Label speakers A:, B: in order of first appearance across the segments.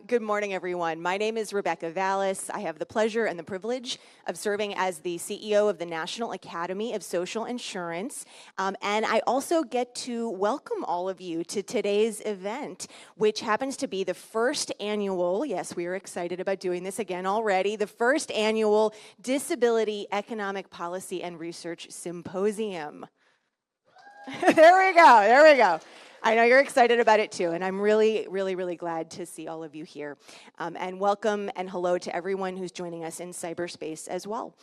A: Good morning, everyone. My name is Rebecca Vallis. I have the pleasure and the privilege of serving as the CEO of the National Academy of Social Insurance. And I also get to welcome all of you to today's event, which happens to be the first annual, yes, we are excited about doing this again already, the first annual Disability Economic Policy and Research Symposium. There we go. I know you're excited about it too, and I'm really glad to see all of you here. And welcome and hello to everyone who's joining us in cyberspace as well.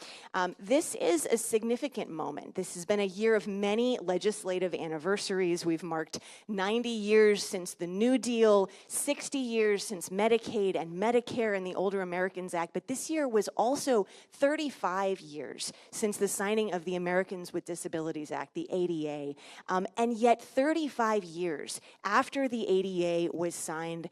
A: This is a significant moment. This has been a year of many legislative anniversaries. We've marked 90 years since the New Deal, 60 years since Medicaid and Medicare and the Older Americans Act, but this year was also 35 years since the signing of the Americans with Disabilities Act, the ADA. And yet 35 years after the ADA was signed,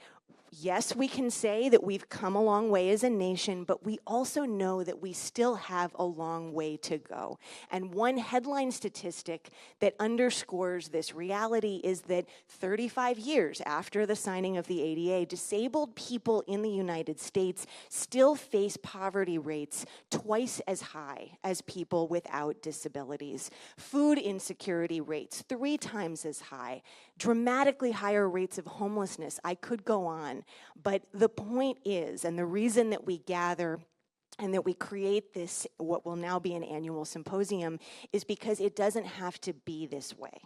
A: yes, we can say that we've come a long way as a nation, but we also know that we still have a long way to go. And one headline statistic that underscores this reality is that 35 years after the signing of the ADA, disabled people in the United States still face poverty rates twice as high as people without disabilities. Food insecurity rates 3 times as high. Dramatically higher rates of homelessness. I could go on, but the point is, and the reason that we gather and that we create this, what will now be an annual symposium, is because it doesn't have to be this way.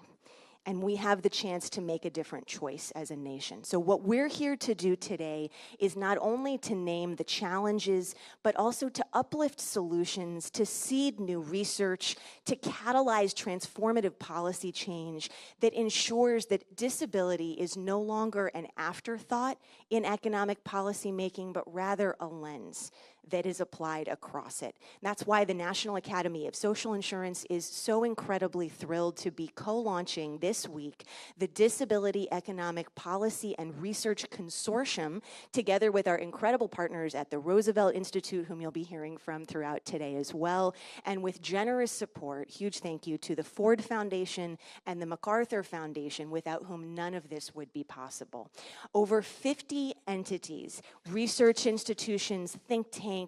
A: And we have the chance to make a different choice as a nation. So what we're here to do today is not only to name the challenges, but also to uplift solutions, to seed new research, to catalyze transformative policy change that ensures that disability is no longer an afterthought in economic policy making, but rather a lens that is applied across it. That's why the National Academy of Social Insurance is so incredibly thrilled to be co-launching this week the Disability Economic Policy and Research Consortium, together with our incredible partners at the Roosevelt Institute, whom you'll be hearing from throughout today as well, and with generous support, huge thank you to the Ford Foundation and the MacArthur Foundation, without whom none of this would be possible. Over 50 entities, research institutions, think tanks,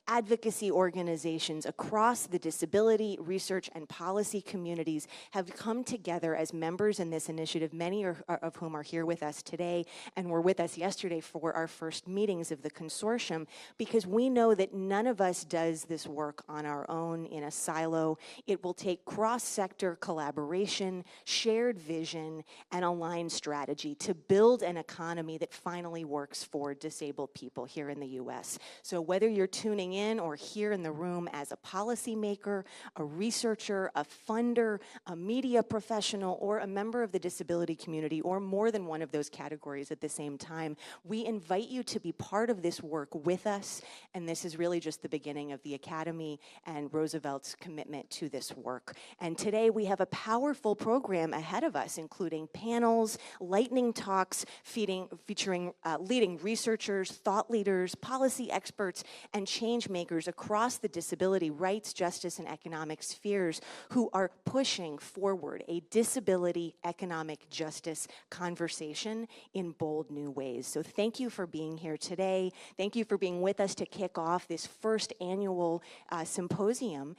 A: advocacy organizations across the disability, research, and policy communities have come together as members in this initiative, many of whom are here with us today and were with us yesterday for our first meetings of the consortium, because we know that none of us does this work on our own in a silo. It will take cross-sector collaboration, shared vision, and aligned strategy to build an economy that finally works for disabled people here in the U.S. So whether you're tuning in or here in the room as a policymaker, a researcher, a funder, a media professional, or a member of the disability community, or more than one of those categories at the same time, we invite you to be part of this work with us, and this is really just the beginning of the Academy and Roosevelt's commitment to this work. And today we have a powerful program ahead of us, including panels, lightning talks, featuring leading researchers, thought leaders, policy experts, and change makers across the disability rights, justice, and economic spheres who are pushing forward a disability economic justice conversation in bold new ways. So thank you for being here today. Thank you for being with us to kick off this first annual symposium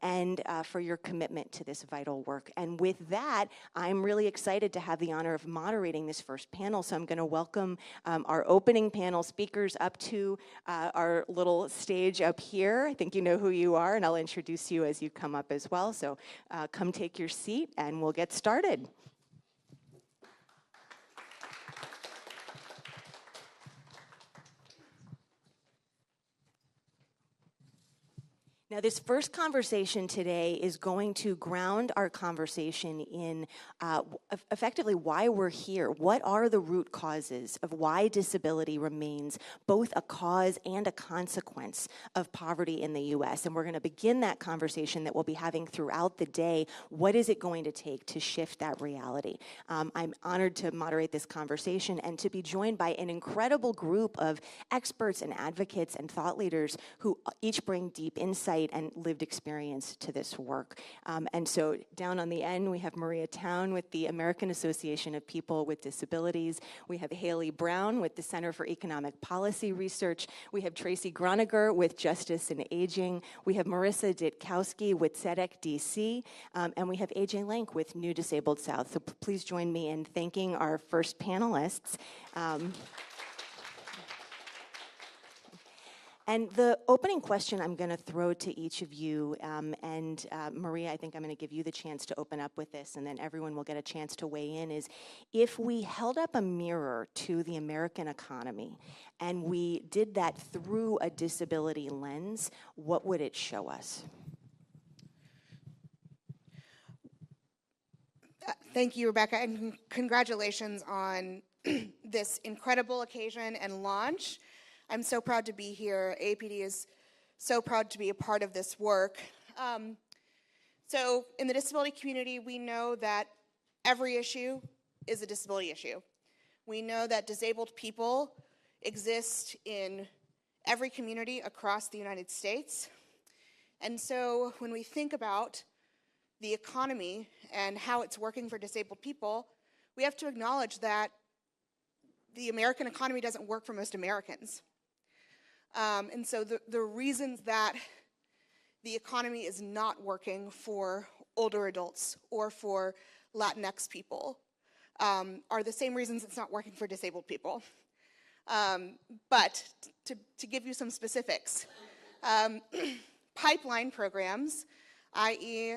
A: and for your commitment to this vital work. And with that, I'm really excited to have the honor of moderating this first panel. So I'm going to welcome our opening panel speakers up to our little stage up here. I think you know who you are, and I'll introduce you as you come up as well. So come take your seat, and we'll get started. Now, this first conversation today is going to ground our conversation in effectively why we're here. What are the root causes of why disability remains both a cause and a consequence of poverty in the U.S.? And we're going to begin that conversation that we'll be having throughout the day. What is it going to take to shift that reality? I'm honored to moderate this conversation and to be joined by an incredible group of experts and advocates and thought leaders who each bring deep insight insight and lived experience to this work. And so down on the end, we have Maria Town with the American Association of People with Disabilities. We have Haley Brown with the Center for Economic Policy Research. We have Tracy Groniger with Justice and Aging. We have Marissa Ditkowski with SEDEC DC. And we have AJ Lank with New Disabled South. So please join me in thanking our first panelists. And the opening question I'm going to throw to each of you, and Maria, I think I'm going to give you the chance to open up with this, and then everyone will get a chance to weigh in, is if we held up a mirror to the American economy and we did that through a disability lens, what would it show us?
B: Thank you, Rebecca, and congratulations on this incredible occasion and launch. I'm so proud to be here. AAPD is so proud to be a part of this work. So in the disability community, we know that every issue is a disability issue. We know that disabled people exist in every community across the United States. And so when we think about the economy and how it's working for disabled people, we have to acknowledge that the American economy doesn't work for most Americans. And so the reasons that the economy is not working for older adults or for Latinx people are the same reasons it's not working for disabled people. But to give you some specifics, pipeline programs, i.e.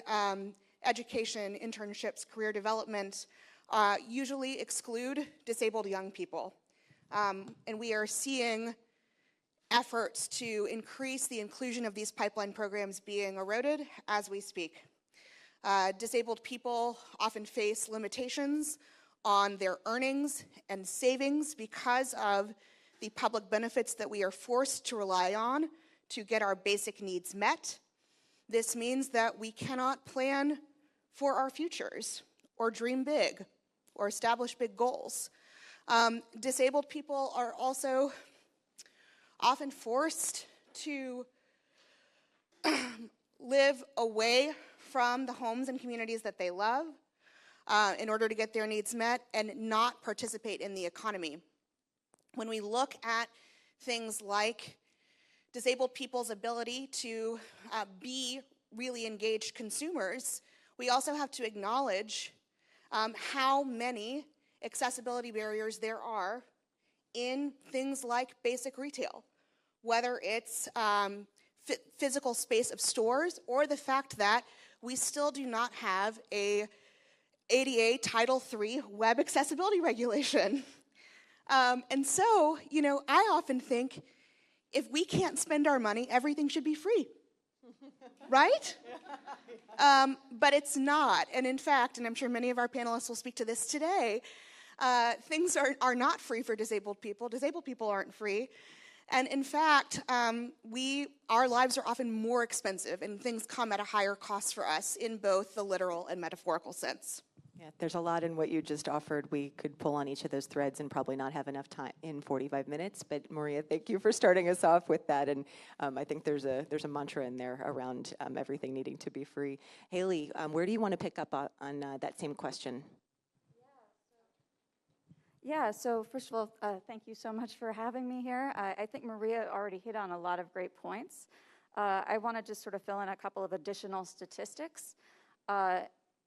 B: Education, internships, career development, usually exclude disabled young people. And we are seeing efforts to increase the inclusion of these pipeline programs being eroded as we speak. Disabled people often face limitations on their earnings and savings because of the public benefits that we are forced to rely on to get our basic needs met. This means that we cannot plan for our futures or dream big or establish big goals. Disabled people are also often forced to live away from the homes and communities that they love in order to get their needs met and not participate in the economy. When we look at things like disabled people's ability to be really engaged consumers, we also have to acknowledge how many accessibility barriers there are in things like basic retail, whether it's physical space of stores or the fact that we still do not have a ADA Title III web accessibility regulation. And so, you know, I often think if we can't spend our money, everything should be free, right? But it's not. And in fact, and I'm sure many of our panelists will speak to this today, things are not free for disabled people. Disabled people aren't free. And in fact, our lives are often more expensive and things come at a higher cost for us in both the literal and metaphorical sense.
A: Yeah, there's a lot in what you just offered. We could pull on each of those threads and probably not have enough time in 45 minutes. But Maria, thank you for starting us off with that. And I think there's a mantra in there around everything needing to be free. Haley, where do you want to pick up on that same question?
C: Yeah, so first of all, thank you so much for having me here. I think Maria already hit on a lot of great points. I want to just sort of fill in a couple of additional statistics.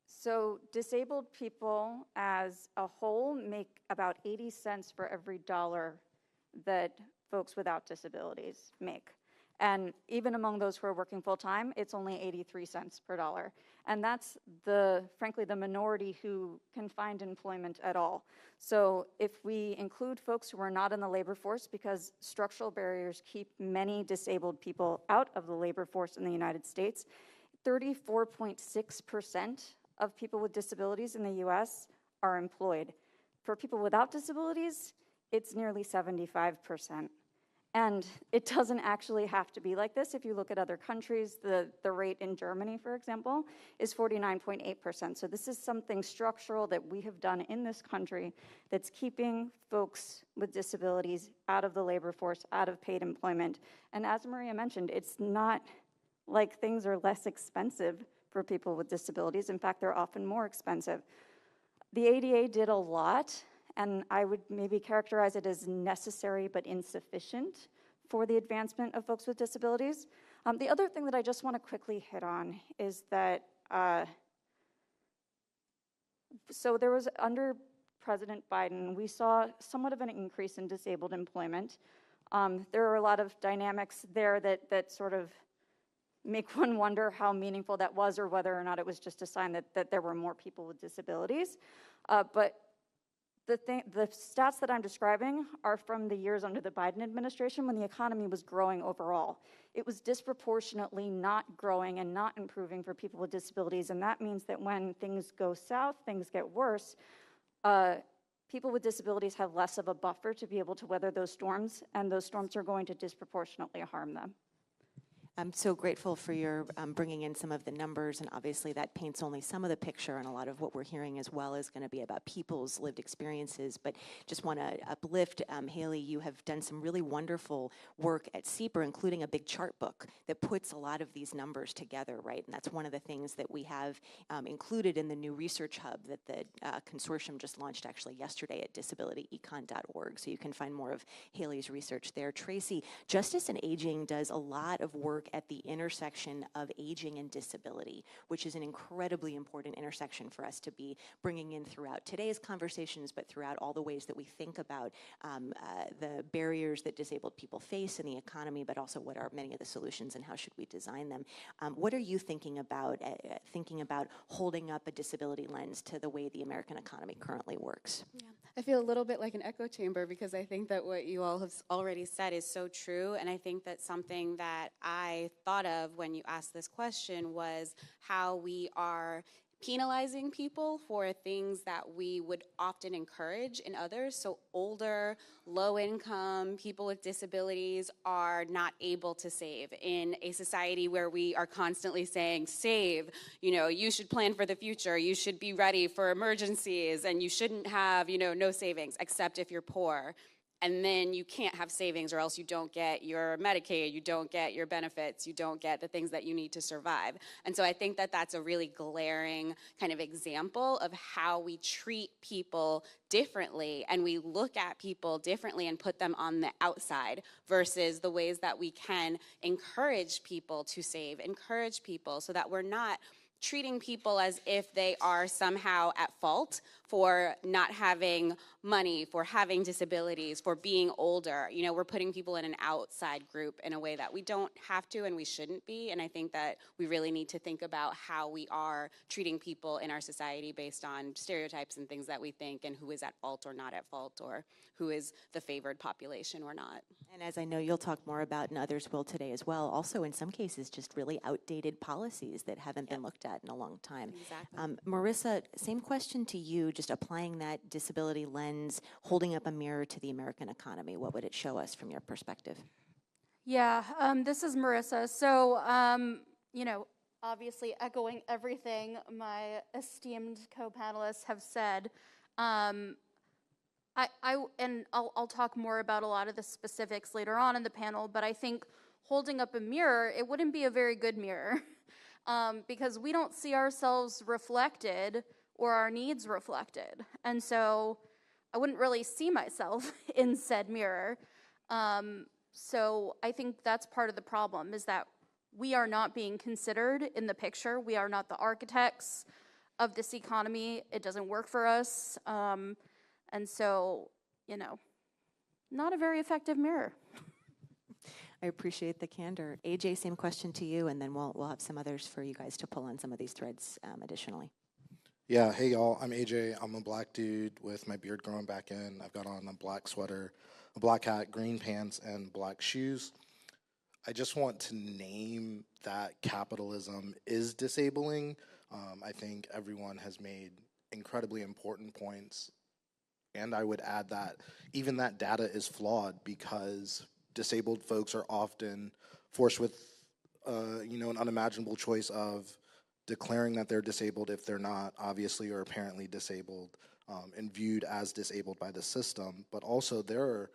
C: So disabled people as a whole make about 80 cents for every dollar that folks without disabilities make. And even among those who are working full-time, it's only 83 cents per dollar. And that's frankly, the minority who can find employment at all. So if we include folks who are not in the labor force, because structural barriers keep many disabled people out of the labor force in the United States, 34.6% of people with disabilities in the US are employed. For people without disabilities, it's nearly 75%. And it doesn't actually have to be like this. If you look at other countries, the rate in Germany, for example, is 49.8%. So this is something structural that we have done in this country that's keeping folks with disabilities out of the labor force, out of paid employment. And as Maria mentioned, it's not like things are less expensive for people with disabilities. In fact, they're often more expensive. The ADA did a lot, and I would maybe characterize it as necessary but insufficient for the advancement of folks with disabilities. The other thing that I just want to quickly hit on is that, so there was, under President Biden, we saw somewhat of an increase in disabled employment. There are a lot of dynamics there that sort of make one wonder how meaningful that was, or whether or not it was just a sign that there were more people with disabilities. But the stats that I'm describing are from the years under the Biden administration when the economy was growing overall. It was disproportionately not growing and not improving for people with disabilities, and that means that when things go south, things get worse, people with disabilities have less of a buffer to be able to weather those storms, and those storms are going to disproportionately harm them.
A: I'm so grateful for your bringing in some of the numbers, and obviously that paints only some of the picture, and a lot of what we're hearing as well is going to be about people's lived experiences. But just want to uplift, Haley, you have done some really wonderful work at CEPR, including a big chart book that puts a lot of these numbers together, right? And that's one of the things that we have included in the new research hub that the Consortium just launched actually yesterday at disabilityecon.org. So you can find more of Haley's research there. Tracy, Justice and Aging does a lot of work at the intersection of aging and disability, which is an incredibly important intersection for us to be bringing in throughout today's conversations, but throughout all the ways that we think about the barriers that disabled people face in the economy, but also what are many of the solutions and how should we design them. What are you thinking about holding up a disability lens to the way the American economy currently works?
D: Yeah. I feel a little bit like an echo chamber because I think that what you all have already said is so true, and I think that something that I thought of when you asked this question was how we are penalizing people for things that we would often encourage in others. So older, low income, people with disabilities are not able to save in a society where we are constantly saying, save, you should plan for the future, you should be ready for emergencies, and you shouldn't have, no savings, except if you're poor. And then you can't have savings or else you don't get your Medicaid, you don't get your benefits, you don't get the things that you need to survive. And so I think that that's a really glaring kind of example of how we treat people differently, and we look at people differently and put them on the outside versus the ways that we can encourage people to save, encourage people so that we're not treating people as if they are somehow at fault for not having money, for having disabilities, for being older. We're putting people in an outside group in a way that we don't have to and we shouldn't be. And I think that we really need to think about how we are treating people in our society based on stereotypes and things that we think, and who is at fault or not at fault, or who is the favored population or not.
A: And as I know you'll talk more about, and others will today as well, also in some cases just really outdated policies that haven't been looked at in a long time.
D: Exactly.
A: Marissa, same question to you, just applying that disability lens, holding up a mirror to the American economy. What would it show us from your perspective?
E: Yeah, this is Marissa. So, obviously echoing everything my esteemed co-panelists have said, I'll talk more about a lot of the specifics later on in the panel, but I think holding up a mirror, it wouldn't be a very good mirror because we don't see ourselves reflected or our needs reflected. And so I wouldn't really see myself in said mirror. So I think that's part of the problem, is that we are not being considered in the picture. We are not the architects of this economy. It doesn't work for us. And so, not a very effective mirror.
A: I appreciate the candor. AJ, same question to you, and then we'll have some others for you guys to pull on some of these threads additionally.
F: Yeah, hey y'all, I'm AJ. I'm a black dude with my beard growing back in. I've got on a black sweater, a black hat, green pants, and black shoes. I just want to name that capitalism is disabling. I think everyone has made incredibly important points. And I would add that even that data is flawed because disabled folks are often forced with, an unimaginable choice of declaring that they're disabled if they're not obviously or apparently disabled, and viewed as disabled by the system. But also there are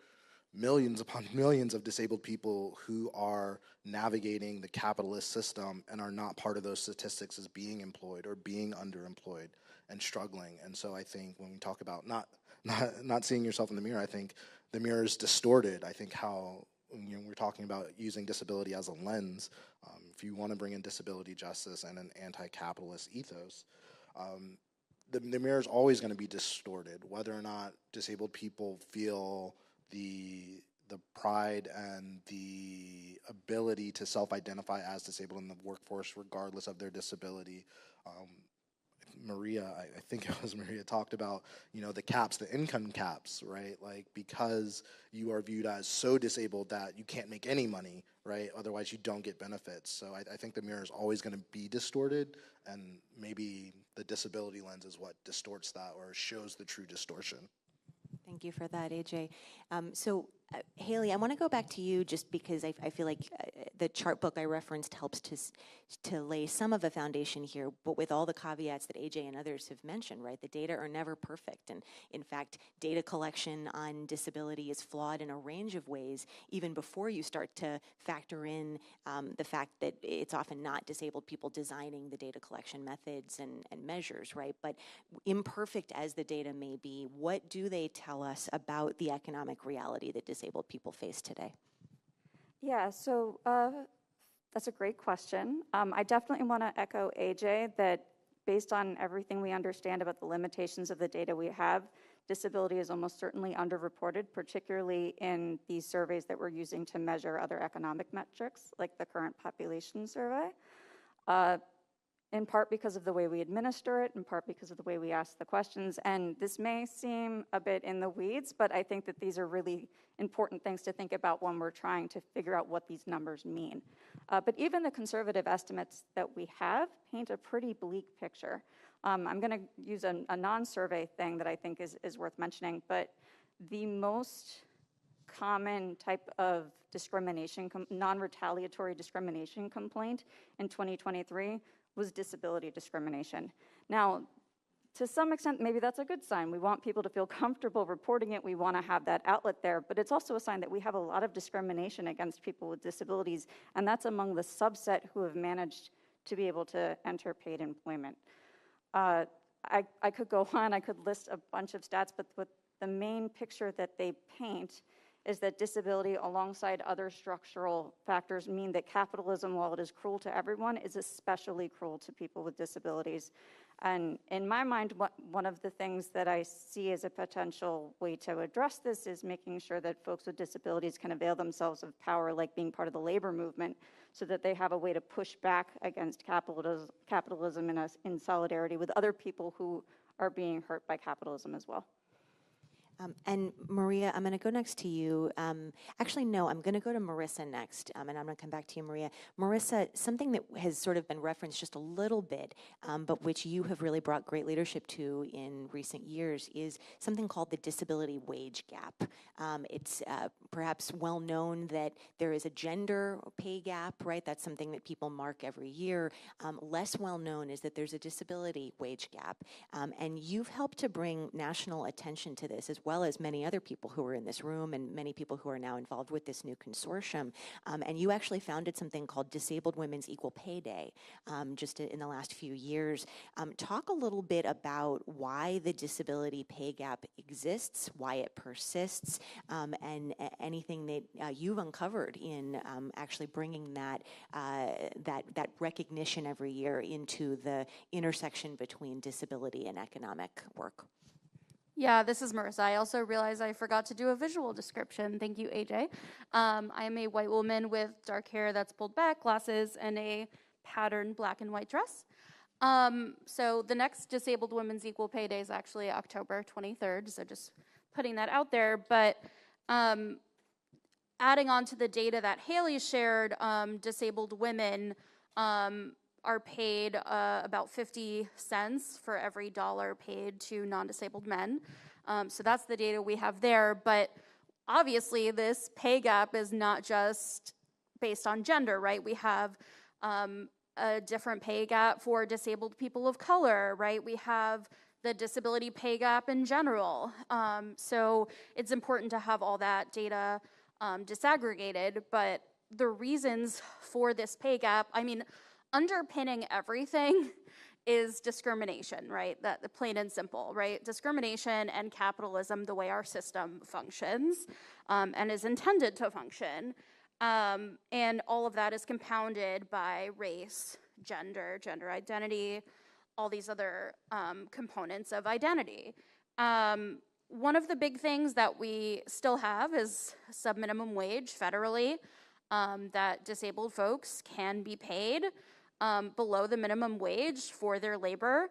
F: millions upon millions of disabled people who are navigating the capitalist system and are not part of those statistics as being employed or being underemployed and struggling. And so I think when we talk about not seeing yourself in the mirror, I think the mirror is distorted. I think how, you know, we're talking about using disability as a lens. If you want to bring in disability justice and an anti-capitalist ethos, the mirror is always going to be distorted, whether or not disabled people feel the pride and the ability to self-identify as disabled in the workforce, regardless of their disability. Maria, I think it was Maria, talked about, you know, the caps, the income caps, right? Like, because you are viewed as so disabled that you can't make any money, right? Otherwise you don't get benefits. So I think the mirror is always going to be distorted, and maybe the disability lens is what distorts that or shows the true distortion.
A: Thank you for that, AJ. Haley, I want to go back to you just because I feel like the chart book I referenced helps to lay some of a foundation here, but with all the caveats that AJ and others have mentioned, right? The data are never perfect, and in fact, data collection on disability is flawed in a range of ways, even before you start to factor in the fact that it's often not disabled people designing the data collection methods and measures, right? But imperfect as the data may be, what do they tell us about the economic reality that disabled people face today?
C: Yeah, so that's a great question. I definitely want to echo AJ that based on everything we understand about the limitations of the data we have, disability is almost certainly underreported, particularly in these surveys that we're using to measure other economic metrics, like the current population survey. In part because of the way we administer it, in part because of the way we ask the questions. And this may seem a bit in the weeds, but I think that these are really important things to think about when we're trying to figure out what these numbers mean. But even the conservative estimates that we have paint a pretty bleak picture. I'm gonna use a non-survey thing that I think is worth mentioning, but the most common type of discrimination, non-retaliatory discrimination complaint in 2023 was disability discrimination. Now, to some extent, maybe that's a good sign. We want people to feel comfortable reporting it. We want to have that outlet there, but it's also a sign that we have a lot of discrimination against people with disabilities, and that's among the subset who have managed to be able to enter paid employment. I could go on, I could list a bunch of stats, but what the main picture that they paint is that disability alongside other structural factors mean that capitalism, while it is cruel to everyone, is especially cruel to people with disabilities. And in my mind, one of the things that I see as a potential way to address this is making sure that folks with disabilities can avail themselves of power, like being part of the labor movement, so that they have a way to push back against capitalism in solidarity with other people who are being hurt by capitalism as well.
A: And Maria, I'm going to go next to you. Actually, no, I'm going to go to Marissa next, and I'm going to come back to you, Maria. Marissa, something that has sort of been referenced just a little bit, but which you have really brought great leadership to in recent years, is something called the disability wage gap. It's perhaps well known that there is a gender pay gap, right? That's something that people mark every year. Less well known is that there's a disability wage gap, and you've helped to bring national attention to this, as well as many other people who are in this room and many people who are now involved with this new consortium. And you actually founded something called Disabled Women's Equal Pay Day just in the last few years. Talk a little bit about why the disability pay gap exists, why it persists, and anything that you've uncovered in actually bringing that recognition every year into the intersection between disability and economic work.
E: Yeah, this is Marissa. I also realized I forgot to do a visual description. Thank you, AJ. I am a white woman with dark hair that's pulled back, glasses, and a patterned black and white dress. So the next Disabled Women's Equal Pay Day is actually October 23rd, so just putting that out there. But adding on to the data that Haley shared, disabled women are paid about 50 cents for every dollar paid to non-disabled men. So that's the data we have there. But obviously, this pay gap is not just based on gender, right? We have a different pay gap for disabled people of color, right? We have the disability pay gap in general. So it's important to have all that data disaggregated, but the reasons for this pay gap, I mean, underpinning everything is discrimination, right? That plain and simple, right? Discrimination and capitalism, the way our system functions and is intended to function. And all of that is compounded by race, gender identity, all these other components of identity. One of the big things that we still have is sub-minimum wage federally, that disabled folks can be paid below the minimum wage for their labor.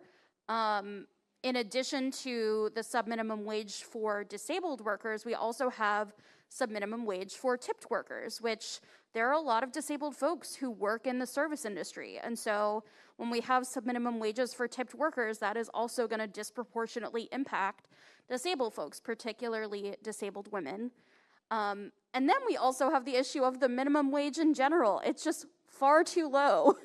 E: In addition to the sub-minimum wage for disabled workers, we also have sub-minimum wage for tipped workers, which there are a lot of disabled folks who work in the service industry. And so when we have sub-minimum wages for tipped workers, that is also going to disproportionately impact disabled folks, particularly disabled women. And then we also have the issue of the minimum wage in general. It's just far too low.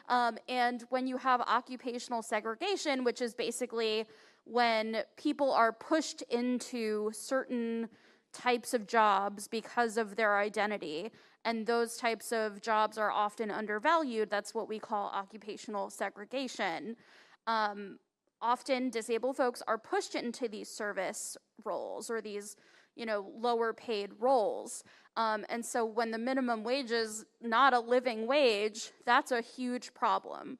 E: And when you have occupational segregation, which is basically when people are pushed into certain types of jobs because of their identity, and those types of jobs are often undervalued, that's what we call occupational segregation. Often disabled folks are pushed into these service roles or these, lower paid roles. And so when the minimum wage is not a living wage, that's a huge problem.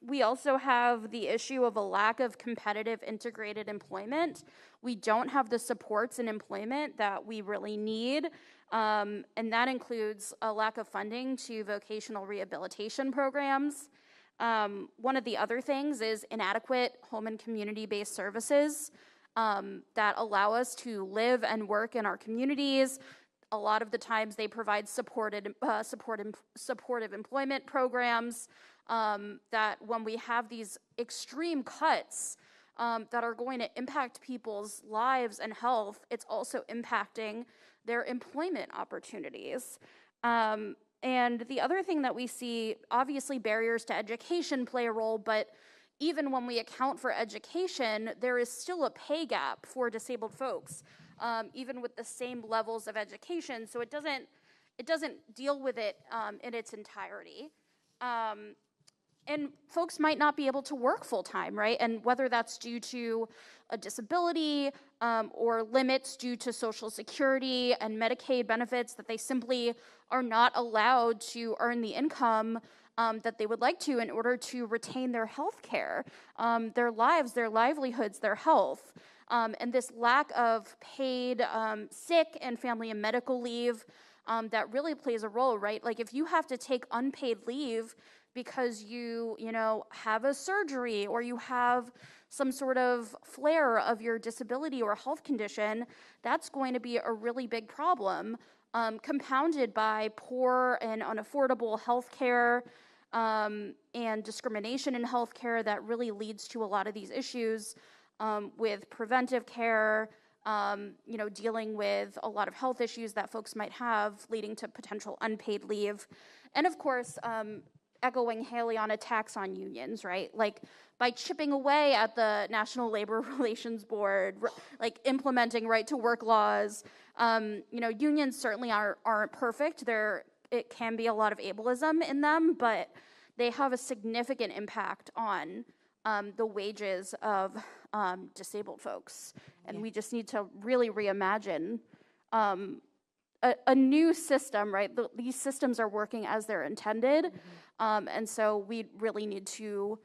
E: We also have the issue of a lack of competitive integrated employment. We don't have the supports in employment that we really need. And that includes a lack of funding to vocational rehabilitation programs. One of the other things is inadequate home and community-based services that allow us to live and work in our communities. A lot of the times they provide supportive employment programs that when we have these extreme cuts that are going to impact people's lives and health, it's also impacting their employment opportunities. And the other thing that we see, obviously barriers to education play a role, but even when we account for education, there is still a pay gap for disabled folks, even with the same levels of education. So it doesn't deal with it in its entirety. And folks might not be able to work full-time, right? And whether that's due to a disability or limits due to Social Security and Medicaid benefits, that they simply are not allowed to earn the income that they would like to in order to retain their health care, their lives, their livelihoods, their health. And this lack of paid sick and family and medical leave that really plays a role, right? Like if you have to take unpaid leave because you have a surgery or you have some sort of flare of your disability or health condition, that's going to be a really big problem, compounded by poor and unaffordable health care and discrimination in health care that really leads to a lot of these issues with preventive care, dealing with a lot of health issues that folks might have, leading to potential unpaid leave. And of course, echoing Haley on attacks on unions, right? Like by chipping away at the National Labor Relations Board, like implementing right to work laws, unions certainly aren't perfect. It can be a lot of ableism in them, but they have a significant impact on the wages of disabled folks. And we just need to really reimagine a new system, right? These systems are working as they're intended. And so we really need to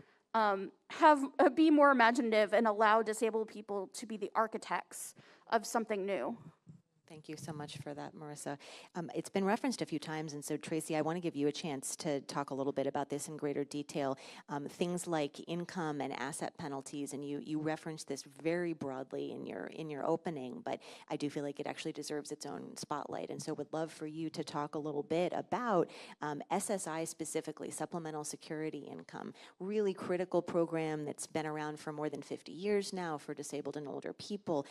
E: be more imaginative and allow disabled people to be the architects of something new.
A: Thank you so much for that, Marissa. It's been referenced a few times, and so Tracy, I want to give you a chance to talk a little bit about this in greater detail. Things like income and asset penalties, and you referenced this very broadly in your opening, but I do feel like it actually deserves its own spotlight, and so would love for you to talk a little bit about SSI specifically, Supplemental Security Income, really critical program that's been around for more than 50 years now for disabled and older people,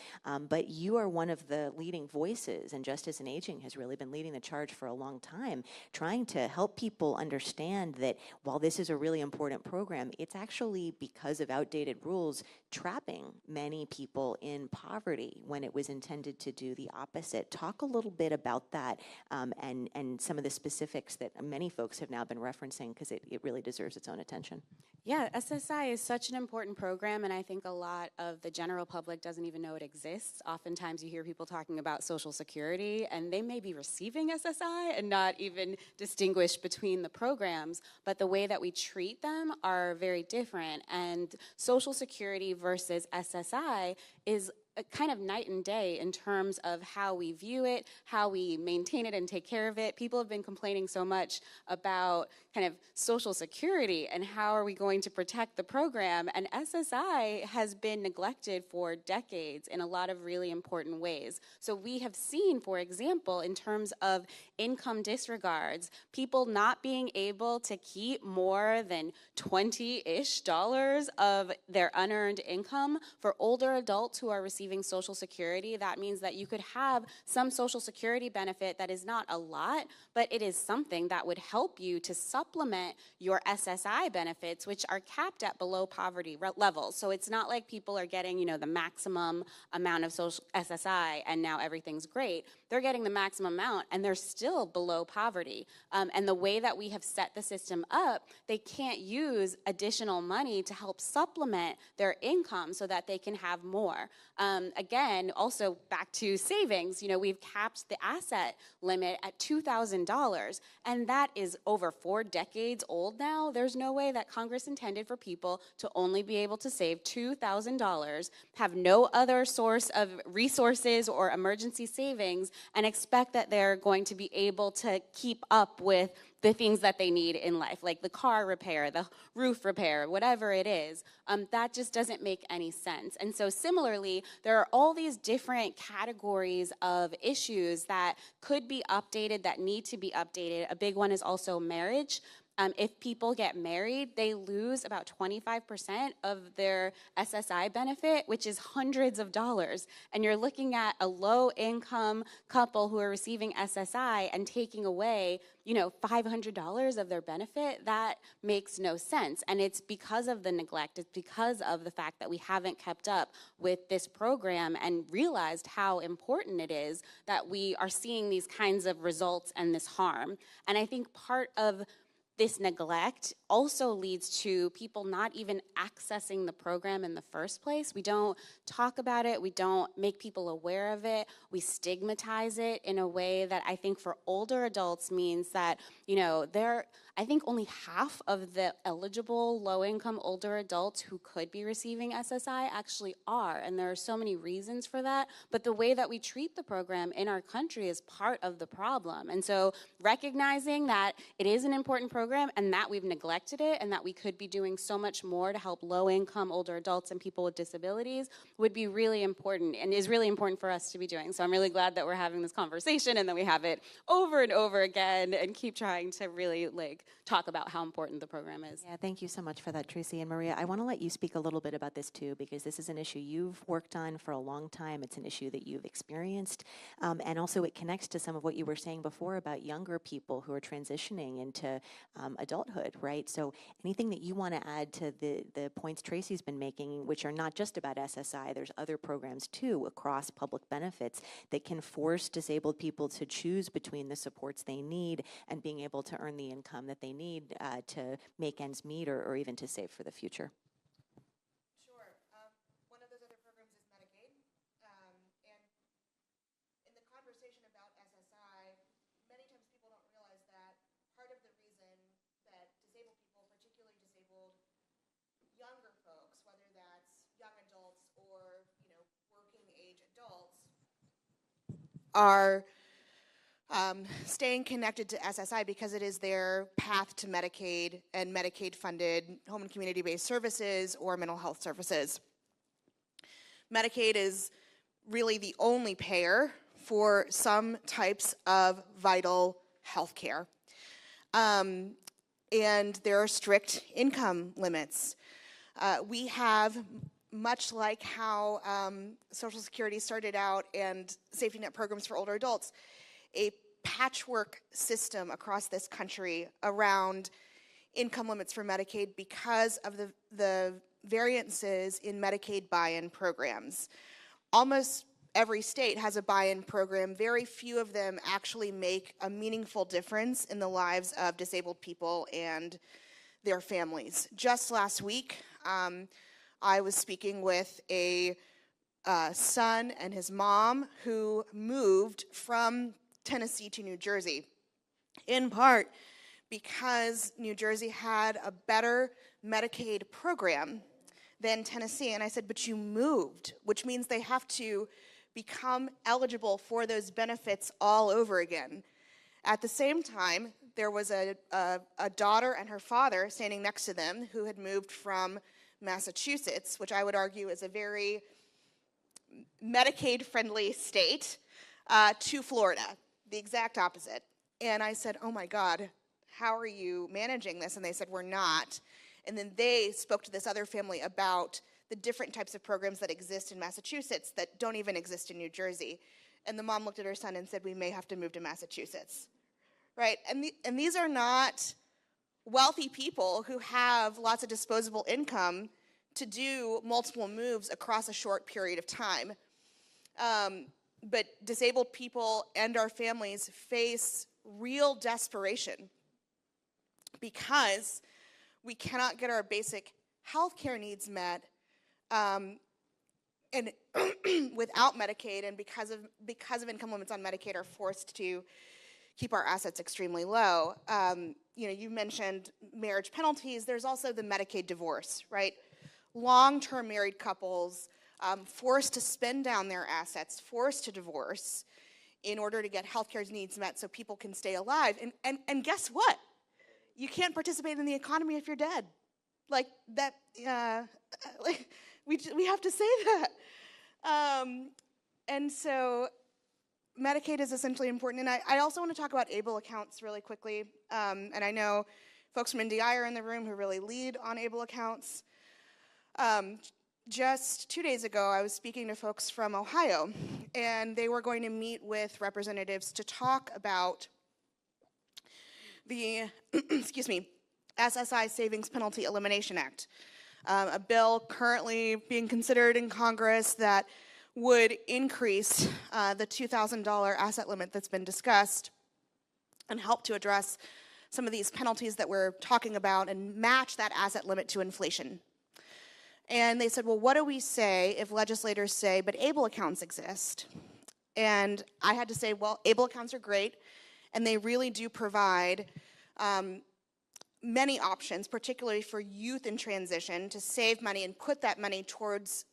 A: but you are one of the leading voices, and Justice and Aging has really been leading the charge for a long time, trying to help people understand that while this is a really important program, it's actually, because of outdated rules, trapping many people in poverty when it was intended to do the opposite. Talk a little bit about that and some of the specifics that many folks have now been referencing, because it really deserves its own attention.
D: Yeah, SSI is such an important program, and I think a lot of the general public doesn't even know it exists. Oftentimes you hear people talking about Social Security, and they may be receiving SSI and not even distinguish between the programs, but the way that we treat them are very different. And Social Security versus SSI is a kind of night and day in terms of how we view it, how we maintain it and take care of it. People have been complaining so much about kind of Social Security and how are we going to protect the program, and SSI has been neglected for decades in a lot of really important ways. So we have seen, for example, in terms of income disregards, people not being able to keep more than $20-ish of their unearned income. For older adults who are receiving Social Security, that means that you could have some Social Security benefit that is not a lot, but it is something that would help you to supplement your SSI benefits, which are capped at below poverty levels. So it's not like people are getting, you know, the maximum amount of social SSI and now everything's great. They're getting the maximum amount and they're still below poverty. And the way that we have set the system up, they can't use additional money to help supplement their income so that they can have more. Again, also back to savings, you know, we've capped the asset limit at $2,000, and that is over 4 decades old now. There's no way that Congress intended for people to only be able to save $2,000, have no other source of resources or emergency savings, and expect that they're going to be able to keep up with the things that they need in life, like the car repair, the roof repair, whatever it is. That just doesn't make any sense. And so similarly, there are all these different categories of issues that could be updated, that need to be updated. A big one is also marriage. If people get married, they lose about 25% of their SSI benefit, which is hundreds of dollars. And you're looking at a low-income couple who are receiving SSI and taking away, you know, $500 of their benefit. That makes no sense. And it's because of the neglect. It's because of the fact that we haven't kept up with this program and realized how important it is that we are seeing these kinds of results and this harm. And I think part of this neglect also leads to people not even accessing the program in the first place. We don't talk about it. We don't make people aware of it. We stigmatize it in a way that I think for older adults means that, you know, I think only half of the eligible low-income older adults who could be receiving SSI actually are, and there are so many reasons for that, but the way that we treat the program in our country is part of the problem. And so recognizing that it is an important program and that we've neglected it and that we could be doing so much more to help low-income older adults and people with disabilities would be really important and is really important for us to be doing. So I'm really glad that we're having this conversation and that we have it over and over again and keep trying to really talk about how important the program is.
A: Yeah, thank you so much for that, Tracy. And Maria, I want to let you speak a little bit about this too, because this is an issue you've worked on for a long time. It's an issue that you've experienced. And also it connects to some of what you were saying before about younger people who are transitioning into adulthood, right? So anything that you want to add to the points Tracy's been making, which are not just about SSI, there's other programs too across public benefits that can force disabled people to choose between the supports they need and being able to earn the income that they need to make ends meet or even to save for the future.
B: Sure. One of those other programs is Medicaid. And in the conversation about SSI, many times people don't realize that part of the reason that disabled people, particularly disabled younger folks, whether that's young adults or, you know, working age adults, are staying connected to SSI because it is their path to Medicaid and Medicaid-funded home and community-based services or mental health services. Medicaid is really the only payer for some types of vital health care. And there are strict income limits. We have, much like how Social Security started out and safety net programs for older adults, a patchwork system across this country around income limits for Medicaid because of the variances in Medicaid buy-in programs. Almost every state has a buy-in program. Very few of them actually make a meaningful difference in the lives of disabled people and their families. Just last week, I was speaking with a son and his mom who moved from Tennessee to New Jersey, in part because New Jersey had a better Medicaid program than Tennessee. And I said, but you moved, which means they have to become eligible for those benefits all over again. At the same time, there was a daughter and her father standing next to them who had moved from Massachusetts, which I would argue is a very Medicaid-friendly state, to Florida, the exact opposite. And I said, oh my God, how are you managing this? And they said, we're not. And then they spoke to this other family about the different types of programs that exist in Massachusetts that don't even exist in New Jersey. And the mom looked at her son and said, we may have to move to Massachusetts, right? And these are not wealthy people who have lots of disposable income to do multiple moves across a short period of time. But disabled people and our families face real desperation because we cannot get our basic health care needs met and without Medicaid, and because of income limits on Medicaid, are forced to keep our assets extremely low. You mentioned marriage penalties. There's also the Medicaid divorce, right? Long-term married couples forced to spend down their assets, forced to divorce in order to get healthcare needs met so people can stay alive. And guess what? You can't participate in the economy if you're dead. Like that, we have to say that. And so Medicaid is essentially important. And I also want to talk about ABLE accounts really quickly. And I know folks from NDI are in the room who really lead on ABLE accounts. Just 2 days ago, I was speaking to folks from Ohio, and they were going to meet with representatives to talk about the, SSI Savings Penalty Elimination Act, a bill currently being considered in Congress that would increase the $2,000 asset limit that's been discussed and help to address some of these penalties that we're talking about and match that asset limit to inflation. And they said, well, what do we say if legislators say, but ABLE accounts exist? And I had to say, well, ABLE accounts are great, and they really do provide many options, particularly for youth in transition, to save money and put that money towards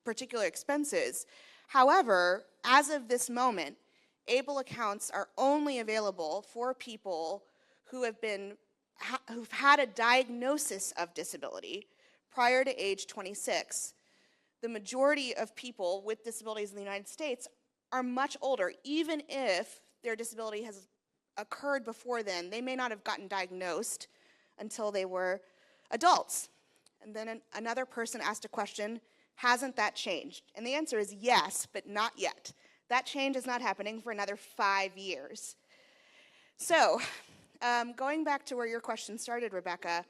B: particular expenses. However, as of this moment, ABLE accounts are only available for people who who've had a diagnosis of disability prior to age 26. The majority of people with disabilities in the United States are much older. Even if their disability has occurred before then, they may not have gotten diagnosed until they were adults. And then another person asked a question, hasn't that changed? And the answer is yes, but not yet. That change is not happening for another 5 years. So, going back to where your question started, Rebecca,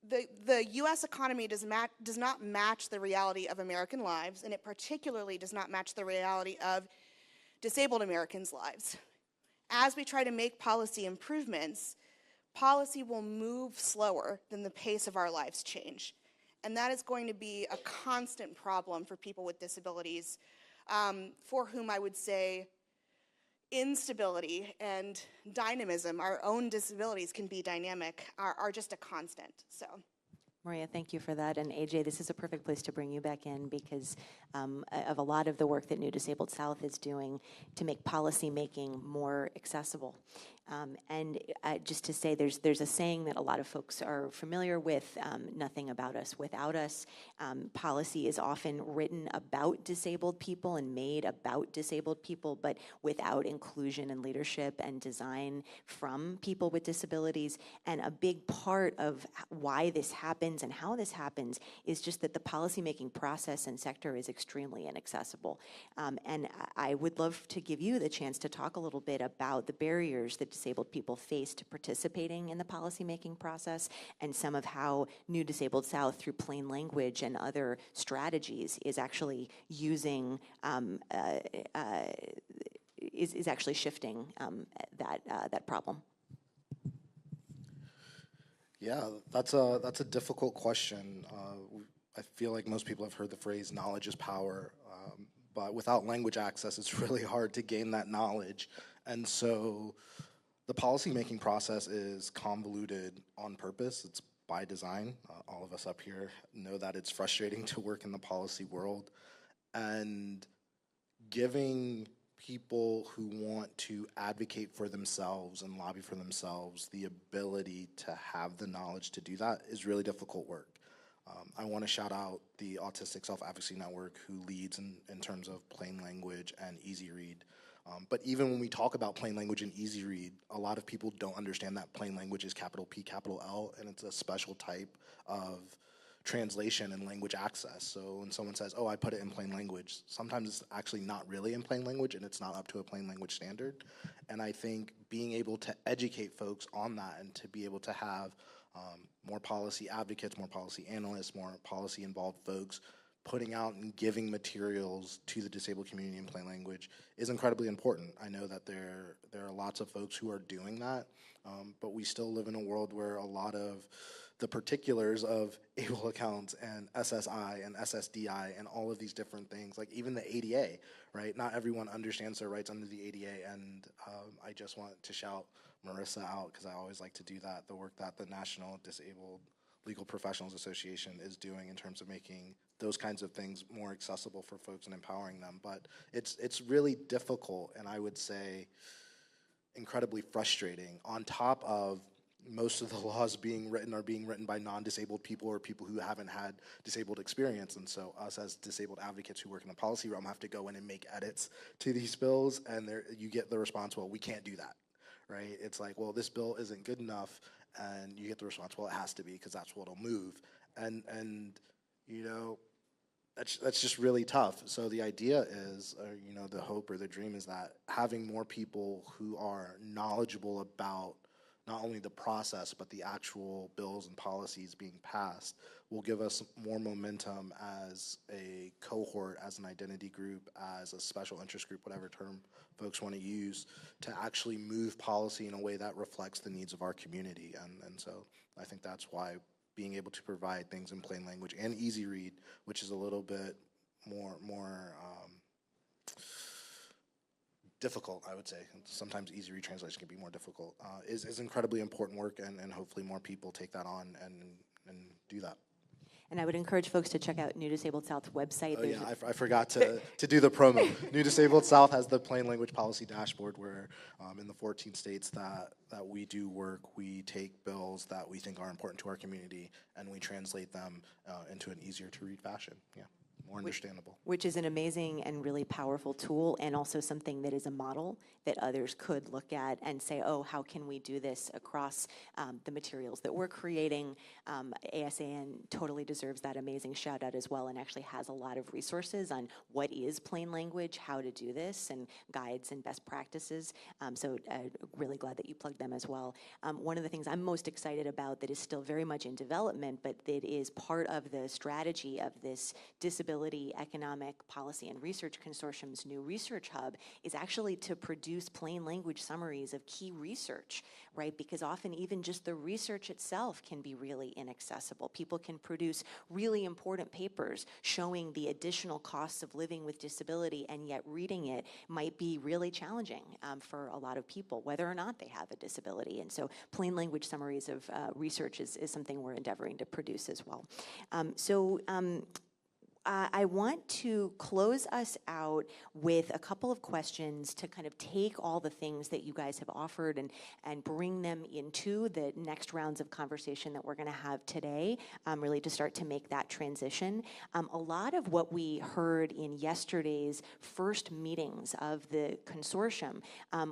B: the U.S. economy does not match the reality of American lives, and it particularly does not match the reality of disabled Americans' lives. As we try to make policy improvements, policy will move slower than the pace of our lives change. And that is going to be a constant problem for people with disabilities, for whom I would say instability and dynamism, our own disabilities can be dynamic, are just a constant. So,
A: Maria, thank you for that. And AJ, this is a perfect place to bring you back in because of a lot of the work that New Disabled South is doing to make policy making more accessible. And just to say, there's a saying that a lot of folks are familiar with, nothing about us without us. Policy is often written about disabled people and made about disabled people, but without inclusion and leadership and design from people with disabilities. And a big part of why this happens and how this happens is just that the policymaking process and sector is extremely inaccessible. And I would love to give you the chance to talk a little bit about the barriers that that disabled people face to participating in the policymaking process, and some of how New Disabled South, through plain language and other strategies, is actually using is actually shifting that problem.
F: Yeah, that's a difficult question. I feel like most people have heard the phrase "knowledge is power," but without language access, it's really hard to gain that knowledge. And so, the policymaking process is convoluted on purpose. It's by design. All of us up here know that it's frustrating to work in the policy world, and giving people who want to advocate for themselves and lobby for themselves the ability to have the knowledge to do that is really difficult work. I want to shout out the Autistic Self-Advocacy Network, who leads in terms of plain language and easy read. But even when we talk about plain language and easy read, a lot of people don't understand that plain language is capital P, capital L, and it's a special type of translation and language access. So when someone says, oh, I put it in plain language, sometimes it's actually not really in plain language, and it's not up to a plain language standard. And I think being able to educate folks on that, and to be able to have more policy advocates, more policy analysts, more policy involved folks putting out and giving materials to the disabled community in plain language is incredibly important. I know that there are lots of folks who are doing that, but we still live in a world where a lot of the particulars of ABLE accounts and SSI and SSDI and all of these different things, like even the ADA, right? Not everyone understands their rights under the ADA, and I just want to shout Marissa out, because I always like to do that, the work that the National Disabled Legal Professionals Association is doing in terms of making those kinds of things more accessible for folks and empowering them. But it's really difficult, and I would say incredibly frustrating, on top of most of the laws being written by non-disabled people or people who haven't had disabled experience. And so us as disabled advocates who work in the policy realm have to go in and make edits to these bills, and you get the response, well, we can't do that, right? It's like, well, this bill isn't good enough, and you get the response, well, it has to be, because that's what'll move. And you know, that's just really tough. So the idea is, you know, the hope or the dream is that having more people who are knowledgeable about not only the process, but the actual bills and policies being passed will give us more momentum as a cohort, as an identity group, as a special interest group, whatever term folks want to use, to actually move policy in a way that reflects the needs of our community. And so I think that's why being able to provide things in plain language and easy read, which is a little bit more difficult, I would say. Sometimes easy read translation can be more difficult. Is incredibly important work, and hopefully more people take that on and do that.
A: And I would encourage folks to check out New Disabled South's website.
F: Oh yeah, I forgot to do the promo. New Disabled South has the plain language policy dashboard where in the 14 states that we do work, we take bills that we think are important to our community and we translate them into an easier to read fashion. Yeah. More understandable.
A: Which is an amazing and really powerful tool, and also something that is a model that others could look at and say, oh, how can we do this across the materials that we're creating? ASAN totally deserves that amazing shout out as well, and actually has a lot of resources on what is plain language, how to do this, and guides and best practices. So really glad that you plugged them as well. One of the things I'm most excited about that is still very much in development, but that is part of the strategy of this Disability Economic Policy and Research Consortium's new research hub, is actually to produce plain language summaries of key research, right? Because often even just the research itself can be really inaccessible. People can produce really important papers showing the additional costs of living with disability, and yet reading it might be really challenging for a lot of people, whether or not they have a disability. And so plain language summaries of research is something we're endeavoring to produce as well. I want to close us out with a couple of questions to kind of take all the things that you guys have offered and bring them into the next rounds of conversation that we're going to have today, really to start to make that transition. A lot of what we heard in yesterday's first meetings of the consortium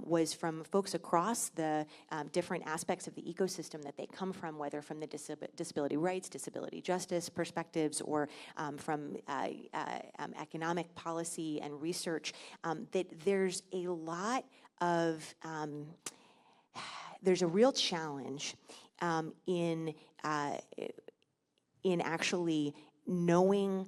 A: was from folks across the different aspects of the ecosystem that they come from, whether from the disability rights, disability justice perspectives, or from economic policy and research, that there's a lot of there's a real challenge in actually knowing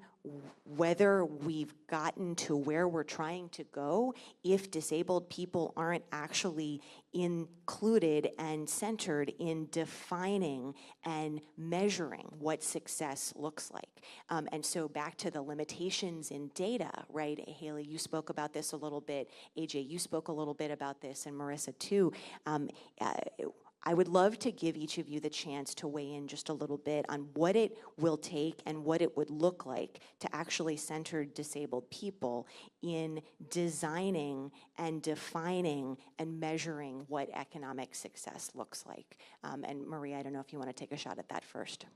A: whether we've gotten to where we're trying to go if disabled people aren't actually included and centered in defining and measuring what success looks like. And so back to the limitations in data, right? Haley, you spoke about this a little bit. AJ, you spoke a little bit about this, and Marissa too. I would love to give each of you the chance to weigh in just a little bit on what it will take and what it would look like to actually center disabled people in designing and defining and measuring what economic success looks like. And Maria, I don't know if you want to take a shot at that first.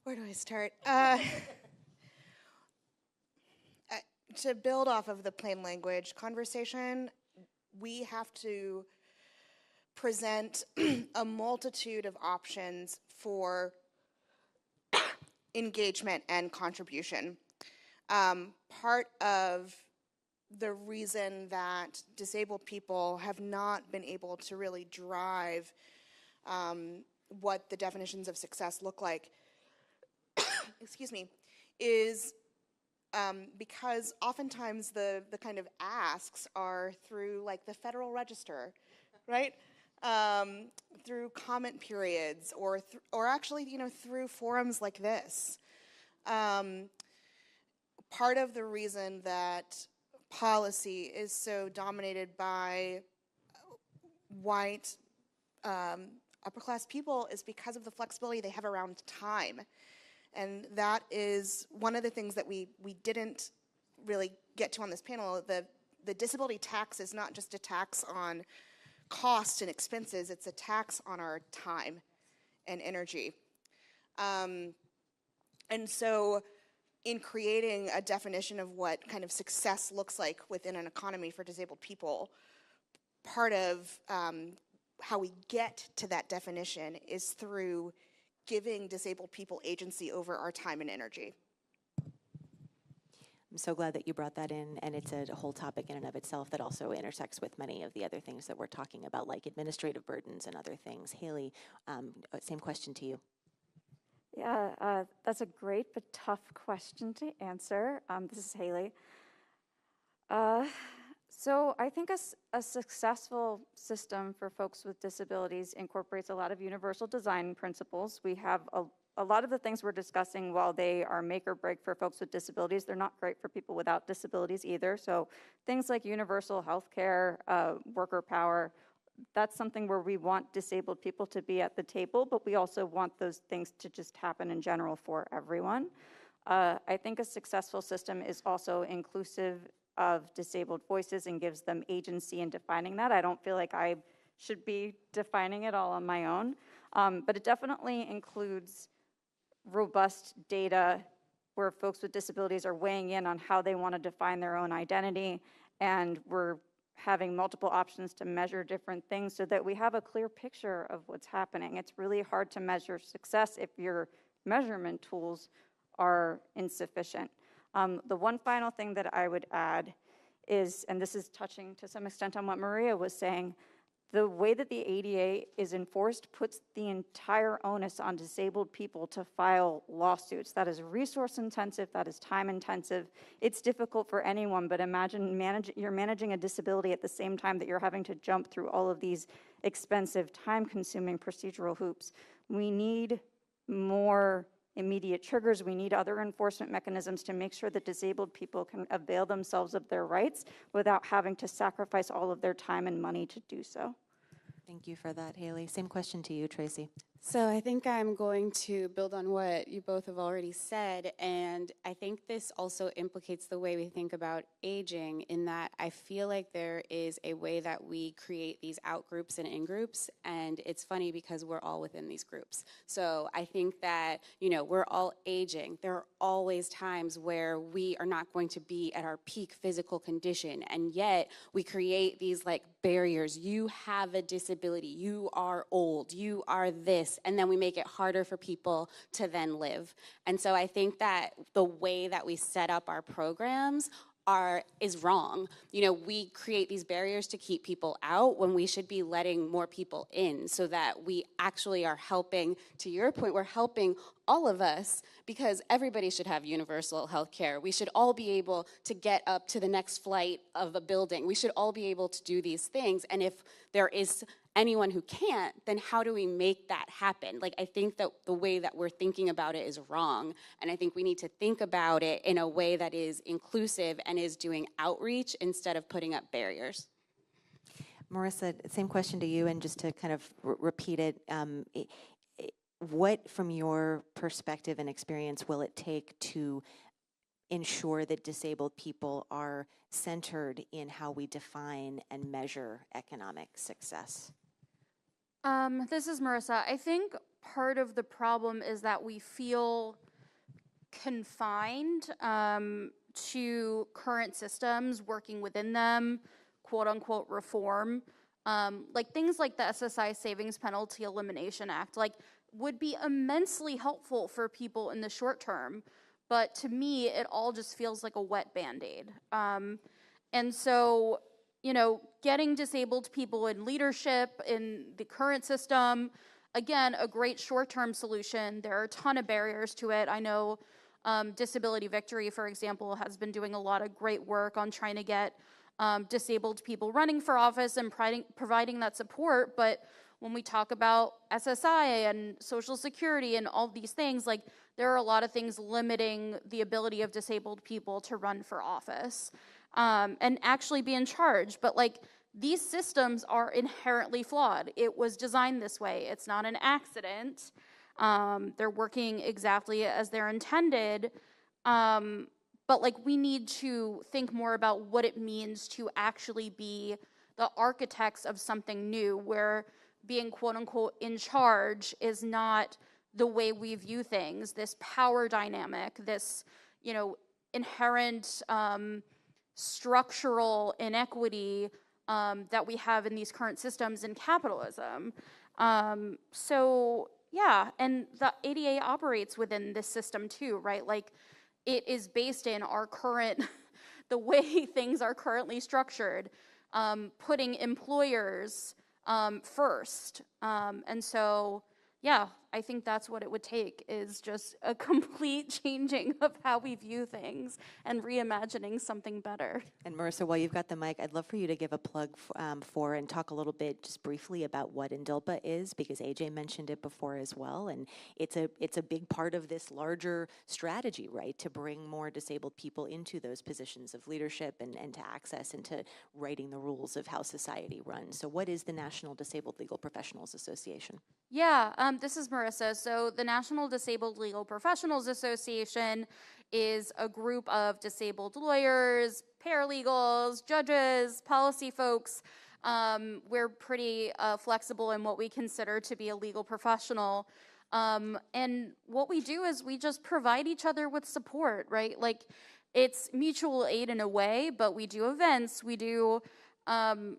B: Where do I start? To build off of the plain language conversation, we have to present a multitude of options for engagement and contribution. Part of the reason that disabled people have not been able to really drive what the definitions of success look like, excuse me, is because oftentimes the kind of asks are through like the Federal Register, right? Through comment periods, or actually, through forums like this. Part of the reason that policy is so dominated by white upper class people is because of the flexibility they have around time. And that is one of the things that we didn't really get to on this panel. The disability tax is not just a tax on cost and expenses, it's a tax on our time and energy. And so in creating a definition of what kind of success looks like within an economy for disabled people, part of how we get to that definition is through giving disabled people agency over our time and energy.
A: I'm so glad that you brought that in, and it's a whole topic in and of itself that also intersects with many of the other things that we're talking about, like administrative burdens and other things. Haley, same question to you.
C: Yeah, that's a great but tough question to answer. This is Haley. So I think a successful system for folks with disabilities incorporates a lot of universal design principles. We have a lot of the things we're discussing, while they are make or break for folks with disabilities, they're not great for people without disabilities either. So things like universal health care, worker power, that's something where we want disabled people to be at the table, but we also want those things to just happen in general for everyone. I think a successful system is also inclusive of disabled voices and gives them agency in defining that. I don't feel like I should be defining it all on my own, but it definitely includes robust data where folks with disabilities are weighing in on how they want to define their own identity, and we're having multiple options to measure different things so that we have a clear picture of what's happening. It's really hard to measure success if your measurement tools are insufficient. The one final thing that I would add is, and this is touching to some extent on what Maria was saying, the way that the ADA is enforced puts the entire onus on disabled people to file lawsuits. That is resource intensive, that is time intensive. It's difficult for anyone, but imagine you're managing a disability at the same time that you're having to jump through all of these expensive, time-consuming procedural hoops. We need more immediate triggers. We need other enforcement mechanisms to make sure that disabled people can avail themselves of their rights without having to sacrifice all of their time and money to do so.
A: Thank you for that, Haley. Same question to you, Tracy.
D: So I think I'm going to build on what you both have already said, and I think this also implicates the way we think about aging, in that I feel like there is a way that we create these out groups and in groups, and it's funny because we're all within these groups. So I think that, we're all aging. There are always times where we are not going to be at our peak physical condition, and yet we create these barriers. You have a disability, you are old, you are this, and then we make it harder for people to then live. And so I think that the way that we set up our programs is wrong. You know, we create these barriers to keep people out when we should be letting more people in, so that we actually are helping, to your point, we're helping all of us, because everybody should have universal health care. We should all be able to get up to the next flight of a building. We should all be able to do these things. And if there is anyone who can't, then how do we make that happen? Like, I think that the way that we're thinking about it is wrong. And I think we need to think about it in a way that is inclusive and is doing outreach instead of putting up barriers.
A: Marissa, same question to you, and just to kind of repeat it, what, from your perspective and experience, will it take to ensure that disabled people are centered in how we define and measure economic success?
E: This is Marissa. I think part of the problem is that we feel confined to current systems, working within them, quote unquote reform. Like things like the SSI Savings Penalty Elimination Act, like, would be immensely helpful for people in the short term, but to me, it all just feels like a wet Band-Aid. And so, you know, getting disabled people in leadership in the current system, again, a great short-term solution. There are a ton of barriers to it. I know Disability Victory, for example, has been doing a lot of great work on trying to get disabled people running for office and providing that support, but when we talk about SSI and Social Security and all these things, like, there are a lot of things limiting the ability of disabled people to run for office and actually be in charge. But like, these systems are inherently flawed. It was designed this way. It's not an accident. They're working exactly as they're intended. But like, we need to think more about what it means to actually be the architects of something new, where being quote unquote in charge is not the way we view things. This power dynamic, this, you know, inherent structural inequity that we have in these current systems in capitalism. So yeah, and the ADA operates within this system too, right? Like, it is based in our current, the way things are currently structured, putting employers first. And so, yeah, I think that's what it would take, is just a complete changing of how we view things and reimagining something better.
A: And Marissa, while you've got the mic, I'd love for you to give a plug for and talk a little bit just briefly about what INDLPA is, because AJ mentioned it before as well, and it's a big part of this larger strategy, right, to bring more disabled people into those positions of leadership and to access and to writing the rules of how society runs. So what is the National Disabled Legal Professionals Association?
E: Yeah, this is Marissa. So the National Disabled Legal Professionals Association is a group of disabled lawyers, paralegals, judges, policy folks. We're pretty flexible in what we consider to be a legal professional. And what we do is we just provide each other with support, right? Like, it's mutual aid in a way, but we do events, we do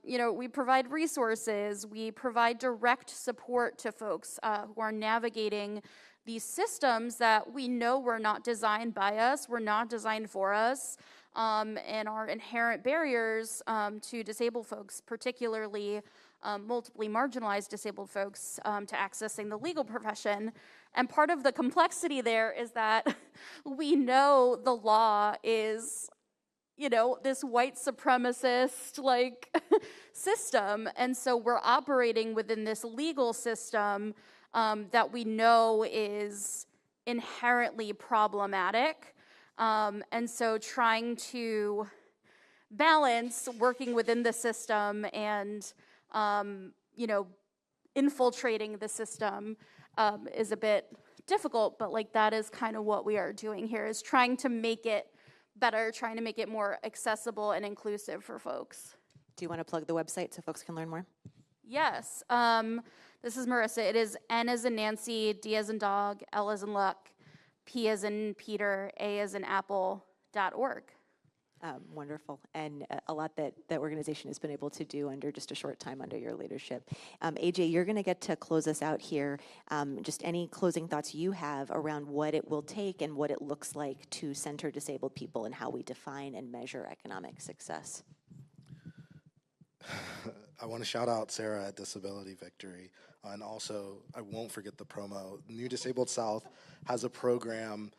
E: we provide resources, we provide direct support to folks who are navigating these systems that we know were not designed by us, were not designed for us, and are inherent barriers to disabled folks, particularly multiply marginalized disabled folks, to accessing the legal profession. And part of the complexity there is that we know the law is, this white supremacist system. And so we're operating within this legal system that we know is inherently problematic. And so trying to balance working within the system and, infiltrating the system is a bit difficult, but that is kind of what we are doing here, is trying to make it better, trying to make it more accessible and inclusive for folks.
A: Do you want to plug the website so folks can learn more?
E: Yes. This is Marissa. It is N as in Nancy, D as in dog, L as in luck, P as in Peter, A as in apple.org.
A: Wonderful, and a lot that that organization has been able to do under just a short time under your leadership. AJ, you're going to get to close us out here. Just any closing thoughts you have around what it will take and what it looks like to center disabled people and how we define and measure economic success.
F: I want to shout out Sarah at Disability Victory, and also I won't forget the promo. New Disabled South has a program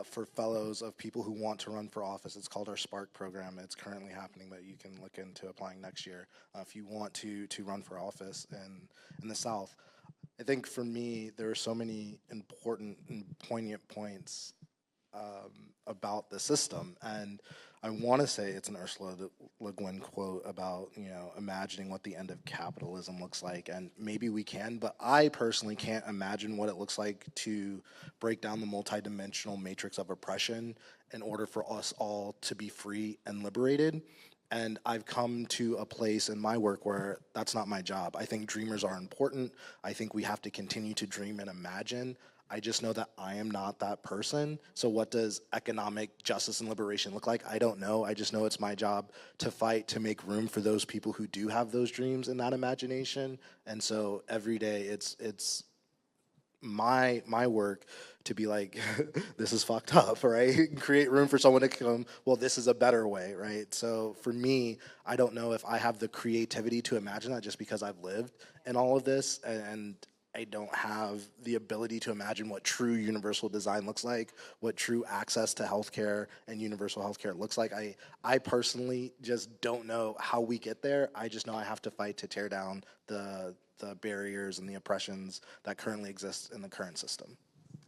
F: for fellows of people who want to run for office. It's called our Spark program. It's currently happening, but you can look into applying next year if you want to run for office in the South. I think for me, there are so many important and poignant points about the system, and I want to say it's an Ursula Le Guin quote about, imagining what the end of capitalism looks like, and maybe we can, but I personally can't imagine what it looks like to break down the multidimensional matrix of oppression in order for us all to be free and liberated. And I've come to a place in my work where that's not my job. I think dreamers are important. I think we have to continue to dream and imagine. I just know that I am not that person. So what does economic justice and liberation look like? I don't know. I just know it's my job to fight to make room for those people who do have those dreams and that imagination. And so every day it's my work to be like, this is fucked up, right? Create room for someone to come, well, this is a better way, right? So for me, I don't know if I have the creativity to imagine that just because I've lived in all of this, and I don't have the ability to imagine what true universal design looks like, what true access to healthcare and universal healthcare looks like. I personally just don't know how we get there. I just know I have to fight to tear down the barriers and the oppressions that currently exist in the current system.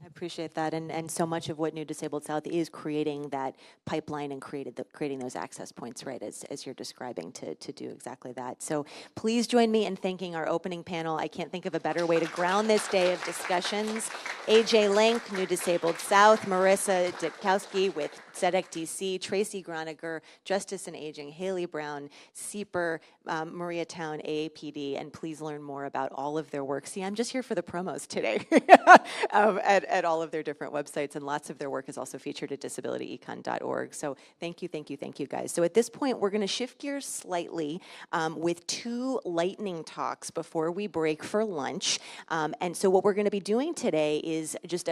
A: I appreciate that, and so much of what New Disabled South is creating that pipeline and creating those access points, right, as you're describing, to do exactly that. So please join me in thanking our opening panel. I can't think of a better way to ground this day of discussions. AJ Link, New Disabled South, Marissa Ditkowski with SEDEC DC, Tracy Groniger, Justice and Aging, Haley Brown, SEEPR, Maria Town, AAPD, and please learn more about all of their work. See, I'm just here for the promos today at all of their different websites, and lots of their work is also featured at disabilityecon.org. So thank you guys. So at this point, we're going to shift gears slightly with two lightning talks before we break for lunch. And so what we're going to be doing today is just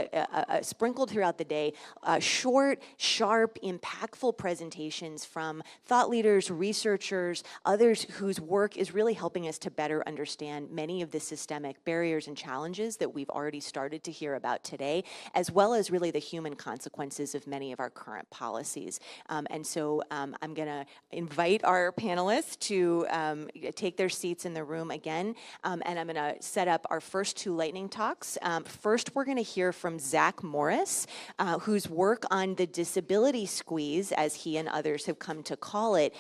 A: sprinkled throughout the day, short, sharp, impactful presentations from thought leaders, researchers, others whose work is really helping us to better understand many of the systemic barriers and challenges that we've already started to hear about today, as well as really the human consequences of many of our current policies. And so I'm going to invite our panelists to take their seats in the room again, and I'm going to set up our first two lightning talks. First, we're going to hear from Zach Morris, whose work on the disability squeeze, as he and others have come to call it,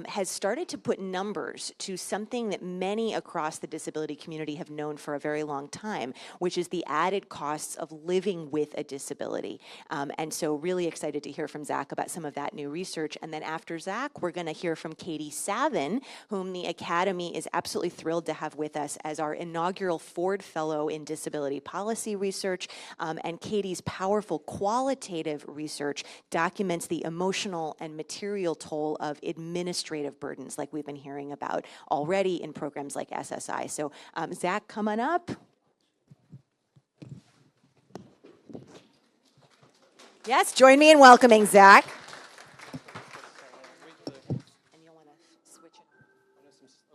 A: has started to put numbers to something that many across the disability community have known for a very long time, which is the added costs of living with a disability. And so really excited to hear from Zach about some of that new research. And then after Zach, we're going to hear from Katie Savin, whom the Academy is absolutely thrilled to have with us as our inaugural Ford Fellow in Disability Policy Research. And Katie's powerful qualitative research documents the emotional and material toll of administrative burdens like we've been hearing about already in programs like SSI. So Zach, come on up. Yes, join me in welcoming Zach. And you'll want to switch it.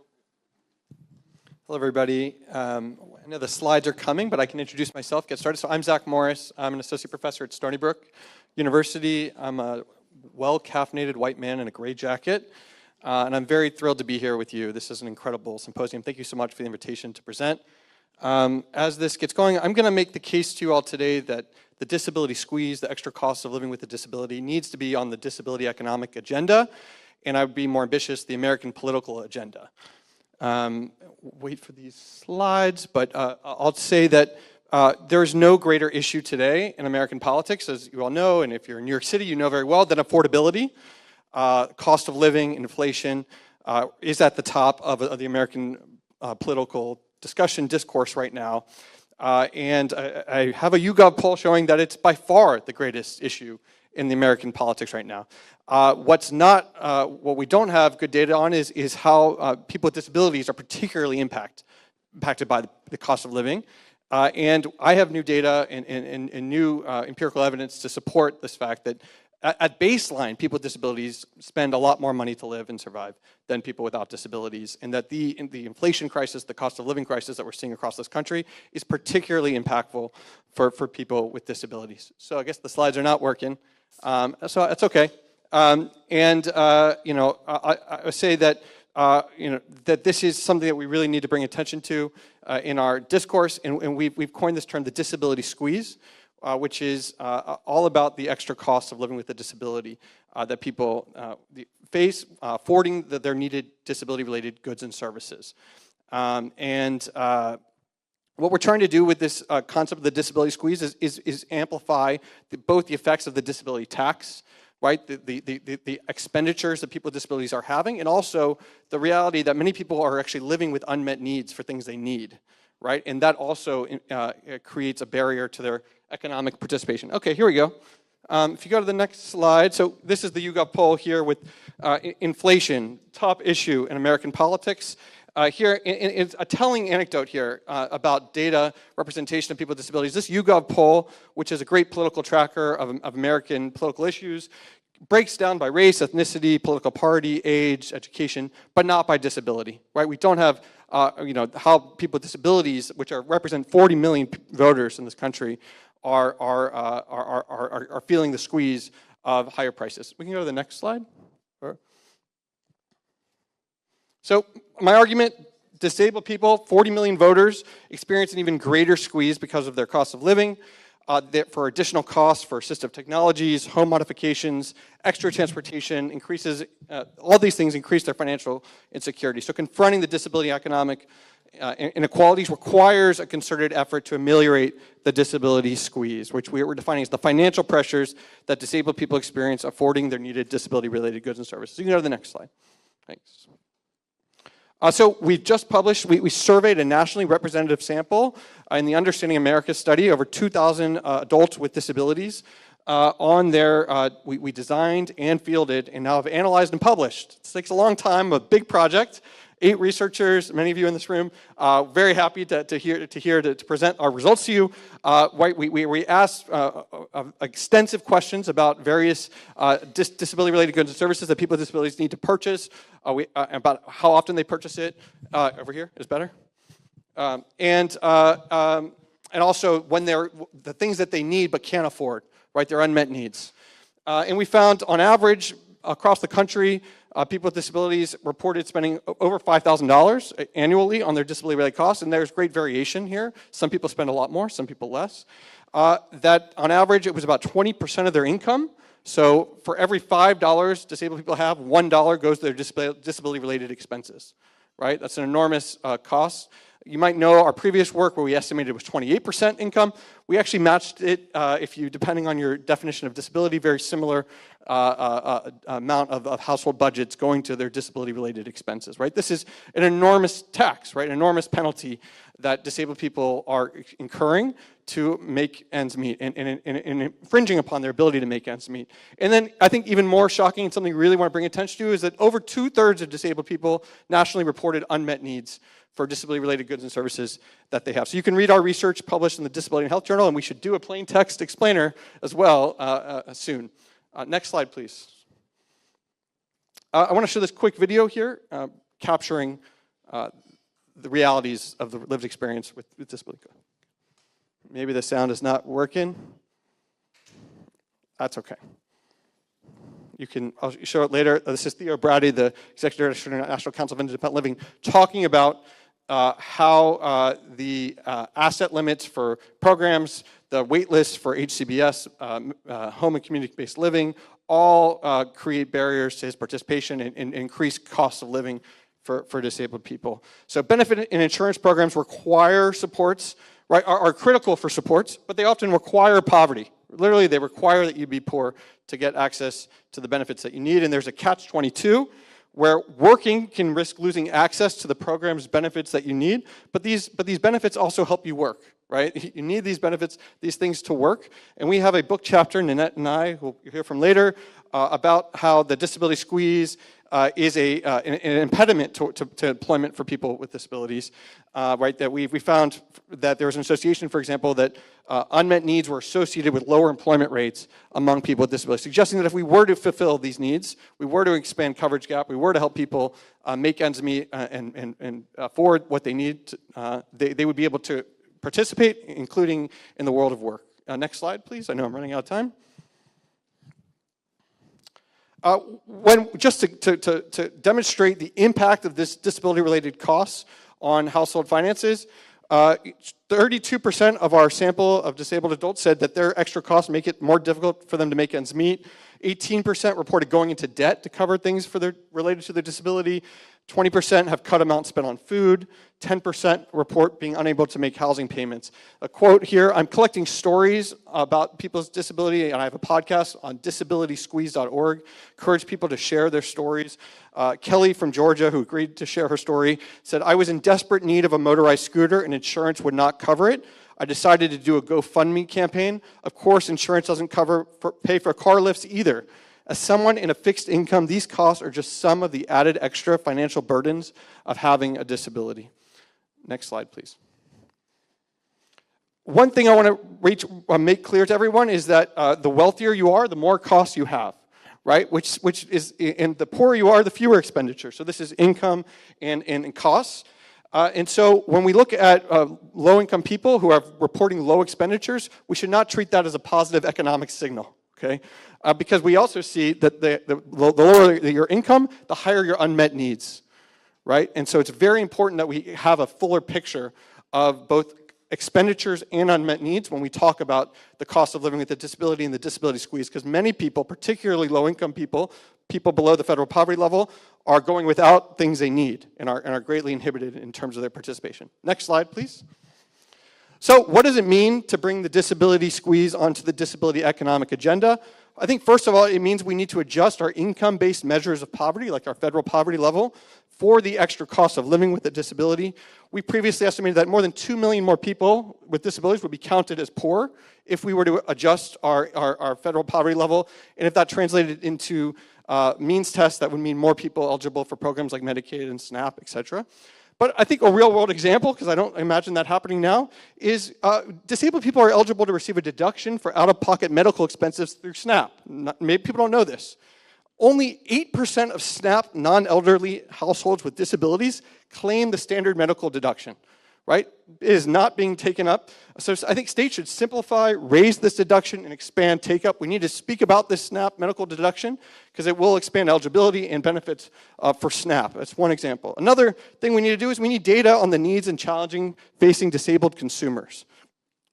G: Hello, everybody. I know the slides are coming, but I can introduce myself, get started. So I'm Zach Morris. I'm an associate professor at Stony Brook University. I'm a well-caffeinated white man in a gray jacket, and I'm very thrilled to be here with you. This is an incredible symposium. Thank you so much for the invitation to present. As this gets going, I'm going to make the case to you all today that the disability squeeze, the extra cost of living with a disability, needs to be on the disability economic agenda, and I would be more ambitious, the American political agenda. Wait for these slides, but I'll say that there is no greater issue today in American politics, as you all know, and if you're in New York City, you know very well, than affordability. Cost of living, inflation is at the top of the American political discourse right now. And I have a YouGov poll showing that it's by far the greatest issue in the American politics right now. What we don't have good data on is how people with disabilities are particularly impacted by the cost of living. And I have new data and new empirical evidence to support this fact that at baseline, people with disabilities spend a lot more money to live and survive than people without disabilities, and that the inflation crisis, the cost of living crisis that we're seeing across this country is particularly impactful for people with disabilities. So I guess the slides are not working, so it's okay. I would say that that this is something that we really need to bring attention to in our discourse, and we've coined this term the disability squeeze, which is all about the extra costs of living with a disability that people face, affording their needed disability-related goods and services. What we're trying to do with this concept of the disability squeeze is amplify both the effects of the disability tax, right, the expenditures that people with disabilities are having, and also the reality that many people are actually living with unmet needs for things they need, right? And that also creates a barrier to their economic participation. Okay, here we go. If you go to the next slide, so this is the YouGov poll here with inflation, top issue in American politics. Here, it's a telling anecdote here about data representation of people with disabilities. This YouGov poll, which is a great political tracker of American political issues, breaks down by race, ethnicity, political party, age, education, but not by disability, right? We don't have, how people with disabilities, which represent 40 million voters in this country, are feeling the squeeze of higher prices. We can go to the next slide. So my argument, disabled people, 40 million voters, experience an even greater squeeze because of their cost of living, for additional costs for assistive technologies, home modifications, extra transportation, increases, all these things increase their financial insecurity. So confronting the disability economic inequalities requires a concerted effort to ameliorate the disability squeeze, which we're defining as the financial pressures that disabled people experience affording their needed disability-related goods and services. You can go to the next slide. Thanks. So we've just published, we surveyed a nationally representative sample in the Understanding America study, over 2,000 adults with disabilities. We designed and fielded and now have analyzed and published. It takes a long time, a big project. 8 researchers, many of you in this room, very happy to present our results to you. We asked extensive questions about various disability-related goods and services that people with disabilities need to purchase, about how often they purchase it. Over here is better. And also when the things that they need but can't afford, right? Their unmet needs. And we found, on average, across the country, people with disabilities reported spending over $5,000 annually on their disability-related costs, and there's great variation here. Some people spend a lot more, some people less. That, on average, it was about 20% of their income. So for every $5 disabled people have, $1 goes to their disability-related expenses, right? That's an enormous cost. You might know our previous work where we estimated it was 28% income. We actually matched it, depending on your definition of disability, very similar amount of household budgets going to their disability-related expenses, right? This is an enormous tax, right? An enormous penalty that disabled people are incurring to make ends meet and infringing upon their ability to make ends meet. And then I think even more shocking, and something we really want to bring attention to, is that over 2/3 of disabled people nationally reported unmet needs for disability-related goods and services that they have. So you can read our research published in the Disability and Health Journal, and we should do a plain text explainer as well soon. Next slide, please. I want to show this quick video here, capturing the realities of the lived experience with disability. Maybe the sound is not working. That's okay. I'll show it later. This is Theo Brady, the Executive Director of the National Council of Independent Living, talking about how the asset limits for programs, the wait lists for HCBS, home and community-based living, all create barriers to his participation and increase costs of living for disabled people. So benefit and insurance programs require supports, right, are critical for supports, but they often require poverty. Literally, they require that you be poor to get access to the benefits that you need, and there's a catch-22 where working can risk losing access to the program's benefits that you need, but these benefits also help you work, right? You need these benefits, these things to work. And we have a book chapter, Nanette and I, who you'll hear from later, about how the disability squeeze is an impediment to employment for people with disabilities, right? That we found that there was an association, for example, that unmet needs were associated with lower employment rates among people with disabilities, suggesting that if we were to fulfill these needs, we were to expand coverage gap, we were to help people make ends meet and afford what they need, they would be able to participate, including in the world of work. Next slide, please. I know I'm running out of time. Just to demonstrate the impact of this disability-related costs on household finances, 32% of our sample of disabled adults said that their extra costs make it more difficult for them to make ends meet. 18% reported going into debt to cover things related to their disability. 20% have cut amounts spent on food. 10% report being unable to make housing payments. A quote here, I'm collecting stories about people's disability, and I have a podcast on disabilitysqueeze.org. Encourage people to share their stories. Kelly from Georgia, who agreed to share her story, said, I was in desperate need of a motorized scooter and insurance would not cover it. I decided to do a GoFundMe campaign. Of course, insurance doesn't pay for car lifts either. As someone in a fixed income, these costs are just some of the added extra financial burdens of having a disability. Next slide, please. One thing I want to make clear to everyone is that the wealthier you are, the more costs you have, right? Which is, and the poorer you are, the fewer expenditures. So this is income and costs. And so when we look at low-income people who are reporting low expenditures, we should not treat that as a positive economic signal, okay? Because we also see that the lower your income, the higher your unmet needs, right? And so it's very important that we have a fuller picture of both expenditures and unmet needs when we talk about the cost of living with a disability and the disability squeeze, because many people, particularly low-income people, people below the federal poverty level, are going without things they need and are greatly inhibited in terms of their participation. Next slide, please. So what does it mean to bring the disability squeeze onto the disability economic agenda? I think, first of all, it means we need to adjust our income-based measures of poverty, like our federal poverty level, for the extra cost of living with a disability. We previously estimated that more than 2 million more people with disabilities would be counted as poor if we were to adjust our federal poverty level. And if that translated into means tests, that would mean more people eligible for programs like Medicaid and SNAP, et cetera. But I think a real-world example, because I don't imagine that happening now, is disabled people are eligible to receive a deduction for out-of-pocket medical expenses through SNAP. Maybe people don't know this. Only 8% of SNAP non-elderly households with disabilities claim the standard medical deduction, right? It is not being taken up. So I think states should simplify, raise this deduction, and expand take-up. We need to speak about this SNAP medical deduction because it will expand eligibility and benefits for SNAP. That's one example. Another thing we need to do is we need data on the needs and challenging facing disabled consumers,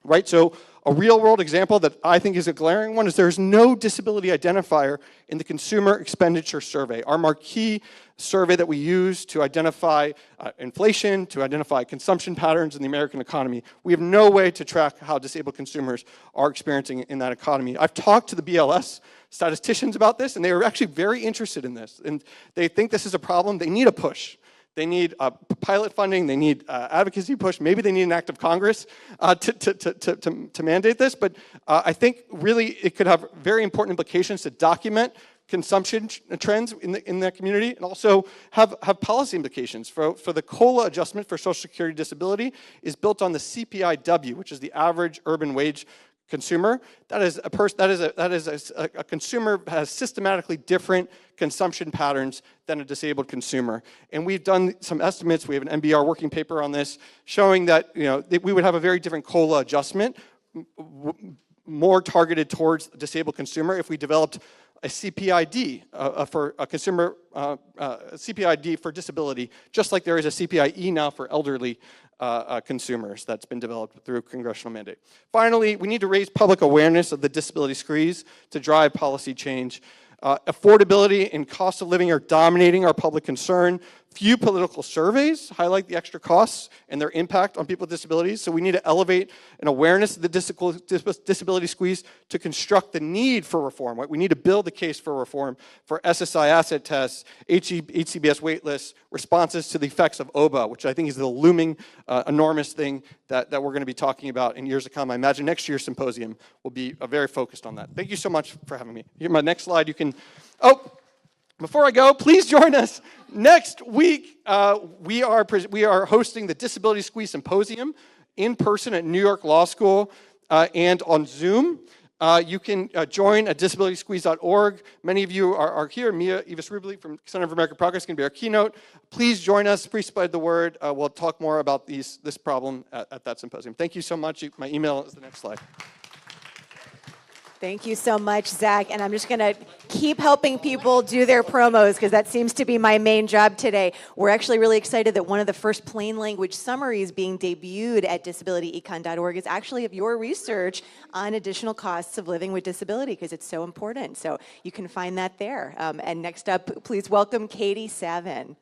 G: right? So a real-world example that I think is a glaring one is there's no disability identifier in the Consumer Expenditure Survey, our marquee survey that we use to identify inflation, to identify consumption patterns in the American economy. We have no way to track how disabled consumers are experiencing in that economy. I've talked to the BLS statisticians about this, and they are actually very interested in this. And they think this is a problem. They need a push. They need pilot funding. They need advocacy push. Maybe they need an act of Congress to mandate this. But I think really it could have very important implications to document consumption trends in that community, and also have policy implications. For the COLA adjustment for Social Security disability is built on the CPIW, which is the average urban wage consumer. That is a consumer has systematically different consumption patterns than a disabled consumer. And we've done some estimates. We have an MBR working paper on this showing that we would have a very different COLA adjustment, more targeted towards the disabled consumer if we developed a CPID for a consumer, CPID for disability, just like there is a CPIE now for elderly consumers that's been developed through congressional mandate. Finally, we need to raise public awareness of the disability squeeze to drive policy change. Affordability and cost of living are dominating our public concern. Few political surveys highlight the extra costs and their impact on people with disabilities, so we need to elevate an awareness of the disability squeeze to construct the need for reform. Right? We need to build the case for reform for SSI asset tests, HCBS wait lists, responses to the effects of OBA, which I think is the looming enormous thing that we're going to be talking about in years to come. I imagine next year's symposium will be very focused on that. Thank you so much for having me. Here, my next slide, you can, before I go, please join us next week. We are hosting the Disability Squeeze Symposium in person at New York Law School and on Zoom. You can join at disabilitysqueeze.org. Many of you are here. Mia Evis-Rubli from Center for American Progress is going to be our keynote. Please join us. Please spread the word. We'll talk more about this problem at that symposium. Thank you so much. My email is the next slide.
A: Thank you so much, Zach. And I'm just going to keep helping people do their promos because that seems to be my main job today. We're actually really excited that one of the first plain language summaries being debuted at disabilityecon.org is actually of your research on additional costs of living with disability because it's so important. So you can find that there. And next up, please welcome Katie Savin.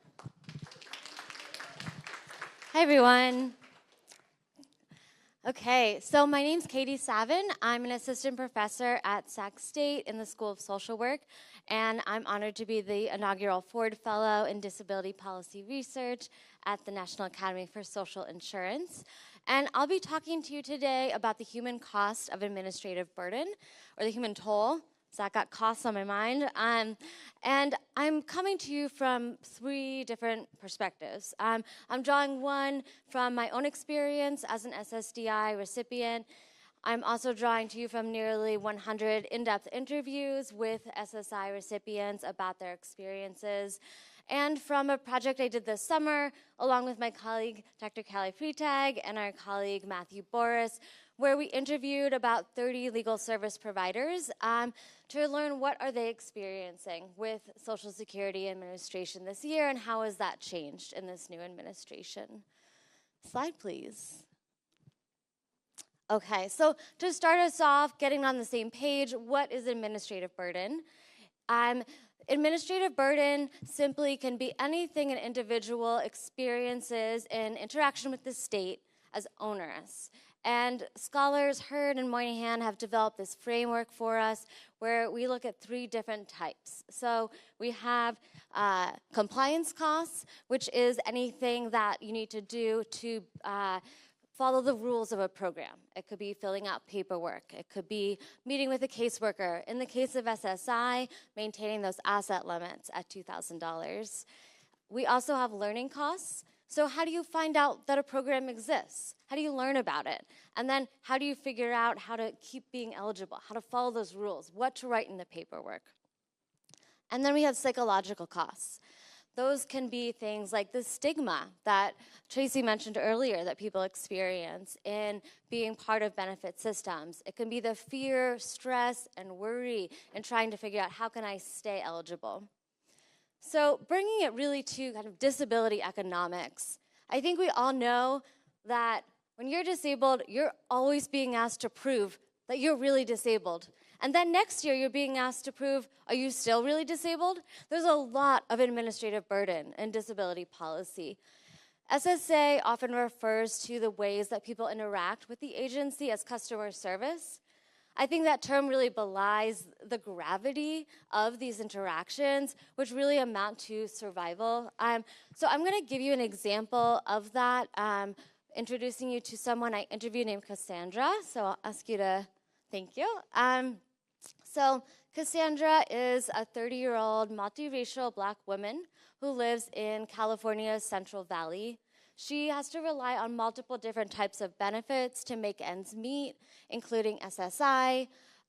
H: Hi, everyone. Okay, so my name's Katie Savin. I'm an assistant professor at Sac State in the School of Social Work, and I'm honored to be the inaugural Ford Fellow in Disability Policy Research at the National Academy for Social Insurance. And I'll be talking to you today about the human cost of administrative burden, or the human toll. So I got costs on my mind. And I'm coming to you from 3 different perspectives. I'm drawing one from my own experience as an SSDI recipient. I'm also drawing to you from nearly 100 in-depth interviews with SSI recipients about their experiences, and from a project I did this summer, along with my colleague, Dr. Callie Freitag, and our colleague, Matthew Boris, where we interviewed about 30 legal service providers to learn what are they experiencing with Social Security Administration this year and how has that changed in this new administration. Slide, please. Okay, so to start us off, getting on the same page, what is administrative burden? Administrative burden simply can be anything an individual experiences in interaction with the state as onerous. And scholars Hurd and Moynihan have developed this framework for us where we look at 3 different types. So we have compliance costs, which is anything that you need to do to follow the rules of a program. It could be filling out paperwork. It could be meeting with a caseworker. In the case of SSI, maintaining those asset limits at $2,000. We also have learning costs. So how do you find out that a program exists? How do you learn about it? And then how do you figure out how to keep being eligible, how to follow those rules, what to write in the paperwork? And then we have psychological costs. Those can be things like the stigma that Tracy mentioned earlier that people experience in being part of benefit systems. It can be the fear, stress, and worry in trying to figure out how can I stay eligible. So bringing it really to kind of disability economics, I think we all know that when you're disabled, you're always being asked to prove that you're really disabled. And then next year, you're being asked to prove, are you still really disabled? There's a lot of administrative burden in disability policy. SSA often refers to the ways that people interact with the agency as customer service. I think that term really belies the gravity of these interactions, which really amount to survival. So I'm going to give you an example of that, introducing you to someone I interviewed named Cassandra. So I'll ask you to, thank you. So Cassandra is a 30-year-old multiracial Black woman who lives in California's Central Valley. She has to rely on multiple different types of benefits to make ends meet, including SSI,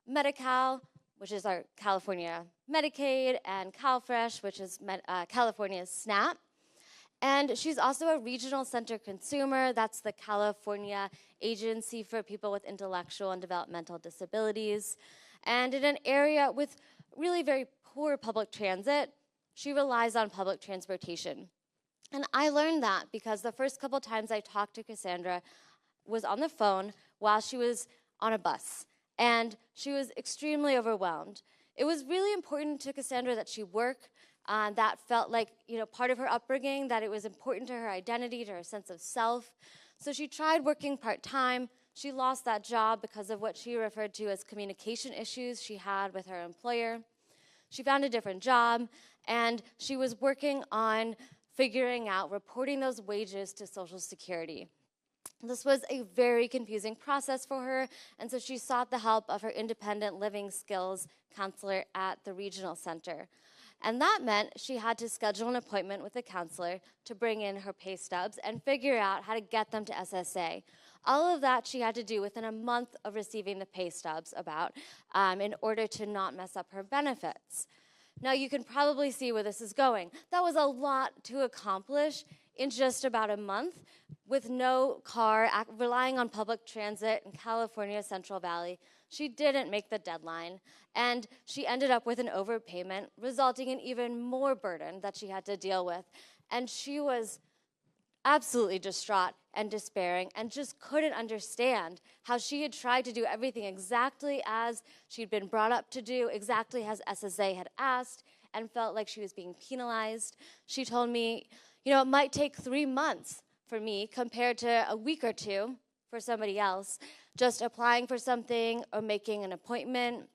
H: Medi-Cal, which is our California Medicaid, and CalFresh, which is California's SNAP. And she's also a regional center consumer. That's the California Agency for People with Intellectual and Developmental Disabilities. And in an area with really very poor public transit, she relies on public transportation. And I learned that because the first couple times I talked to Cassandra was on the phone while she was on a bus. And she was extremely overwhelmed. It was really important to Cassandra that she work that felt like, part of her upbringing, that it was important to her identity, to her sense of self. So she tried working part-time. She lost that job because of what she referred to as communication issues she had with her employer. She found a different job, and she was working on figuring out reporting those wages to Social Security. This was a very confusing process for her, and so she sought the help of her independent living skills counselor at the regional center. And that meant she had to schedule an appointment with a counselor to bring in her pay stubs and figure out how to get them to SSA. All of that she had to do within a month of receiving the pay stubs in order to not mess up her benefits. Now you can probably see where this is going. That was a lot to accomplish in just about a month with no car, relying on public transit in California Central Valley. She didn't make the deadline, and she ended up with an overpayment, resulting in even more burden that she had to deal with. And she was absolutely distraught and despairing and just couldn't understand how she had tried to do everything exactly as she'd been brought up to do, exactly as SSA had asked, and felt like she was being penalized. She told me, it might take 3 months for me compared to a week or two for somebody else, just applying for something or making an appointment.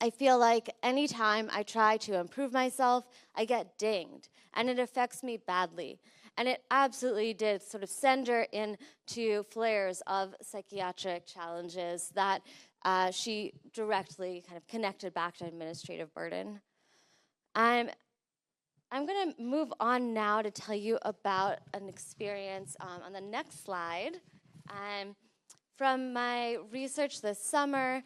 H: I feel like anytime I try to improve myself, I get dinged, and it affects me badly. And it absolutely did sort of send her into flares of psychiatric challenges that she directly kind of connected back to administrative burden. I'm going to move on now to tell you about an experience on the next slide. From my research this summer,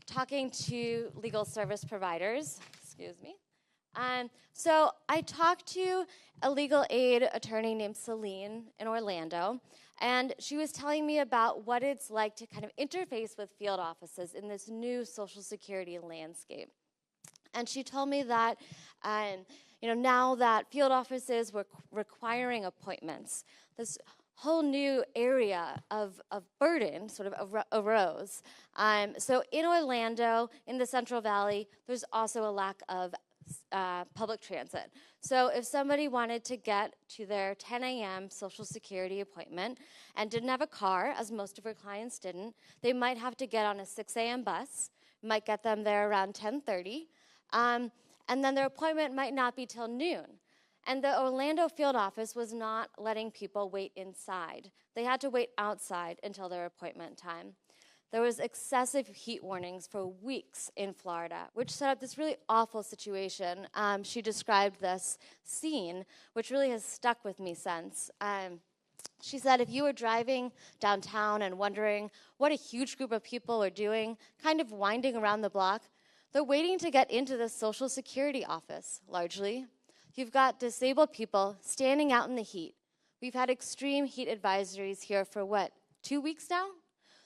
H: talking to legal service providers, so I talked to a legal aid attorney named Celine in Orlando, and she was telling me about what it's like to kind of interface with field offices in this new Social Security landscape. And she told me that, now that field offices were requiring appointments, this whole new area of burden sort of arose. So in Orlando, in the Central Valley, there's also a lack of public transit. So if somebody wanted to get to their 10 a.m. Social Security appointment and didn't have a car, as most of her clients didn't, they might have to get on a 6 a.m. bus, might get them there around 10:30, and then their appointment might not be till noon. And the Orlando field office was not letting people wait inside. They had to wait outside until their appointment time. There was excessive heat warnings for weeks in Florida, which set up this really awful situation. She described this scene, which really has stuck with me since. She said, if you were driving downtown and wondering what a huge group of people are doing, kind of winding around the block, they're waiting to get into the Social Security office, largely. You've got disabled people standing out in the heat. We've had extreme heat advisories here for 2 weeks now?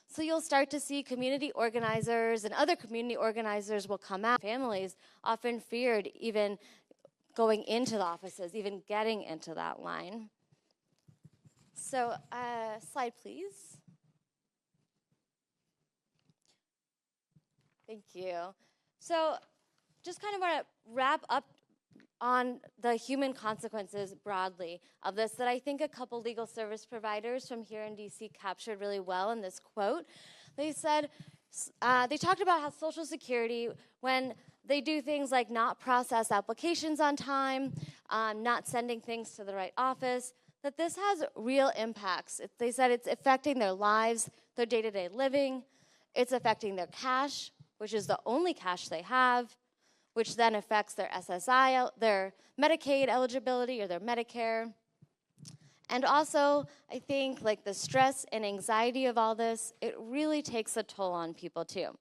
H: So you'll start to see community organizers and other community organizers will come out. Families often feared even going into the offices, even getting into that line. So slide, please. Thank you. So just kind of want to wrap up on the human consequences broadly of this that I think a couple legal service providers from here in DC captured really well in this quote. They said, they talked about how Social Security, when they do things like not process applications on time, not sending things to the right office, that this has real impacts. They said it's affecting their lives, their day-to-day living, it's affecting their cash, which is the only cash they have, which then affects their SSI, their Medicaid eligibility or their Medicare. And also, I think like the stress and anxiety of all this, it really takes a toll on people too.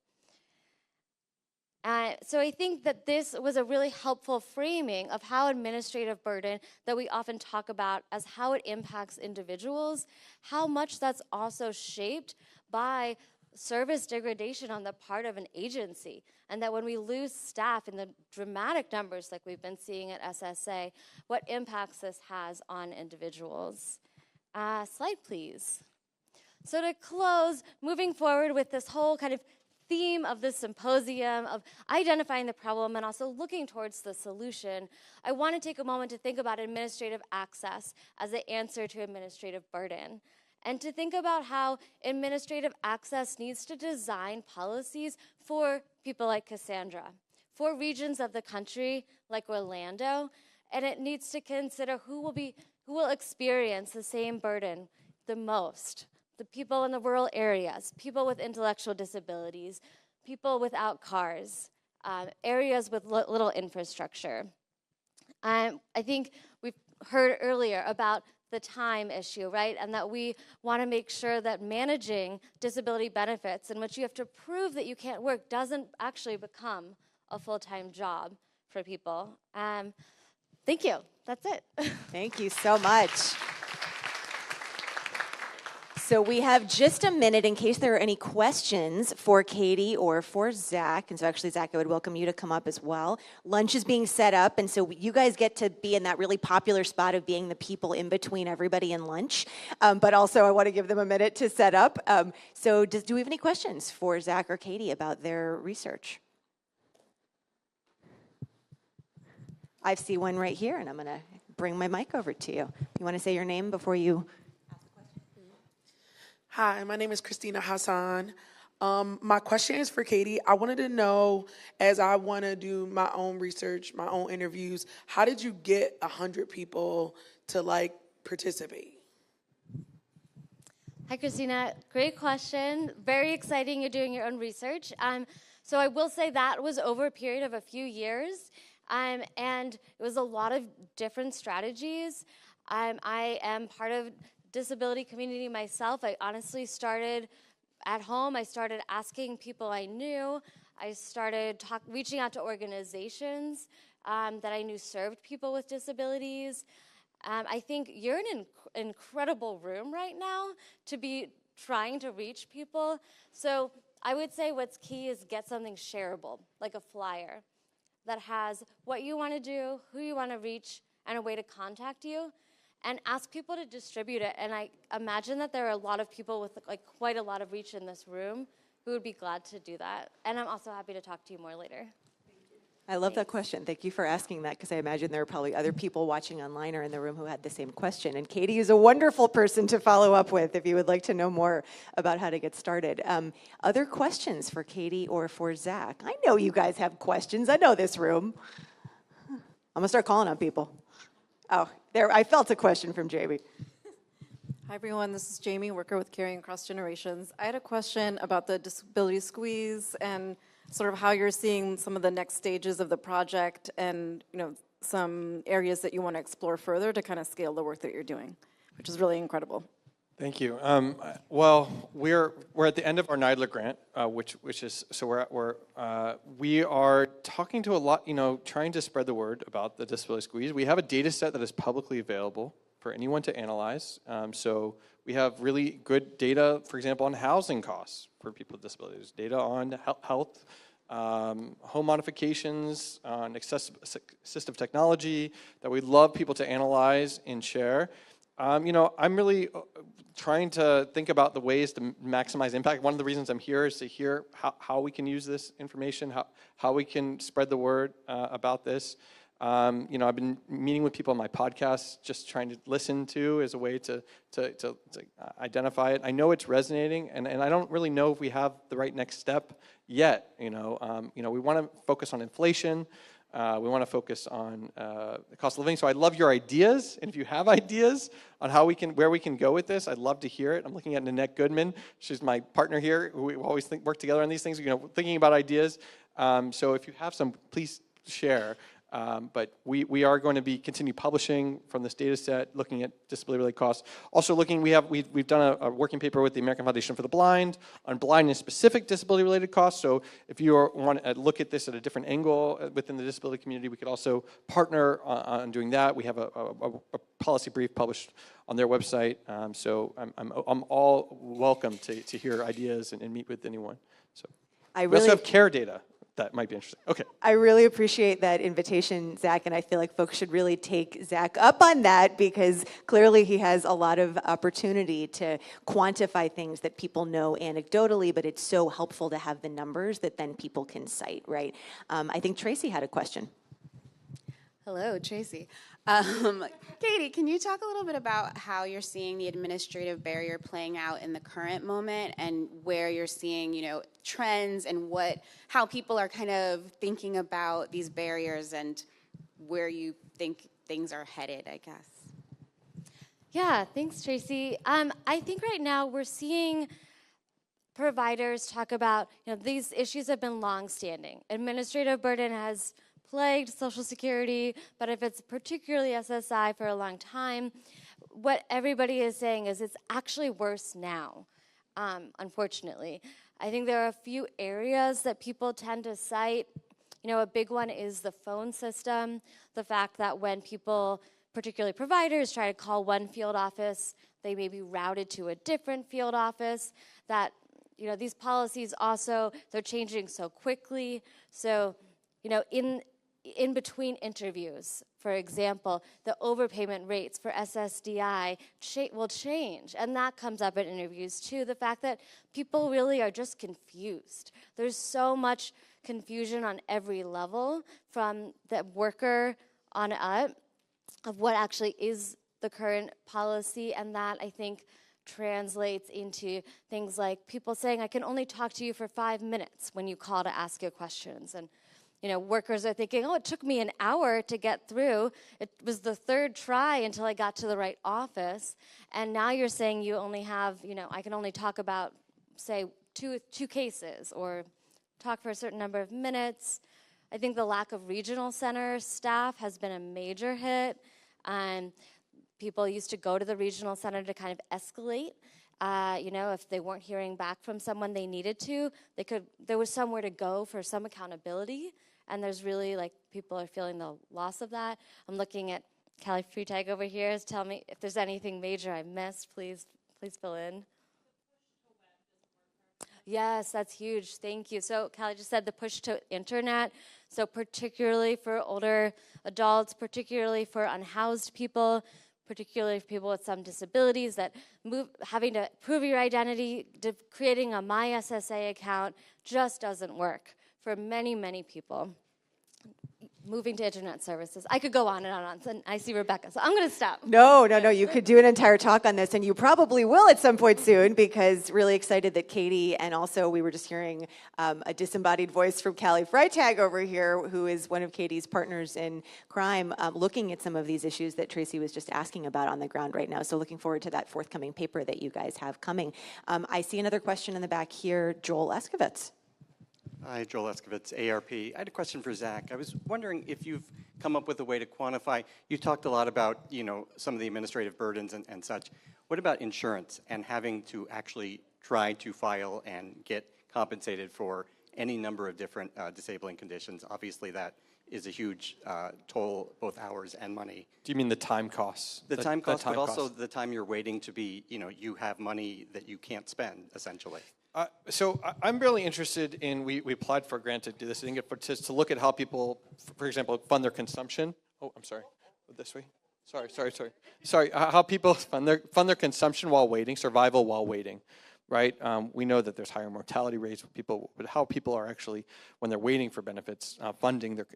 H: So I think that this was a really helpful framing of how administrative burden that we often talk about as how it impacts individuals, how much that's also shaped by service degradation on the part of an agency, and that when we lose staff in the dramatic numbers like we've been seeing at SSA, what impacts this has on individuals. Slide, please. So to close, moving forward with this whole kind of theme of this symposium of identifying the problem and also looking towards the solution, I want to take a moment to think about administrative access as the answer to administrative burden, and to think about how administrative access needs to design policies for people like Cassandra, for regions of the country like Orlando, and it needs to consider who will experience the same burden the most. The people in the rural areas, people with intellectual disabilities, people without cars, areas with little infrastructure. I think we've heard earlier about the time issue, right? And that we want to make sure that managing disability benefits, in which you have to prove that you can't work, doesn't actually become a full-time job for people. Thank you. That's it.
A: Thank you so much. So we have just a minute in case there are any questions for Katie or for Zach. And so actually, Zach, I would welcome you to come up as well. Lunch is being set up, and so you guys get to be in that really popular spot of being the people in between everybody and lunch. But also, I want to give them a minute to set up. So do we have any questions for Zach or Katie about their research? I see one right here, and I'm going to bring my mic over to you. You want to say your name before you...
I: Hi, my name is Christina Hassan. My question is for Katie. I wanted to know, as I want to do my own research, my own interviews, how did you get 100 people to participate?
H: Hi, Christina. Great question. Very exciting you're doing your own research. So I will say that was over a period of a few years, and it was a lot of different strategies. I am part of disability community myself. I honestly started at home. I started asking people I knew. I started reaching out to organizations that I knew served people with disabilities. I think you're in an incredible room right now to be trying to reach people. So I would say what's key is get something shareable, like a flyer that has what you want to do, who you want to reach, and a way to contact you. And ask people to distribute it. And I imagine that there are a lot of people with quite a lot of reach in this room who would be glad to do that. And I'm also happy to talk to you more later.
A: I love that question. Thank you for asking that, because I imagine there are probably other people watching online or in the room who had the same question. And Katie is a wonderful person to follow up with if you would like to know more about how to get started. Other questions for Katie or for Zach? I know you guys have questions. I know this room. I'm going to start calling on people. Oh, there, I felt a question from Jamie.
J: Hi, everyone. This is Jamie, worker with Caring Across Generations. I had a question about the disability squeeze and sort of how you're seeing some of the next stages of the project and, some areas that you want to explore further to kind of scale the work that you're doing, which is really incredible.
G: Thank you. Well, we're at the end of our NIDLR grant, which is we are talking to a lot, trying to spread the word about the disability squeeze. We have a data set that is publicly available for anyone to analyze. So we have really good data, for example, on housing costs for people with disabilities, data on health, home modifications, on assistive technology that we'd love people to analyze and share. I'm really trying to think about the ways to maximize impact. One of the reasons I'm here is to hear how we can use this information, how we can spread the word about this. I've been meeting with people on my podcast, just trying to listen to as a way to identify it. I know it's resonating, and I don't really know if we have the right next step yet. We want to focus on inflation. We want to focus on the cost of living. So I'd love your ideas, and if you have ideas on where we can go with this, I'd love to hear it. I'm looking at Nanette Goodman. She's my partner here. We always work together on these things. Thinking about ideas. So if you have some, please share. But we are going to continue publishing from this data set, looking at disability-related costs. Also we've done a working paper with the American Foundation for the Blind on blindness-specific disability-related costs. So if you want to look at this at a different angle within the disability community, we could also partner on doing that. We have a policy brief published on their website. So I'm all welcome to hear ideas and meet with anyone. So we also have care data. that might be interesting. Okay.
A: I really appreciate that invitation, Zach, and I feel like folks should really take Zach up on that because clearly he has a lot of opportunity to quantify things that people know anecdotally, but it's so helpful to have the numbers that then people can cite, right? I think Tracy had a question.
D: Hello, Tracy. Katie, can you talk a little bit about how you're seeing the administrative barrier playing out in the current moment and where you're seeing, trends and how people are kind of thinking about these barriers and where you think things are headed, I guess?
H: Yeah, thanks, Tracy. I think right now we're seeing providers talk about, these issues have been long-standing. Administrative burden has plagued Social Security, but if it's particularly SSI for a long time, what everybody is saying is it's actually worse now, unfortunately. I think there are a few areas that people tend to cite. A big one is the phone system, the fact that when people, particularly providers, try to call one field office, they may be routed to a different field office, that these policies also, they're changing so quickly. So, in between interviews, for example, the overpayment rates for SSDI will change, and that comes up in interviews too, the fact that people really are just confused. There's so much confusion on every level, from the worker on up, of what actually is the current policy, and that, I think, translates into things like people saying, I can only talk to you for 5 minutes when you call to ask you questions, and workers are thinking, it took me an hour to get through. It was the third try until I got to the right office. And now you're saying you only have, I can only talk about, say, two cases or talk for a certain number of minutes. I think the lack of regional center staff has been a major hit. People used to go to the regional center to kind of escalate. If they weren't hearing back from someone they needed to, there was somewhere to go for some accountability. And there's really, people are feeling the loss of that. I'm looking at Callie Freitag over here. Tell me if there's anything major I missed. Please fill in. Yes, that's huge. Thank you. So Callie just said the push to internet. So particularly for older adults, particularly for unhoused people, particularly for people with some disabilities that having to prove your identity, creating a MySSA account just doesn't work for many, many people. Moving to internet services. I could go on and on. And I see Rebecca, so I'm going to stop.
A: No. You could do an entire talk on this, and you probably will at some point soon, because really excited that Katie, and also we were just hearing a disembodied voice from Callie Freitag over here, who is one of Katie's partners in crime, looking at some of these issues that Tracy was just asking about on the ground right now. So looking forward to that forthcoming paper that you guys have coming. I see another question in the back here, Joel Eskovitz.
K: Hi, Joel Eskovitz, ARP. I had a question for Zach. I was wondering if you've come up with a way to quantify. You talked a lot about, some of the administrative burdens and such. What about insurance and having to actually try to file and get compensated for any number of different disabling conditions? Obviously, that is a huge toll, both hours and money.
G: Do you mean the time costs?
K: The time costs, but also the time you're waiting to be, you have money that you can't spend, essentially.
G: So I'm really interested in, we applied for a grant to do this, I think to look at how people, for example, fund their consumption. Oh, I'm sorry, this way. Sorry, how people fund their consumption while waiting, survival while waiting, right? We know that there's higher mortality rates with people, but how people are actually, when they're waiting for benefits, funding their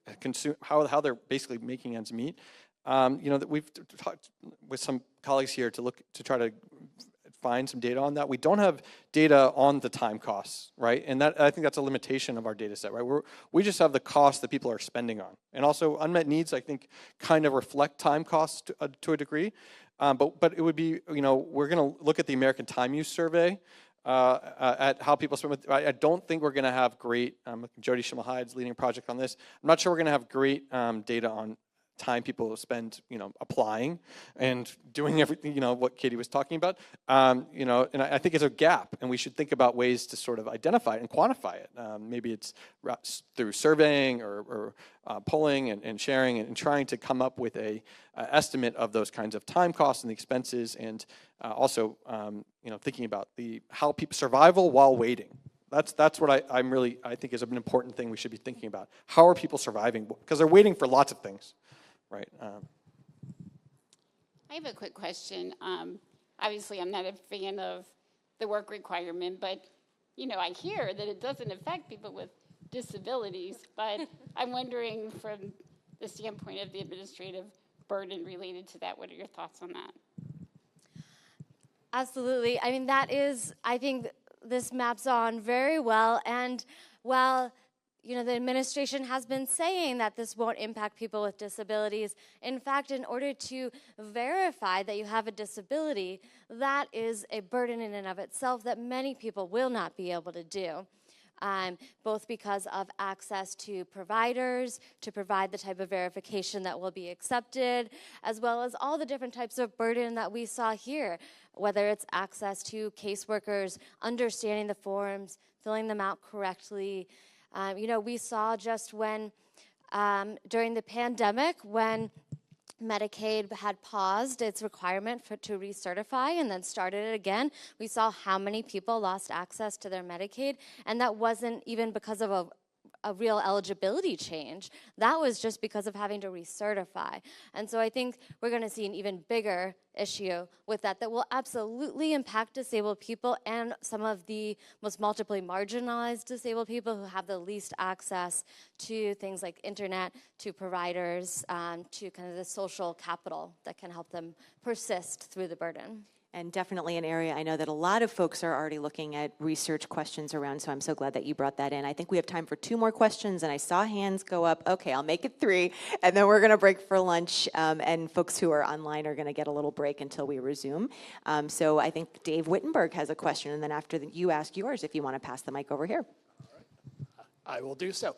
G: how they're basically making ends meet. That we've talked with some colleagues here to try to find some data on that. We don't have data on the time costs, right? And that, I think that's a limitation of our data set, right? We just have the cost that people are spending on. And also unmet needs, I think, kind of reflect time costs to a degree. But it would be, we're gonna look at the American Time Use Survey at how people spend. I don't think we're gonna have great, Jody Schimmelheid's leading a project on this. I'm not sure we're gonna have great data on time people spend, applying and doing everything, what Katie was talking about, and I think it's a gap, and we should think about ways to sort of identify it and quantify it. Maybe it's through surveying or polling and sharing and trying to come up with a estimate of those kinds of time costs and the expenses, and also, thinking about how people survival while waiting. That's what I think is an important thing we should be thinking about. How are people surviving? Because they're waiting for lots of things, right?
L: I have a quick question. Obviously, I'm not a fan of the work requirement, but I hear that it doesn't affect people with disabilities. But I'm wondering, from the standpoint of the administrative burden related to that, what are your thoughts on that?
H: Absolutely. I mean, I think this maps on very well. And while the administration has been saying that this won't impact people with disabilities. In fact, in order to verify that you have a disability, that is a burden in and of itself that many people will not be able to do. Both because of access to providers to provide the type of verification that will be accepted, as well as all the different types of burden that we saw here, whether it's access to caseworkers, understanding the forms, filling them out correctly. We saw just when, during the pandemic, when Medicaid had paused its requirement to recertify and then started it again, we saw how many people lost access to their Medicaid, and that wasn't even because of a real eligibility change. That was just because of having to recertify. And so I think we're going to see an even bigger issue with that will absolutely impact disabled people and some of the most multiply marginalized disabled people who have the least access to things like internet, to providers, to kind of the social capital that can help them persist through the burden.
A: And definitely an area I know that a lot of folks are already looking at research questions around, so I'm so glad that you brought that in. I think we have time for 2 more questions, and I saw hands go up. Okay, I'll make it 3, and then we're going to break for lunch, and folks who are online are going to get a little break until we resume. So I think Dave Wittenberg has a question, and then after you ask yours, if you want to pass the mic over here.
M: I will do so.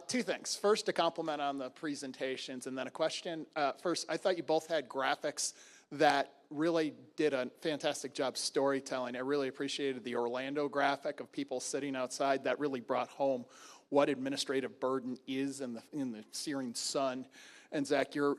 M: 2 things. First, a compliment on the presentations, and then a question. First, I thought you both had graphics that really did a fantastic job storytelling. I really appreciated the Orlando graphic of people sitting outside. That really brought home what administrative burden is in the searing sun. And Zach, your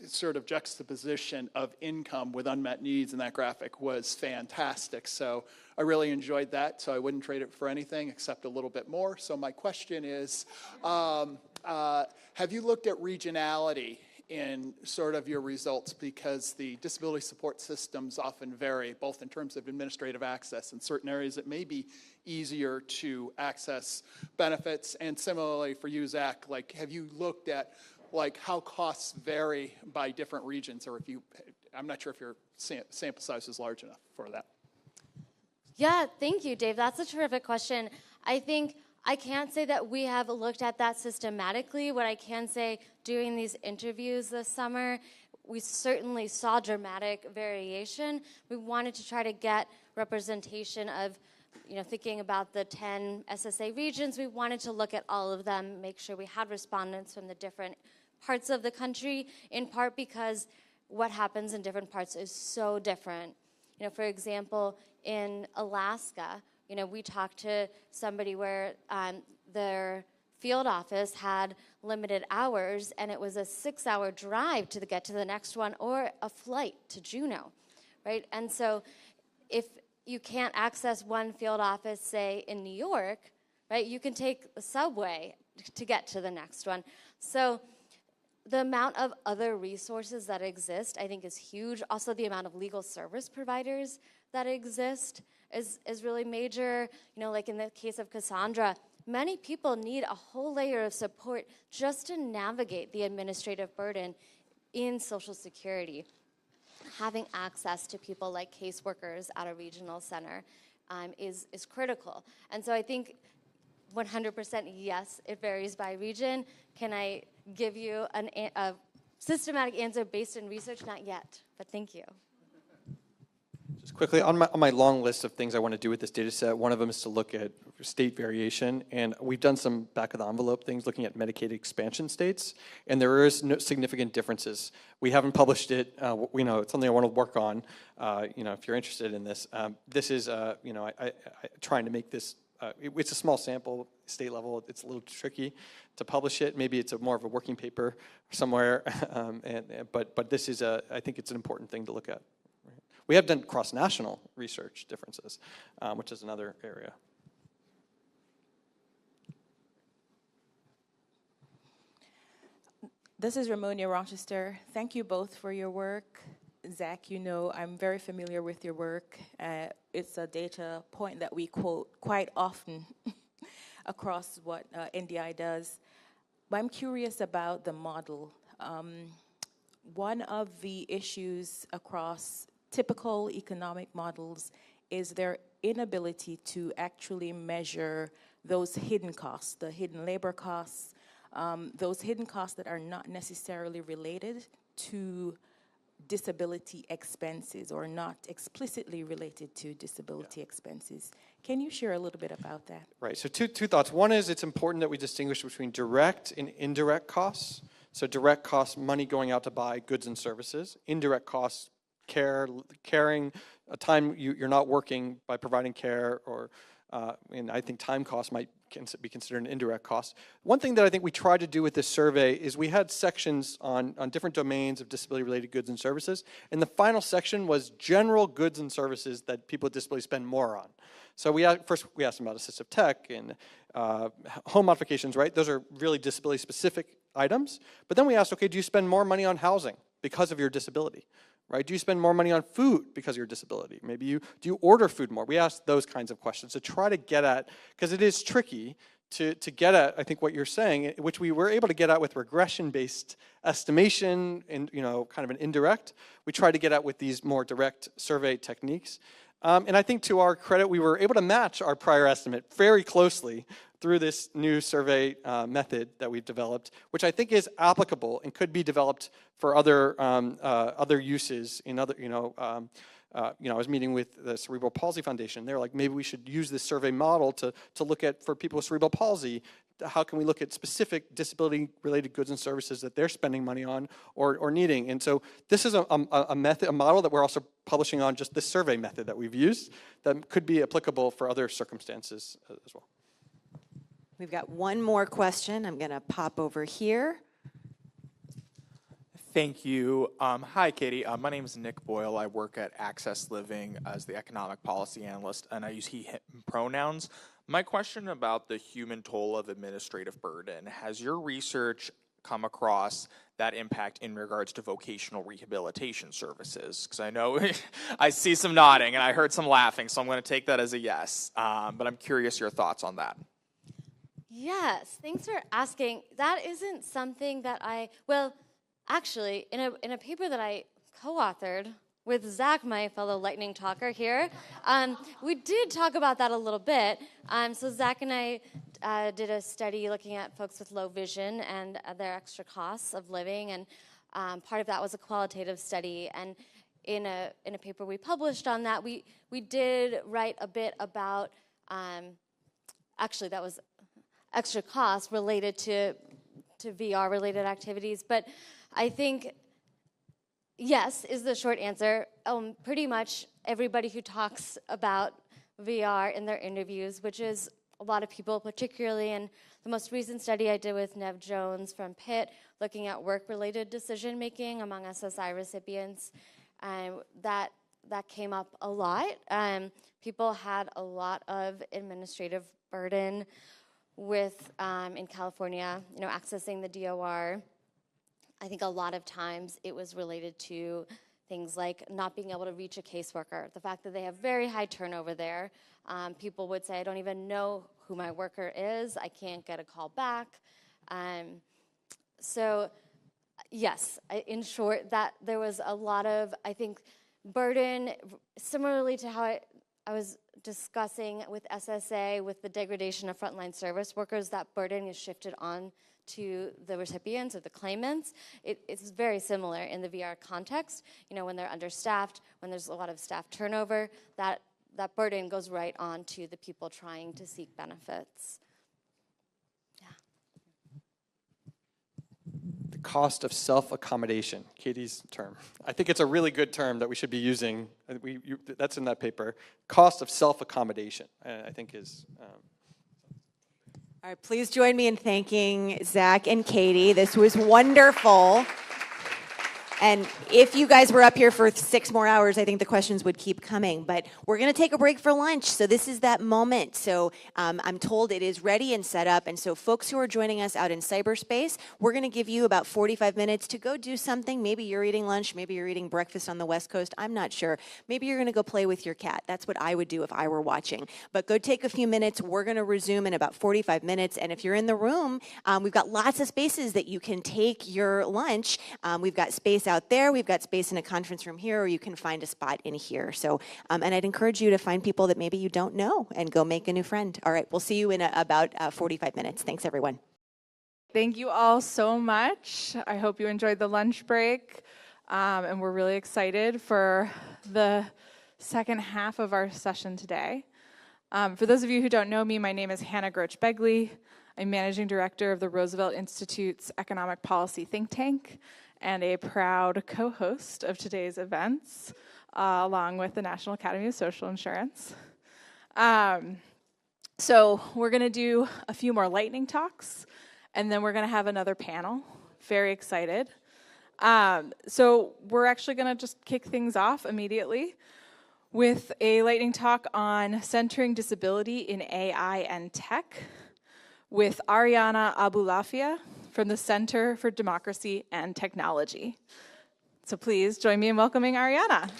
M: sort of juxtaposition of income with unmet needs in that graphic was fantastic. So I really enjoyed that. So I wouldn't trade it for anything except a little bit more. So my question is, have you looked at regionality in sort of your results, because the disability support systems often vary, both in terms of administrative access. In certain areas, it may be easier to access benefits. And similarly for you, Zach, have you looked at how costs vary by different regions, or I'm not sure if your sample size is large enough for that.
H: Yeah, thank you, Dave. That's a terrific question. I think I can't say that we have looked at that systematically. What I can say, doing these interviews this summer, we certainly saw dramatic variation. We wanted to try to get representation of, thinking about the 10 SSA regions. We wanted to look at all of them, make sure we had respondents from the different parts of the country, in part because what happens in different parts is so different. For example, in Alaska, we talked to somebody where their field office had limited hours, and it was a 6-hour drive to get to the next one, or a flight to Juneau, right? And so if you can't access one field office, say, in New York, right, you can take the subway to get to the next one. So the amount of other resources that exist, I think, is huge. Also, the amount of legal service providers that exist is really major. Like in the case of Cassandra, many people need a whole layer of support just to navigate the administrative burden in Social Security. Having access to people like caseworkers at a regional center is critical. And so I think 100% yes, it varies by region. Can I give you a systematic answer based in research? Not yet, but thank you.
G: Just quickly, on my long list of things I want to do with this data set, one of them is to look at state variation, and we've done some back-of-the-envelope things looking at Medicaid expansion states, and there is no significant differences. We haven't published it. It's something I want to work on. If you're interested in this, this is trying to make this. It's a small sample, state level. It's a little tricky to publish it. Maybe it's more of a working paper somewhere, but this is I think it's an important thing to look at. We have done cross-national research differences, which is another area.
N: This is Ramonia Rochester. Thank you both for your work. Zach, you know, I'm very familiar with your work. It's a data point that we quote quite often across what NDI does. But I'm curious about the model. One of the issues across typical economic models is their inability to actually measure those hidden costs, the hidden labor costs, those hidden costs that are not necessarily related to disability expenses or not explicitly related to disability expenses. Can you share a little bit about that?
G: Right, so two thoughts. One is it's important that we distinguish between direct and indirect costs. So direct costs, money going out to buy goods and services. Indirect costs, caring, a time you're not working by providing care, or and I think time costs might be considered an indirect cost. One thing that I think we tried to do with this survey is we had sections on different domains of disability-related goods and services, and the final section was general goods and services that people with disabilities spend more on. So first we asked them about assistive tech and home modifications, right? Those are really disability-specific items. But then we asked, okay, do you spend more money on housing because of your disability? Right? Do you spend more money on food because of your disability? Maybe do you order food more? We asked those kinds of questions to try to get at, because it is tricky to get at, I think, what you're saying, which we were able to get at with regression-based estimation and, you know, kind of an indirect. We tried to get at with these more direct survey techniques. And I think to our credit, we were able to match our prior estimate very closely through this new survey method that we've developed, which I think is applicable and could be developed for other uses in other, I was meeting with the Cerebral Palsy Foundation. They're like, maybe we should use this survey model to look at, for people with cerebral palsy, how can we look at specific disability-related goods and services that they're spending money on or needing? And so this is a model that we're also publishing on, just this survey method that we've used that could be applicable for other circumstances as well.
A: We've got one more question. I'm going to pop over here.
O: Thank you. Hi, Katie. My name is Nick Boyle. I work at Access Living as the economic policy analyst, and I use he, him pronouns. My question about the human toll of administrative burden, has your research come across that impact in regards to vocational rehabilitation services? Because I know I see some nodding and I heard some laughing, so I'm going to take that as a yes. But I'm curious your thoughts on that.
H: Yes, thanks for asking. That isn't something that actually, in a paper that I co-authored with Zach, my fellow lightning talker here, we did talk about that a little bit. So Zach and I did a study looking at folks with low vision and their extra costs of living, and part of that was a qualitative study. And in a paper we published on that, we did write a bit about, actually that was extra costs related to VR-related activities. But I think, yes, is the short answer. Pretty much everybody who talks about VR in their interviews, which is a lot of people, particularly in the most recent study I did with Nev Jones from Pitt, looking at work-related decision-making among SSI recipients, that came up a lot. People had a lot of administrative burden with, in California, accessing the DOR. I think a lot of times it was related to things like not being able to reach a caseworker, the fact that they have very high turnover there. People would say, I don't even know who my worker is, I can't get a call back. So yes, in short, that there was a lot of, I think, burden, similarly to how I was discussing with SSA, with the degradation of frontline service workers, that burden is shifted on to the recipients or the claimants. It's very similar in the VR context. When they're understaffed, when there's a lot of staff turnover, that burden goes right on to the people trying to seek benefits.
G: The cost of self-accommodation, Katie's term. I think it's a really good term that we should be using. That's in that paper. Cost of self-accommodation, I think is...
A: All right, please join me in thanking Zach and Katie. This was wonderful. And if you guys were up here for 6 more hours, I think the questions would keep coming. But we're going to take a break for lunch. So this is that moment. So I'm told it is ready and set up. And so folks who are joining us out in cyberspace, we're going to give you about 45 minutes to go do something. Maybe you're eating lunch. Maybe you're eating breakfast on the West Coast. I'm not sure. Maybe you're going to go play with your cat. That's what I would do if I were watching. But go take a few minutes. We're going to resume in about 45 minutes. And if you're in the room, we've got lots of spaces that you can take your lunch. We've got space out there. We've got space in a conference room here, or you can find a spot in here. So, and I'd encourage you to find people that maybe you don't know and go make a new friend. All right, we'll see you in about 45 minutes. Thanks, everyone.
P: Thank you all so much. I hope you enjoyed the lunch break. And we're really excited for the second half of our session today. For those of you who don't know me, my name is Hannah Groch-Begley. I'm Managing Director of the Roosevelt Institute's Economic Policy Think Tank and a proud co-host of today's events, along with the National Academy of Social Insurance. So we're going to do a few more lightning talks, and then we're going to have another panel. Very excited. So we're actually going to just kick things off immediately with a lightning talk on centering disability in AI and tech with Ariana Abulafia from the Center for Democracy and Technology. So please join me in welcoming Ariana.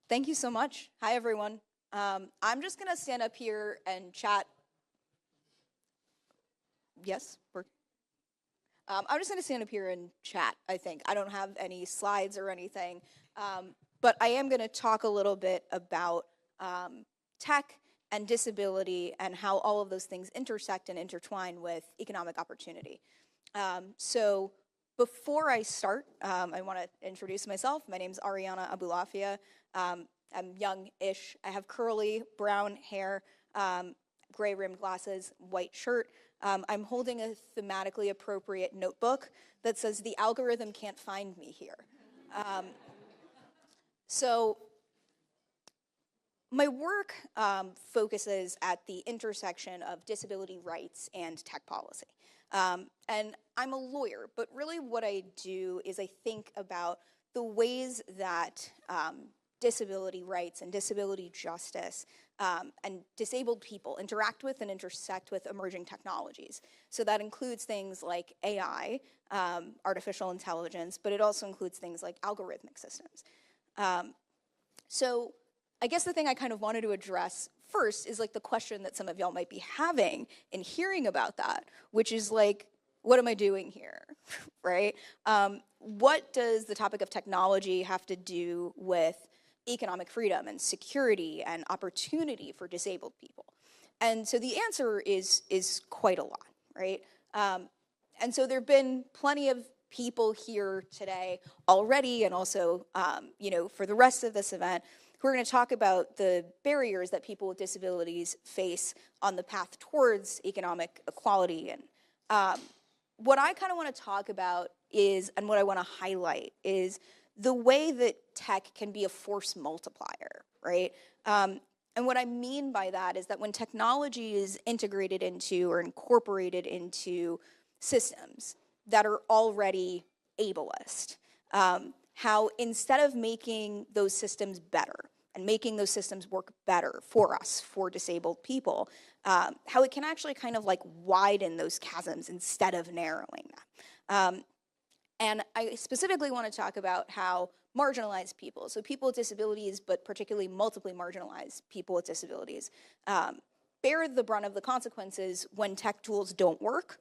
Q: Thank you so much. Hi, everyone. I'm just going to stand up here and chat. Yes? I'm just going to stand up here and chat, I think. I don't have any slides or anything. But I am going to talk a little bit about tech and disability and how all of those things intersect and intertwine with economic opportunity. So before I start, I want to introduce myself. My name's Ariana Abulafia. I'm young-ish. I have curly brown hair, gray-rimmed glasses, white shirt. I'm holding a thematically appropriate notebook that says, "The algorithm can't find me here." So my work focuses at the intersection of disability rights and tech policy. And I'm a lawyer, but really what I do is I think about the ways that disability rights and disability justice and disabled people interact with and intersect with emerging technologies. So that includes things like AI, artificial intelligence, but it also includes things like algorithmic systems. So I guess the thing I kind of wanted to address first is like the question that some of y'all might be having in hearing about that, which is like, what am I doing here, right? What does the topic of technology have to do with economic freedom and security and opportunity for disabled people? And so the answer is quite a lot, right? And so there have been plenty of people here today already, and also, for the rest of this event, who are going to talk about the barriers that people with disabilities face on the path towards economic equality. And what I kind of want to talk about is, and what I want to highlight is the way that tech can be a force multiplier, right? And what I mean by that is that when technology is integrated into or incorporated into systems that are already ableist, how instead of making those systems better and making those systems work better for us, for disabled people, how it can actually kind of like widen those chasms instead of narrowing them. And I specifically want to talk about how marginalized people, so people with disabilities, but particularly multiply marginalized people with disabilities, bear the brunt of the consequences when tech tools don't work.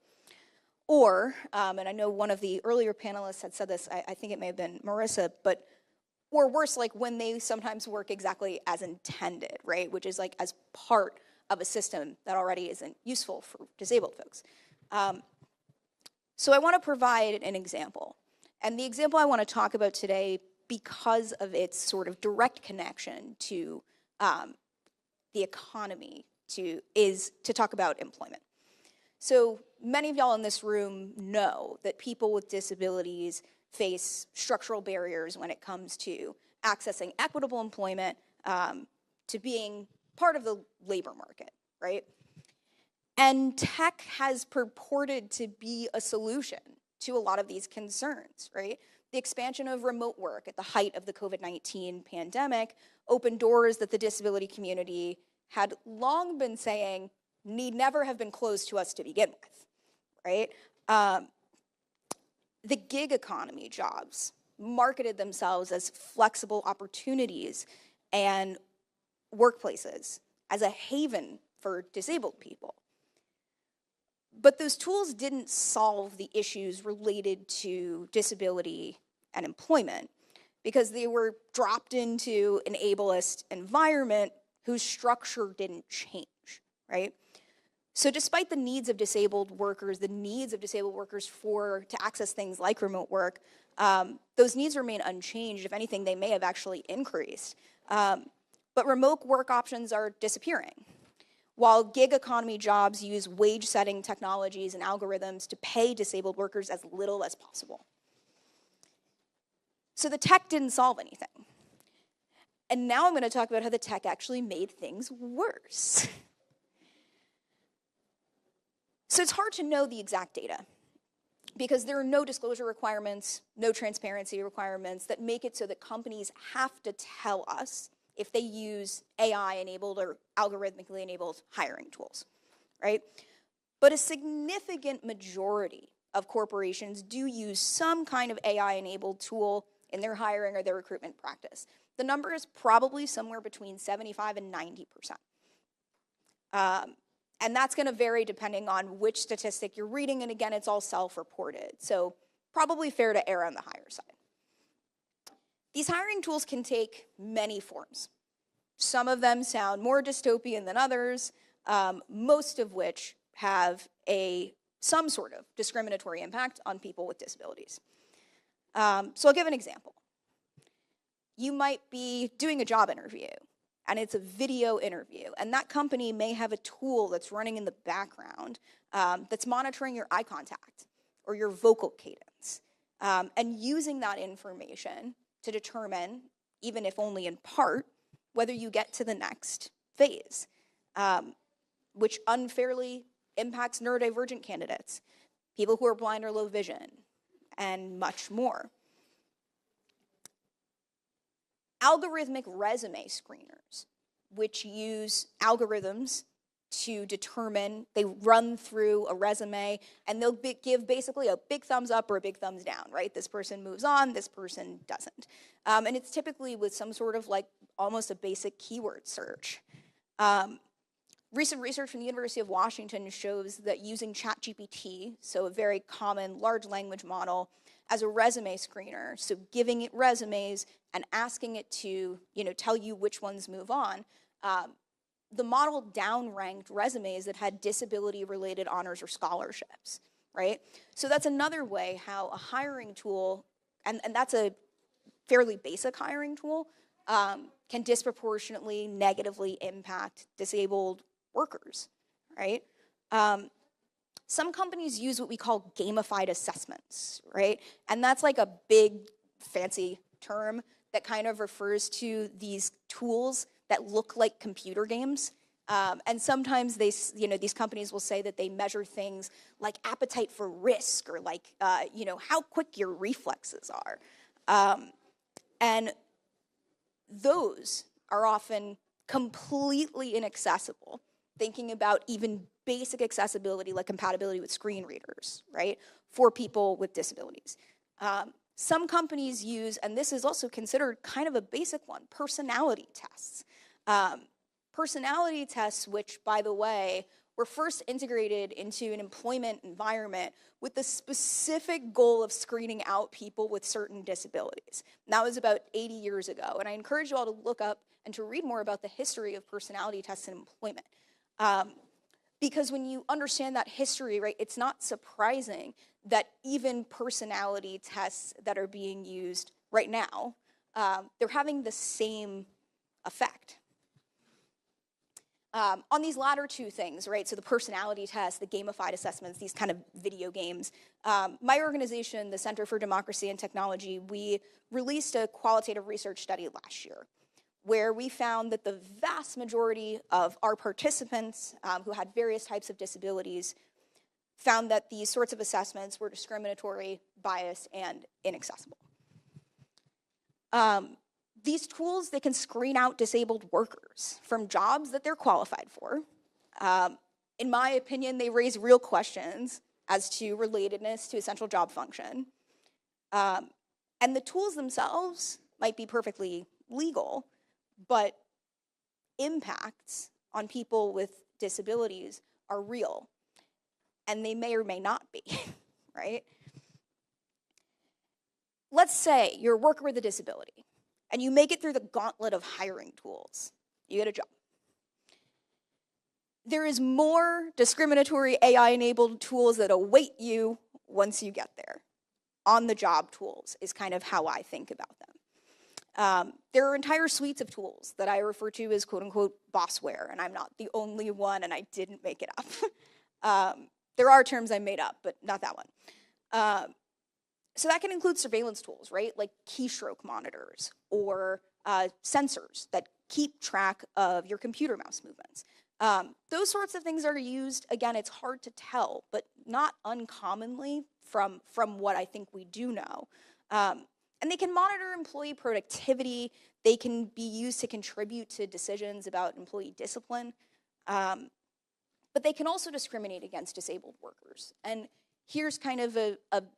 Q: Or, and I know one of the earlier panelists had said this, I think it may have been Marissa, or worse, like when they sometimes work exactly as intended, right? Which is like as part of a system that already isn't useful for disabled folks. So I want to provide an example. And the example I want to talk about today, because of its sort of direct connection to the economy, is to talk about employment. So many of y'all in this room know that people with disabilities face structural barriers when it comes to accessing equitable employment, to being part of the labor market, right? And tech has purported to be a solution to a lot of these concerns, right? The expansion of remote work at the height of the COVID-19 pandemic opened doors that the disability community had long been saying need never have been closed to us to begin with, right? The gig economy jobs marketed themselves as flexible opportunities and workplaces as a haven for disabled people. But those tools didn't solve the issues related to disability and employment because they were dropped into an ableist environment whose structure didn't change, right? So despite the needs of disabled workers, to access things like remote work, those needs remain unchanged. If anything, they may have actually increased. But remote work options are disappearing. While gig economy jobs use wage-setting technologies and algorithms to pay disabled workers as little as possible. So the tech didn't solve anything. And now I'm going to talk about how the tech actually made things worse. So it's hard to know the exact data because there are no disclosure requirements, no transparency requirements that make it so that companies have to tell us if they use AI-enabled or algorithmically enabled hiring tools, right? But a significant majority of corporations do use some kind of AI-enabled tool in their hiring or their recruitment practice. The number is probably somewhere between 75 and 90%. And that's gonna vary depending on which statistic you're reading, and again, it's all self-reported. So probably fair to err on the higher side. These hiring tools can take many forms. Some of them sound more dystopian than others, most of which have some sort of discriminatory impact on people with disabilities. So I'll give an example. You might be doing a job interview, and it's a video interview, and that company may have a tool that's running in the background that's monitoring your eye contact or your vocal cadence, and using that information to determine, even if only in part, whether you get to the next phase, which unfairly impacts neurodivergent candidates, people who are blind or low vision, and much more. Algorithmic resume screeners, which use algorithms to determine, they run through a resume, and they'll give basically a big thumbs up or a big thumbs down, right? This person moves on, this person doesn't. And it's typically with some sort of like almost a basic keyword search. Recent research from the University of Washington shows that using ChatGPT, so a very common large language model, as a resume screener, so giving it resumes and asking it to tell you which ones move on, the model downranked resumes that had disability-related honors or scholarships, right? So that's another way how a hiring tool, and that's a fairly basic hiring tool, can disproportionately negatively impact disabled workers, right? Some companies use what we call gamified assessments, right? And that's like a big fancy term that kind of refers to these tools that look like computer games. And sometimes these companies will say that they measure things like appetite for risk or like, how quick your reflexes are. And those are often completely inaccessible, thinking about even basic accessibility like compatibility with screen readers, right, for people with disabilities. Some companies use, and this is also considered kind of a basic one, personality tests. Personality tests, which, by the way, were first integrated into an employment environment with the specific goal of screening out people with certain disabilities. And that was about 80 years ago. And I encourage you all to look up and to read more about the history of personality tests in employment. Because when you understand that history, right, it's not surprising that even personality tests that are being used right now, they're having the same effect. On these latter two things, right, so the personality test, the gamified assessments, these kind of video games, my organization, the Center for Democracy and Technology, we released a qualitative research study last year where we found that the vast majority of our participants who had various types of disabilities found that these sorts of assessments were discriminatory, biased, and inaccessible. These tools, they can screen out disabled workers from jobs that they're qualified for. In my opinion, they raise real questions as to relatedness to essential job function. And the tools themselves might be perfectly legal, but impacts on people with disabilities are real, and they may or may not be, right? Let's say you're a worker with a disability, and you make it through the gauntlet of hiring tools. You get a job. There is more discriminatory AI-enabled tools that await you once you get there. On-the-job tools is kind of how I think about them. There are entire suites of tools that I refer to as quote-unquote bossware, and I'm not the only one, and I didn't make it up. There are terms I made up, but not that one. So that can include surveillance tools, right? Like keystroke monitors or sensors that keep track of your computer mouse movements. Those sorts of things are used, again, it's hard to tell, but not uncommonly from what I think we do know. And they can monitor employee productivity. They can be used to contribute to decisions about employee discipline. But they can also discriminate against disabled workers. And here's kind of a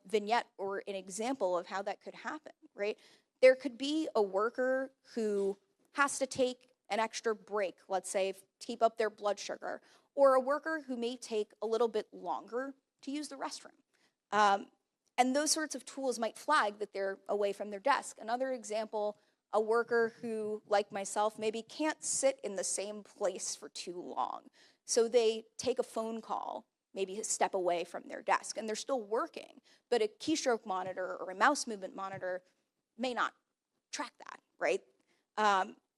Q: vignette or an example of how that could happen, right? There could be a worker who has to take an extra break, let's say, to keep up their blood sugar, or a worker who may take a little bit longer to use the restroom. And those sorts of tools might flag that they're away from their desk. Another example, a worker who, like myself, maybe can't sit in the same place for too long. So they take a phone call, maybe a step away from their desk, and they're still working, but a keystroke monitor or a mouse movement monitor may not track that, right?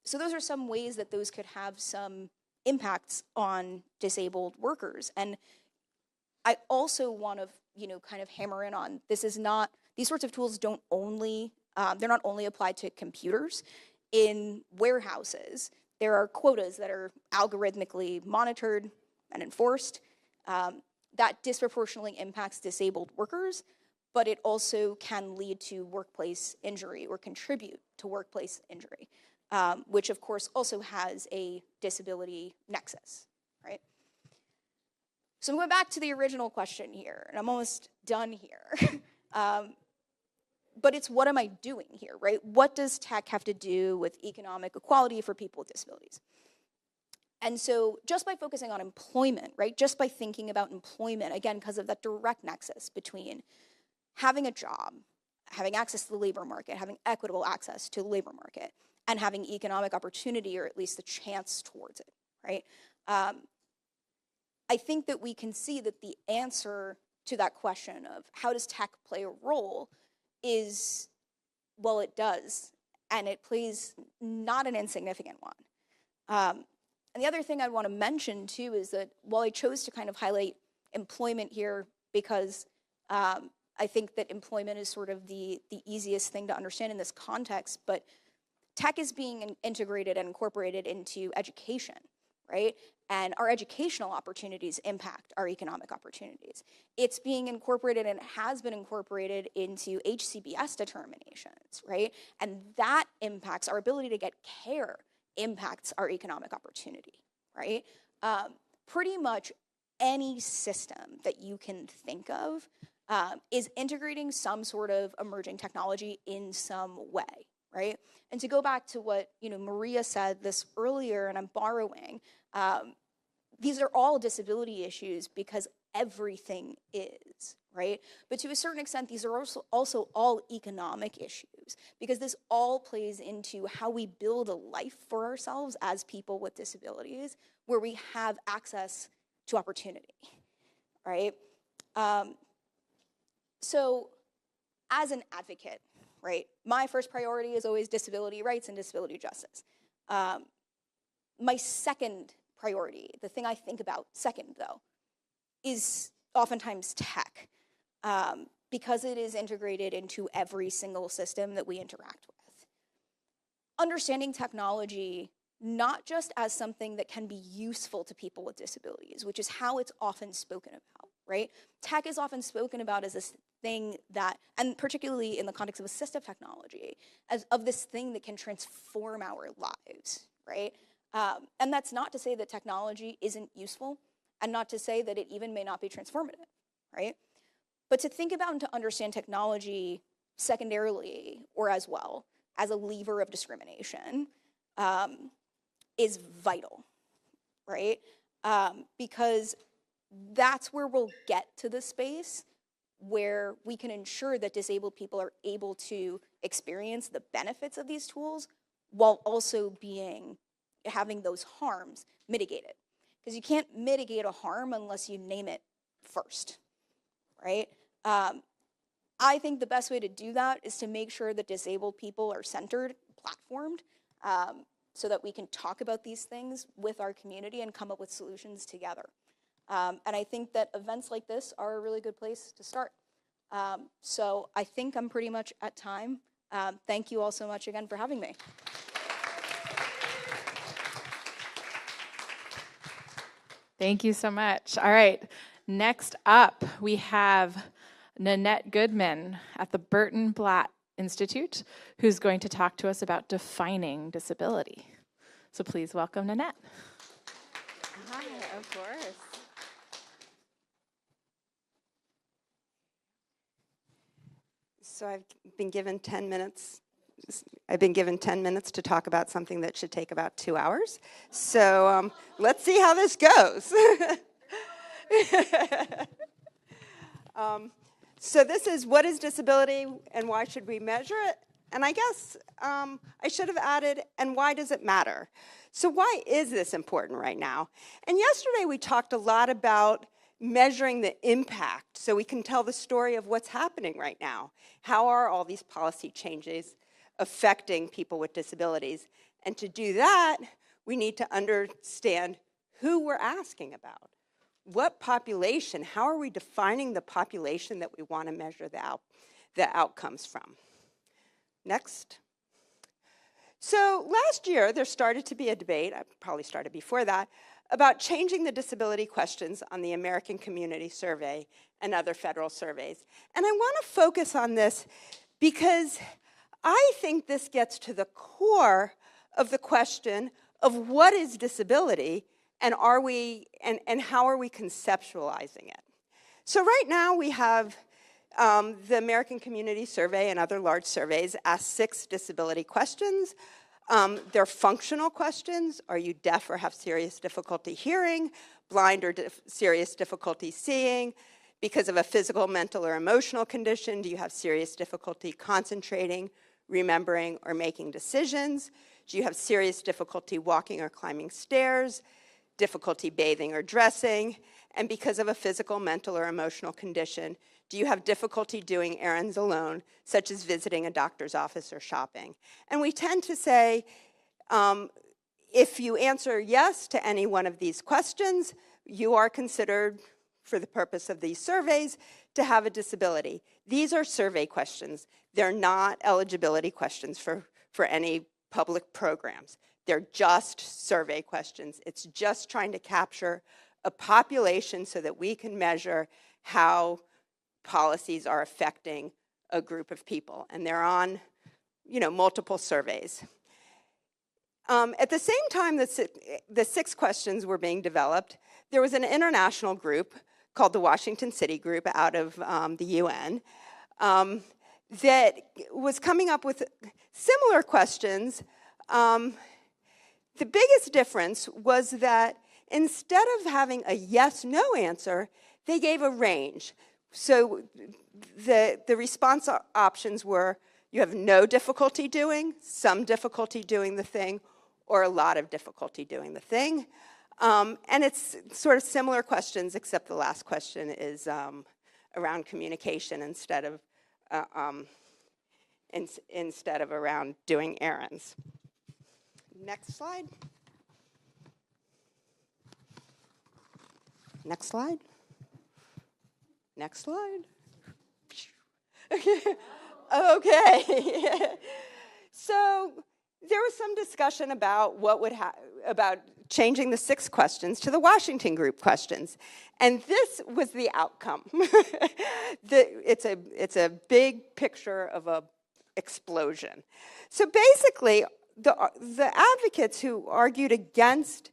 Q: So those are some ways that those could have some impacts on disabled workers. And I also want to, kind of hammer in on, these sorts of tools don't only, they're not only applied to computers. In warehouses, there are quotas that are algorithmically monitored and enforced. That disproportionately impacts disabled workers, but it also can lead to workplace injury or contribute to workplace injury, which of course also has a disability nexus, right? So I'm going back to the original question here, and I'm almost done here. But it's what am I doing here, right? What does tech have to do with economic equality for people with disabilities? And so just by focusing on employment, right, just by thinking about employment, again, because of that direct nexus between having a job, having access to the labor market, having equitable access to the labor market, and having economic opportunity, or at least the chance towards it, right? I think that we can see that the answer to that question of how does tech play a role is, well, it does, and it plays not an insignificant one. And the other thing I want to mention too is that while I chose to kind of highlight employment here because I think that employment is sort of the easiest thing to understand in this context, but tech is being integrated and incorporated into education, right? And our educational opportunities impact our economic opportunities. It's being incorporated and has been incorporated into HCBS determinations, right? And that impacts our ability to get care, impacts our economic opportunity, right? Pretty much any system that you can think of is integrating some sort of emerging technology in some way, right? And to go back to what Maria said this earlier, and I'm borrowing, these are all disability issues because everything is, right? But to a certain extent, these are also all economic issues because this all plays into how we build a life for ourselves as people with disabilities where we have access to opportunity, right? So as an advocate, right, my first priority is always disability rights and disability justice. My second priority, the thing I think about second, though, is oftentimes tech, because it is integrated into every single system that we interact with. understanding technology not just as something that can be useful to people with disabilities, which is how it's often spoken about, right? Tech is often spoken about as this thing that, and particularly in the context of assistive technology, as of this thing that can transform our lives, right? And that's not to say that technology isn't useful, and not to say that it even may not be transformative, right? But to think about and to understand technology secondarily or as well as a lever of discrimination is vital, right? Because that's where we'll get to the space where we can ensure that disabled people are able to experience the benefits of these tools while also having those harms mitigated. Because you can't mitigate a harm unless you name it first, right? I think the best way to do that is to make sure that disabled people are centered, platformed, so that we can talk about these things with our community and come up with solutions together. And I think that events like this are a really good place to start. So I think I'm pretty much at time. Thank you all so much again for having me.
P: Thank you so much. All right, next up we have Nanette Goodman at the Burton Blatt Institute, who's going to talk to us about defining disability. So please welcome Nanette.
R: Hi, of course. So I've been given 10 minutes. I've been given 10 minutes to talk about something that should take about 2 hours. So let's see how this goes. So this is what is disability and why should we measure it? And I guess I should have added, and why does it matter? So why is this important right now? And yesterday we talked a lot about measuring the impact so we can tell the story of what's happening right now. How are all these policy changes affecting people with disabilities? And to do that, we need to understand who we're asking about. What population? How are we defining the population that we want to measure the outcomes from? Next. So last year, there started to be a debate, I probably started before that, about changing the disability questions on the American Community Survey and other federal surveys. And I want to focus on this because I think this gets to the core of the question of what is disability and how are we conceptualizing it. So right now we have the American Community Survey and other large surveys ask 6 disability questions. They're functional questions. Are you deaf or have serious difficulty hearing? Blind or serious difficulty seeing? Because of a physical, mental, or emotional condition, do you have serious difficulty concentrating, remembering, or making decisions? Do you have serious difficulty walking or climbing stairs? Difficulty bathing or dressing? And because of a physical, mental, or emotional condition, do you have difficulty doing errands alone, such as visiting a doctor's office or shopping? And we tend to say, if you answer yes to any one of these questions, you are considered, for the purpose of these surveys, to have a disability. These are survey questions. They're not eligibility questions for any public programs. They're just survey questions. It's just trying to capture a population so that we can measure how policies are affecting a group of people. And they're on, multiple surveys. At the same time that the 6 questions were being developed, there was an international group called the Washington City Group out of the UN that was coming up with similar questions. The biggest difference was that instead of having a yes-no answer, they gave a range. So the response options were, you have no difficulty doing, some difficulty doing the thing, or a lot of difficulty doing the thing. And it's sort of similar questions, except the last question is around communication instead of around doing errands. Next slide. Next slide. Next slide. Okay. So there was some discussion about about changing the 6 questions to the Washington group questions. And this was the outcome. It's a big picture of a explosion. So basically, the advocates who argued against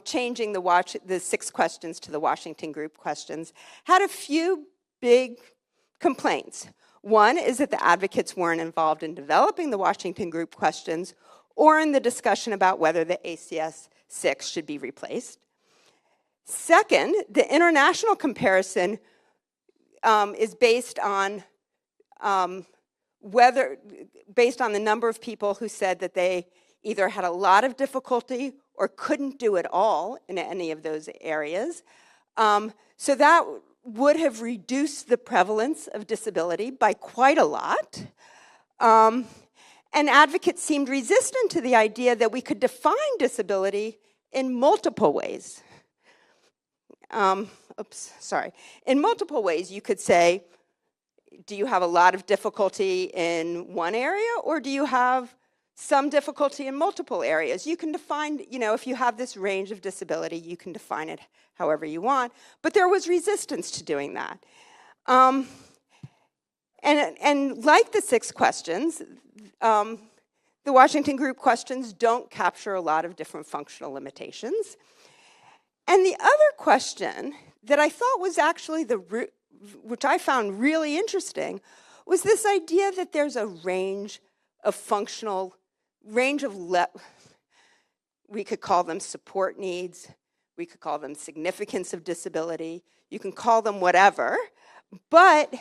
R: changing the 6 questions to the Washington group questions had a few big complaints. One is that the advocates weren't involved in developing the Washington group questions or in the discussion about whether the ACS 6 should be replaced. Second, the international comparison is based on based on the number of people who said that they either had a lot of difficulty or couldn't do it all in any of those areas. So that would have reduced the prevalence of disability by quite a lot. And advocates seemed resistant to the idea that we could define disability in multiple ways. In multiple ways, you could say, do you have a lot of difficulty in one area, or do you have some difficulty in multiple areas? You can define, if you have this range of disability, you can define it however you want. But there was resistance to doing that. And like the 6 questions, the Washington group questions don't capture a lot of different functional limitations. And the other question that I thought was actually which I found really interesting, was this idea that there's a range of we could call them support needs, we could call them significance of disability, you can call them whatever, but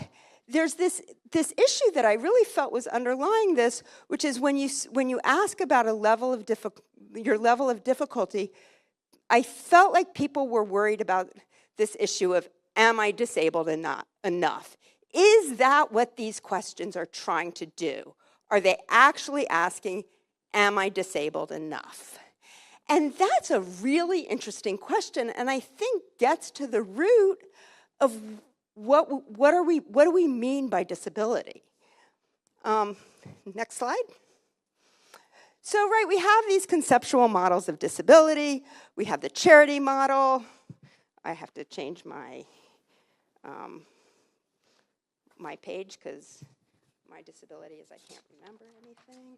R: there's this issue that I really felt was underlying this, which is when you ask about your level of difficulty, I felt like people were worried about this issue of, am I disabled enough? Is that what these questions are trying to do? Are they actually asking, am I disabled enough? And that's a really interesting question, and I think gets to the root of what do we mean by disability? Next slide. So, we have these conceptual models of disability. We have the charity model. I have to change my my page because my disability is I can't remember anything.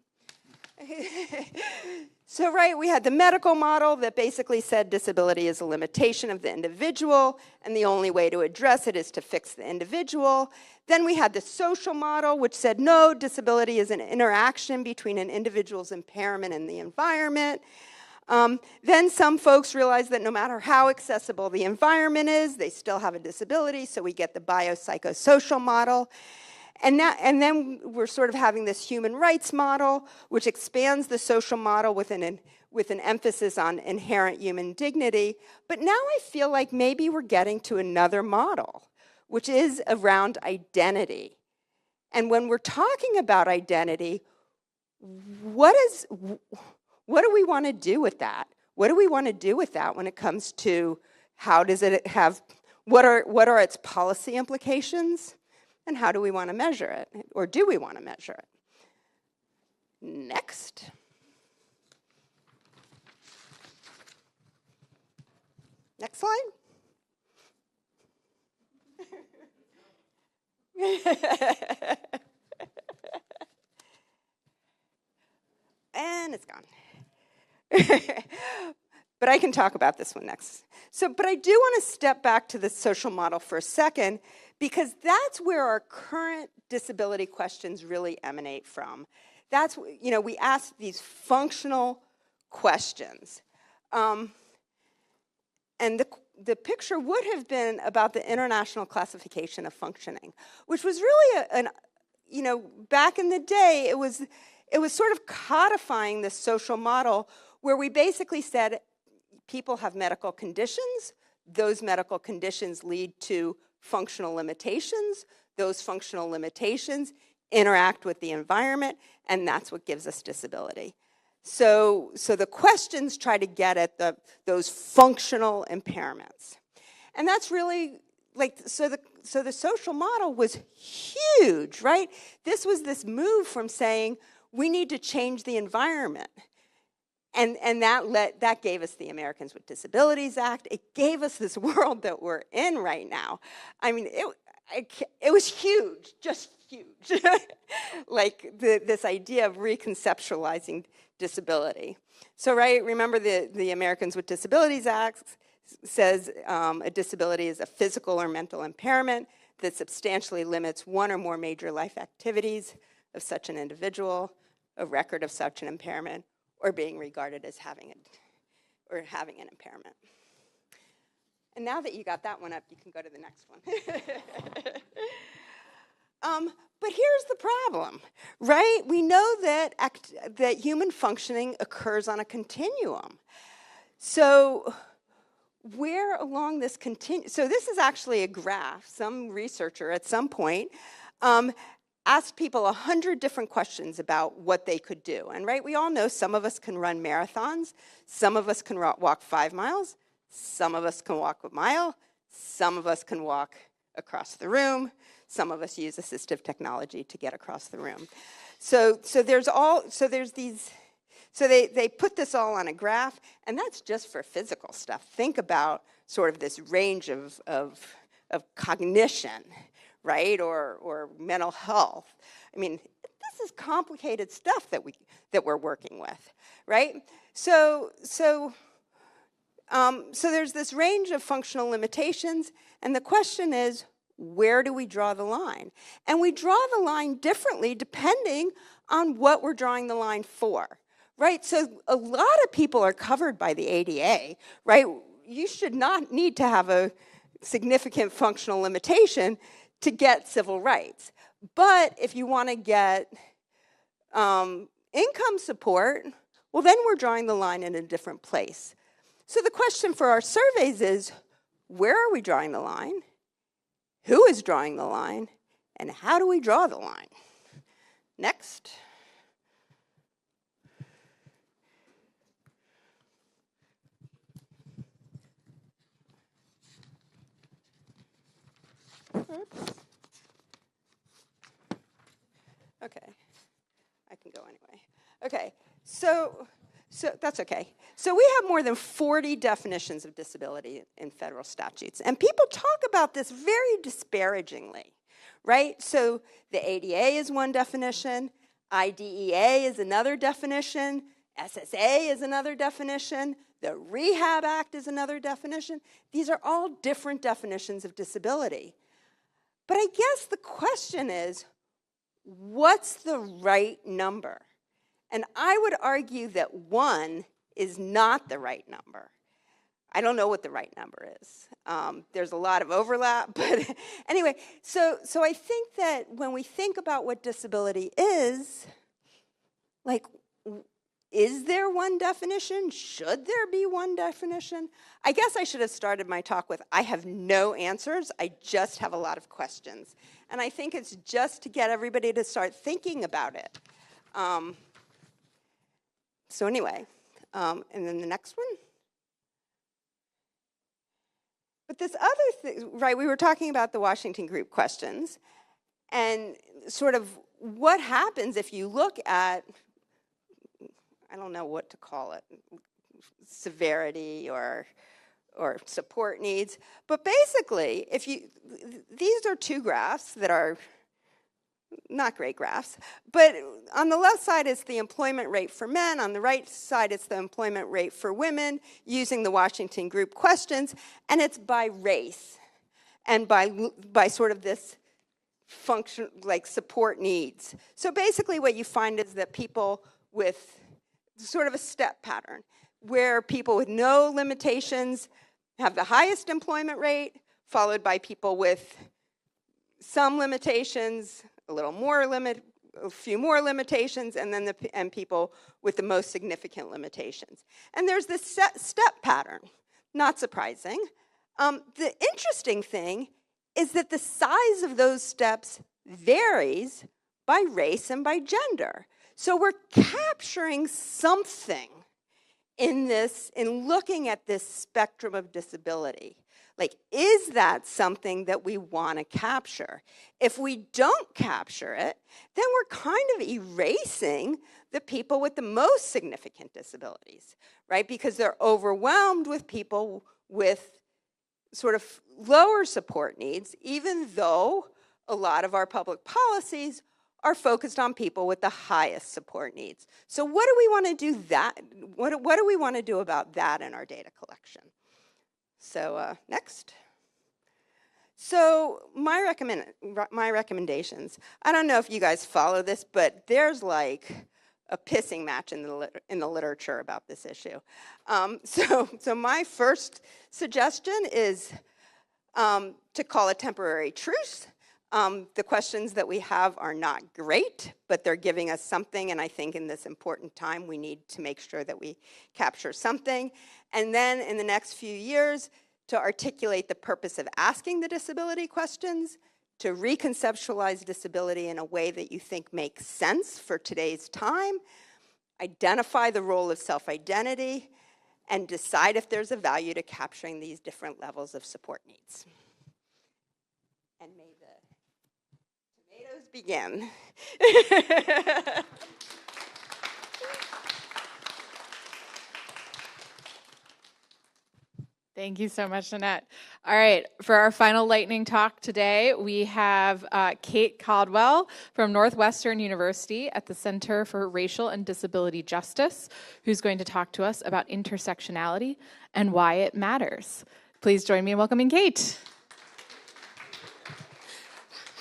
R: So, we had the medical model that basically said disability is a limitation of the individual, and the only way to address it is to fix the individual. Then we had the social model, which said, no, disability is an interaction between an individual's impairment and the environment. Then some folks realized that no matter how accessible the environment is, they still have a disability, so we get the biopsychosocial model. And then we're sort of having this human rights model, which expands the social model with an emphasis on inherent human dignity. But now I feel like maybe we're getting to another model, which is around identity. And when we're talking about identity, what do we want to do with that? What do we want to do with that when it comes to how does it have, what are its policy implications? And how do we want to measure it? Or do we want to measure it? Next. Next slide. And it's gone. But I can talk about this one next. But I do want to step back to the social model for a second, because that's where our current disability questions really emanate from. That's, we ask these functional questions. And the picture would have been about the International Classification of Functioning, which was really back in the day, it was sort of codifying this social model where we basically said people have medical conditions, those medical conditions lead to functional limitations, those functional limitations interact with the environment, and that's what gives us disability. So the questions try to get at those functional impairments. And that's really, so the social model was huge, right? This was this move from saying we need to change the environment. And that gave us the Americans with Disabilities Act. It gave us this world that we're in right now. I mean, it was huge, just huge. Like this idea of reconceptualizing disability. So, right, remember the Americans with Disabilities Act says a disability is a physical or mental impairment that substantially limits one or more major life activities of such an individual, a record of such an impairment, or being regarded as having an impairment. And now that you got that one up, you can go to the next one. But here's the problem, right? We know that human functioning occurs on a continuum. So where along this continuum, so this is actually a graph. Some researcher at some point asked people 100 different questions about what they could do. And right, we all know some of us can run marathons, some of us can walk 5 miles, some of us can walk a mile, some of us can walk across the room, some of us use assistive technology to get across the room. So they put this all on a graph, and that's just for physical stuff. Think about sort of this range of cognition, right, or mental health. I mean, this is complicated stuff that we're working with, right? So there's this range of functional limitations, and the question is, where do we draw the line? And we draw the line differently depending on what we're drawing the line for, right? So a lot of people are covered by the ADA, right? You should not need to have a significant functional limitation to get civil rights. But if you want to get income support, well, then we're drawing the line in a different place. So the question for our surveys is, where are we drawing the line? Who is drawing the line? And how do we draw the line? Next. Oops. Okay, I can go anyway. Okay, so that's okay. So we have more than 40 definitions of disability in federal statutes, and people talk about this very disparagingly, right? So the ADA is one definition, IDEA is another definition, SSA is another definition, the Rehab Act is another definition. These are all different definitions of disability. But I guess the question is, what's the right number? And I would argue that 1 is not the right number. I don't know what the right number is. There's a lot of overlap, but anyway, so I think that when we think about what disability is, like, is there one definition? Should there be one definition? I guess I should have started my talk with, I have no answers, I just have a lot of questions. And I think it's just to get everybody to start thinking about it. So anyway, and then the next one. But this other thing, right, we were talking about the Washington group questions, and sort of what happens if you look at, I don't know what to call it, severity or support needs. But basically, these are 2 graphs that are not great graphs, but on the left side it's the employment rate for men, on the right side it's the employment rate for women using the Washington group questions, and it's by race and by sort of this function, like support needs. So basically what you find is that people with sort of a step pattern, where people with no limitations have the highest employment rate, followed by people with some limitations, a few more limitations, and then and people with the most significant limitations. And there's this step pattern, not surprising. The interesting thing is that the size of those steps varies by race and by gender. So we're capturing something in looking at this spectrum of disability. Like, is that something that we want to capture? If we don't capture it, then we're kind of erasing the people with the most significant disabilities, right? Because they're overwhelmed with people with sort of lower support needs, even though a lot of our public policies are focused on people with the highest support needs. So what do we want to do what do we want to do about that in our data collection? So next. So my recommendations, I don't know if you guys follow this, but there's like a pissing match in the literature about this issue. So my first suggestion is to call a temporary truce. The questions that we have are not great, but they're giving us something, and I think in this important time we need to make sure that we capture something. And then in the next few years, to articulate the purpose of asking the disability questions, to reconceptualize disability in a way that you think makes sense for today's time, identify the role of self-identity, and decide if there's a value to capturing these different levels of support needs. And may the tomatoes begin.
P: Thank you so much, Nanette. All right, for our final lightning talk today, we have Kate Caldwell from Northwestern University at the Center for Racial and Disability Justice, who's going to talk to us about intersectionality and why it matters. Please join me in welcoming Kate.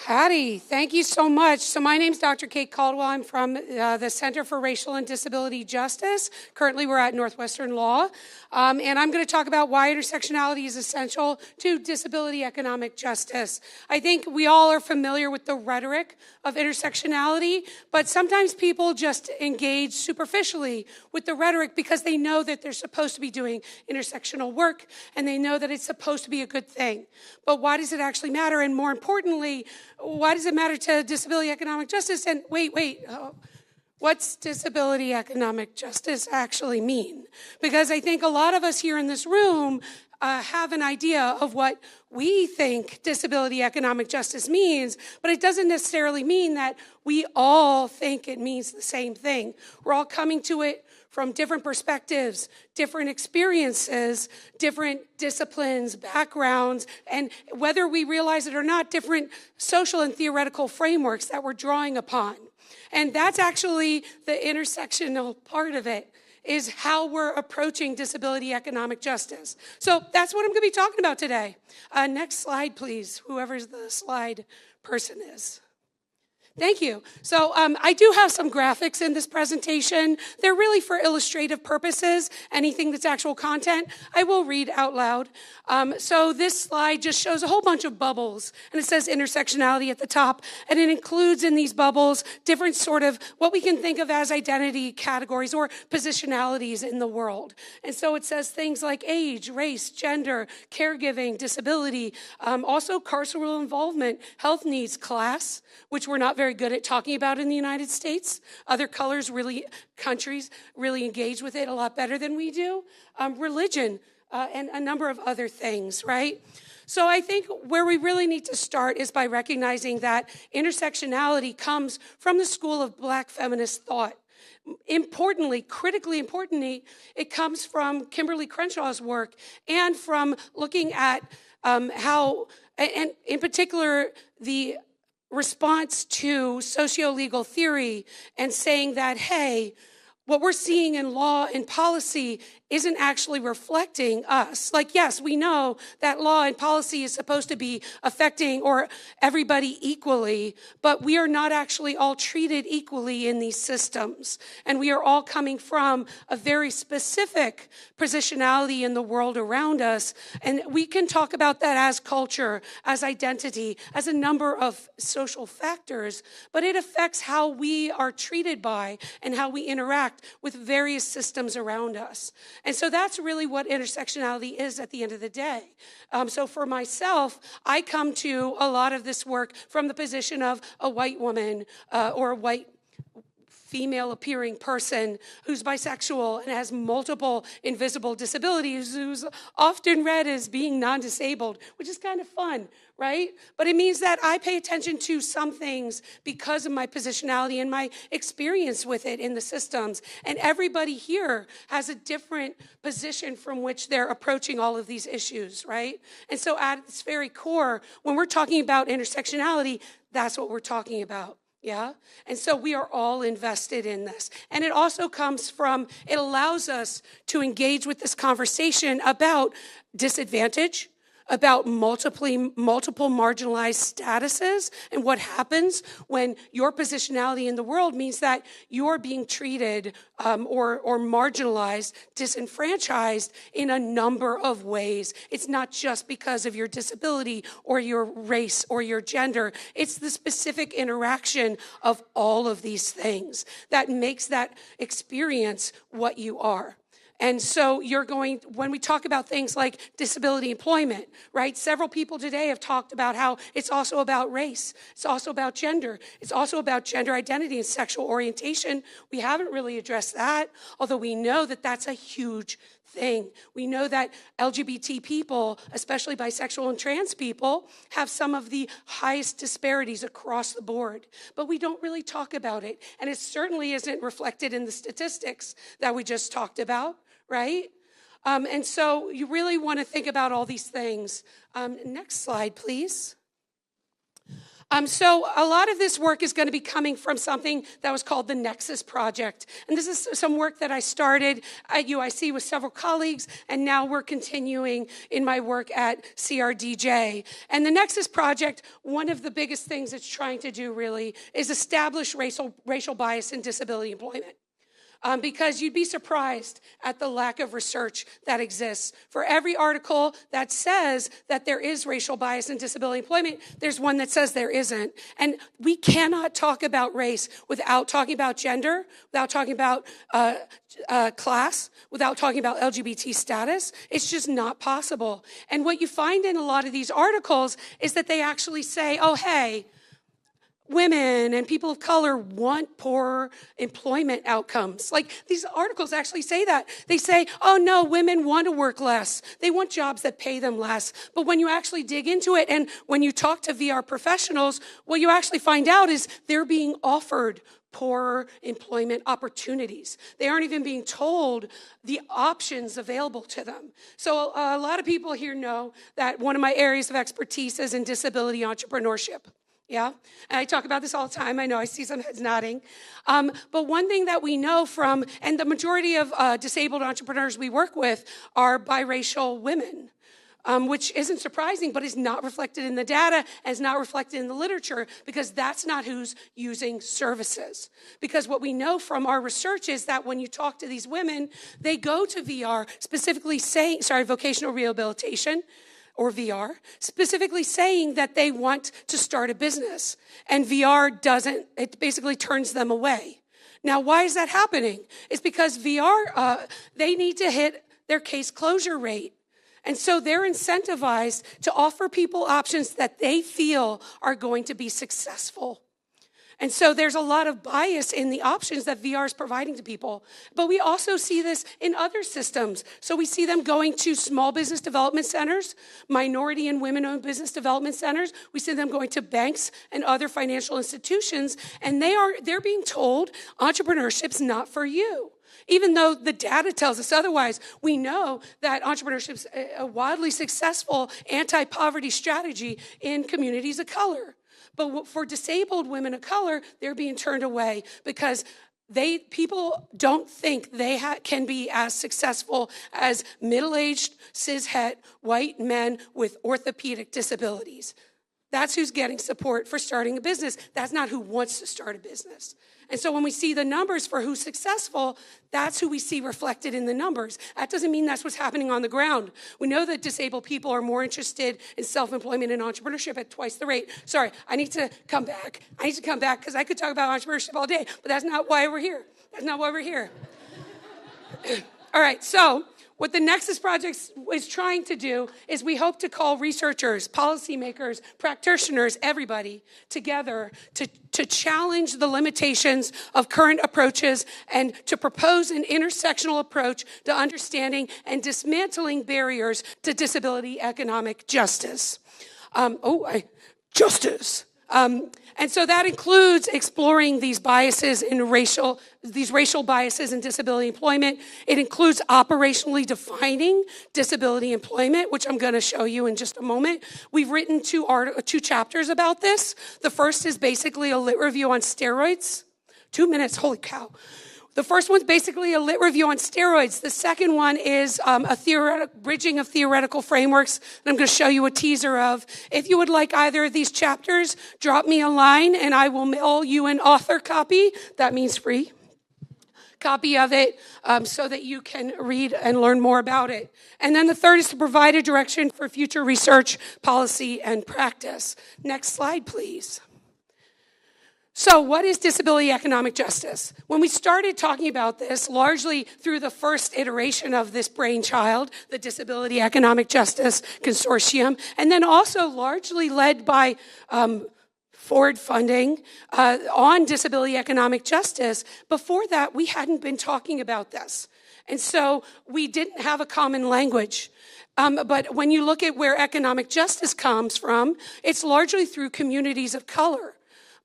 S: Howdy, thank you so much. So my name's Dr. Kate Caldwell. I'm from the Center for Racial and Disability Justice. Currently, we're at Northwestern Law. And I'm going to talk about why intersectionality is essential to disability economic justice. I think we all are familiar with the rhetoric of intersectionality, but sometimes people just engage superficially with the rhetoric because they know that they're supposed to be doing intersectional work and they know that it's supposed to be a good thing. But why does it actually matter? And more importantly, why does it matter to disability economic justice? And what's disability economic justice actually mean? Because I think a lot of us here in this room have an idea of what we think disability economic justice means, but it doesn't necessarily mean that we all think it means the same thing. We're all coming to it from different perspectives, different experiences, different disciplines, backgrounds, and whether we realize it or not, different social and theoretical frameworks that we're drawing upon. And that's actually the intersectional part of it, is how we're approaching disability economic justice. So that's what I'm going to be talking about today. Next slide, please, whoever the slide person is. Thank you. So I do have some graphics in this presentation. They're really for illustrative purposes. Anything that's actual content, I will read out loud. So this slide just shows a whole bunch of bubbles, and it says intersectionality at the top, and it includes in these bubbles different sort of what we can think of as identity categories or positionalities in the world. And so it says things like age, race, gender, caregiving, disability, also carceral involvement, health needs, class, which we're not very good at talking about in the United States. Other countries really engage with it a lot better than we do. Religion, and a number of other things, right? So I think where we really need to start is by recognizing that intersectionality comes from the school of Black feminist thought. Importantly, critically importantly, it comes from Kimberly Crenshaw's work and from looking at how, and in particular, the response to socio-legal theory and saying that, hey, what we're seeing in law and policy isn't actually reflecting us. Like, yes, we know that law and policy is supposed to be affecting or everybody equally, but we are not actually all treated equally in these systems. And we are all coming from a very specific positionality in the world around us. And we can talk about that as culture, as identity, as a number of social factors, but it affects how we are treated by and how we interact with various systems around us. And so that's really what intersectionality is at the end of the day. So for myself, I come to a lot of this work from the position of a white woman or a white female appearing person who's bisexual and has multiple invisible disabilities, who's often read as being non-disabled, which is kind of fun, right? But it means that I pay attention to some things because of my positionality and my experience with it in the systems. And everybody here has a different position from which they're approaching all of these issues, right? And so at its very core, when we're talking about intersectionality, that's what we're talking about. Yeah? And so we are all invested in this. And it also comes from, it allows us to engage with this conversation about disadvantage, about multiple marginalized statuses, and what happens when your positionality in the world means that you're being treated or marginalized, disenfranchised in a number of ways. It's not just because of your disability or your race or your gender. It's the specific interaction of all of these things that makes that experience what you are. And so when we talk about things like disability employment, right? Several people today have talked about how it's also about race. It's also about gender. It's also about gender identity and sexual orientation. We haven't really addressed that, although we know that that's a huge thing. We know that LGBT people, especially bisexual and trans people, have some of the highest disparities across the board. But we don't really talk about it. And it certainly isn't reflected in the statistics that we just talked about. Right? And so you really want to think about all these things. Next slide, please. So a lot of this work is going to be coming from something that was called the Nexus Project. And this is some work that I started at UIC with several colleagues, and now we're continuing in my work at CRDJ. And the Nexus Project, one of the biggest things it's trying to do really is establish racial bias in disability employment. Because you'd be surprised at the lack of research that exists. For every article that says that there is racial bias in disability employment, there's one that says there isn't. And we cannot talk about race without talking about gender, without talking about class, without talking about LGBT status. It's just not possible. And what you find in a lot of these articles is that they actually say, oh, hey, women and people of color want poor employment outcomes. Like, these articles actually say that. They say, oh no, women want to work less. They want jobs that pay them less. But when you actually dig into it and when you talk to VR professionals, what you actually find out is they're being offered poor employment opportunities. They aren't even being told the options available to them. So a lot of people here know that one of my areas of expertise is in disability entrepreneurship. Yeah, and I talk about this all the time. I know I see some heads nodding. But one thing that we know from, and the majority of disabled entrepreneurs we work with are biracial women, which isn't surprising, but is not reflected in the data and is not reflected in the literature because that's not who's using services. Because what we know from our research is that when you talk to these women, they go to VR, specifically saying, vocational rehabilitation, or VR, specifically saying that they want to start a business. And VR doesn't, it basically turns them away. Now, why is that happening? It's because VR, they need to hit their case closure rate. And so they're incentivized to offer people options that they feel are going to be successful. And so there's a lot of bias in the options that VR is providing to people. But we also see this in other systems. So we see them going to small business development centers, minority and women-owned business development centers. We see them going to banks and other financial institutions, and they're being told entrepreneurship's not for you. Even though the data tells us otherwise, we know that entrepreneurship's a wildly successful anti-poverty strategy in communities of color. But for disabled women of color, they're being turned away because people don't think they can be as successful as middle-aged, cis-het, white men with orthopedic disabilities. That's who's getting support for starting a business. That's not who wants to start a business. And so when we see the numbers for who's successful, that's who we see reflected in the numbers. That doesn't mean that's what's happening on the ground. We know that disabled people are more interested in self-employment and entrepreneurship at twice the rate. Sorry, I need to come back. Because I could talk about entrepreneurship all day, but that's not why we're here. All right, so what the Nexus Project is trying to do is we hope to call researchers, policymakers, practitioners, everybody together to challenge the limitations of current approaches and to propose an intersectional approach to understanding and dismantling barriers to disability economic justice. Justice. And so that includes exploring these biases in racial biases in disability employment. It includes operationally defining disability employment, which I'm going to show you in just a moment. We've written two chapters about this. The first is basically a lit review on steroids. 2 minutes, holy cow. The first one's basically a lit review on steroids. The second one is a bridging of theoretical frameworks that I'm going to show you a teaser of. If you would like either of these chapters, drop me a line and I will mail you an author copy. That means free. Copy of it so that you can read and learn more about it. And then the third is to provide a direction for future research, policy, and practice. Next slide, please. So what is disability economic justice? When we started talking about this, largely through the first iteration of this brainchild, the Disability Economic Justice Consortium, and then also largely led by forward funding on disability economic justice, before that, we hadn't been talking about this. And so we didn't have a common language. But when you look at where economic justice comes from, it's largely through communities of color.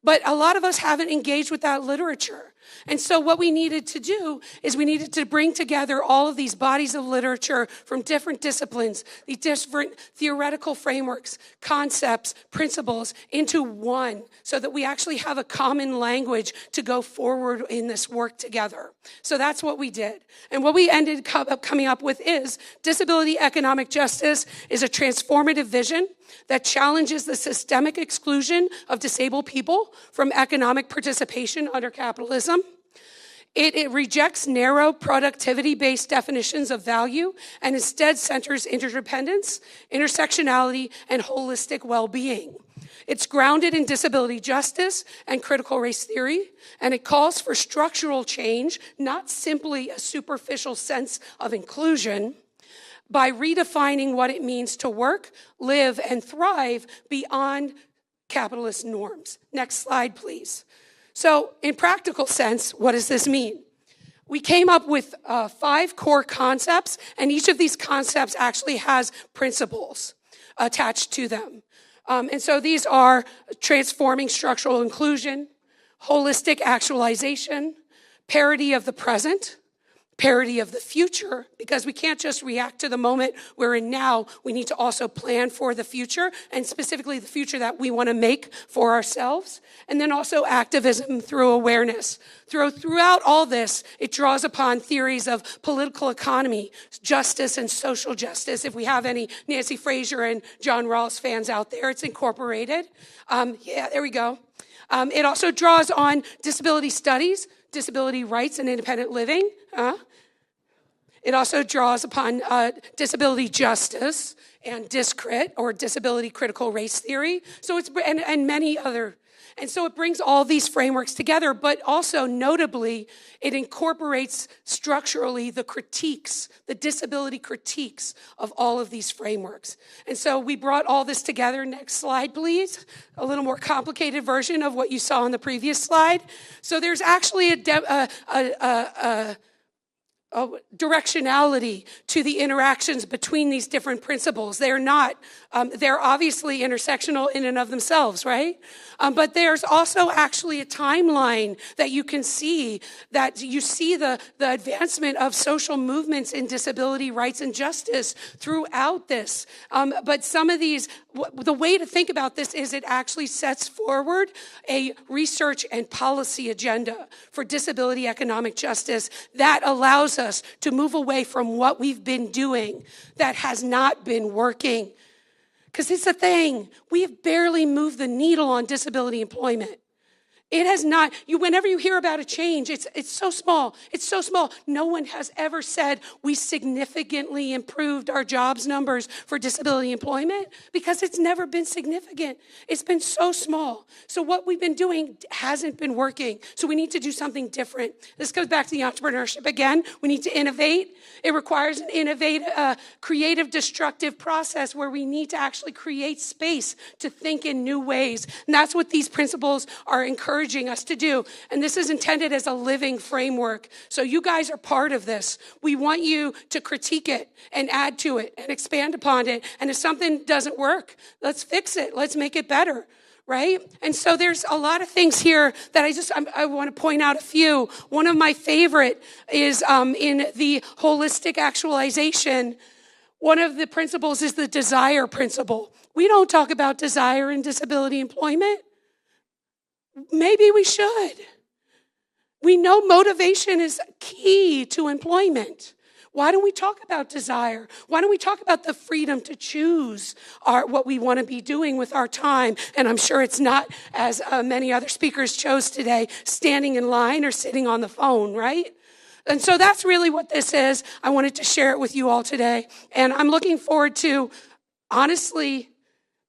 S: But a lot of us haven't engaged with that literature. And so what we needed to do is we needed to bring together all of these bodies of literature from different disciplines, these different theoretical frameworks, concepts, principles into one so that we actually have a common language to go forward in this work together. So that's what we did. And what we ended up coming up with is disability economic justice is a transformative vision that challenges the systemic exclusion of disabled people from economic participation under capitalism. It rejects narrow productivity-based definitions of value and instead centers interdependence, intersectionality, and holistic well-being. It's grounded in disability justice and critical race theory, and it calls for structural change, not simply a superficial sense of inclusion, by redefining what it means to work, live, and thrive beyond capitalist norms. Next slide, please. So in practical sense, what does this mean? We came up with 5 core concepts, and each of these concepts actually has principles attached to them. And so these are transforming structural inclusion, holistic actualization, parity of the present, parity of the future, because we can't just react to the moment we're in now. We need to also plan for the future, and specifically the future that we want to make for ourselves. And then also activism through awareness. Throughout all this, it draws upon theories of political economy, justice, and social justice. If we have any Nancy Fraser and John Rawls fans out there, it's incorporated. Yeah, there we go. It also draws on disability studies, disability rights, and independent living. It also draws upon disability justice and discrit, or disability critical race theory. So it's and many other. And so it brings all these frameworks together, but also notably, it incorporates structurally the critiques, the disability critiques of all of these frameworks. And so we brought all this together. Next slide, please. A little more complicated version of what you saw on the previous slide. So there's actually a directionality to the interactions between these different principles. They're not, they're obviously intersectional in and of themselves, right? But there's also actually a timeline that you can see, that you see the advancement of social movements in disability rights and justice throughout this. But some of these, the way to think about this is it actually sets forward a research and policy agenda for disability economic justice that allows us to move away from what we've been doing that has not been working. Because it's the thing, we have barely moved the needle on disability employment. It has not. Whenever you hear about a change, it's so small. It's so small. No one has ever said we significantly improved our jobs numbers for disability employment because it's never been significant. It's been so small. So what we've been doing hasn't been working. So we need to do something different. This goes back to the entrepreneurship again. We need to innovate. It requires an innovative, creative, destructive process where we need to actually create space to think in new ways. And that's what these principles are encouraging us to do. And this is intended as a living framework. So you guys are part of this. We want you to critique it and add to it and expand upon it. And if something doesn't work, let's fix it. Let's make it better. Right? And so there's a lot of things here that I want to point out a few. One of my favorite is in the holistic actualization. One of the principles is the desire principle. We don't talk about desire in disability employment. Maybe we should. We know motivation is key to employment. Why don't we talk about desire? Why don't we talk about the freedom to choose what we want to be doing with our time? And I'm sure it's not, as many other speakers chose today, standing in line or sitting on the phone, right? And so that's really what this is. I wanted to share it with you all today. And I'm looking forward to, honestly,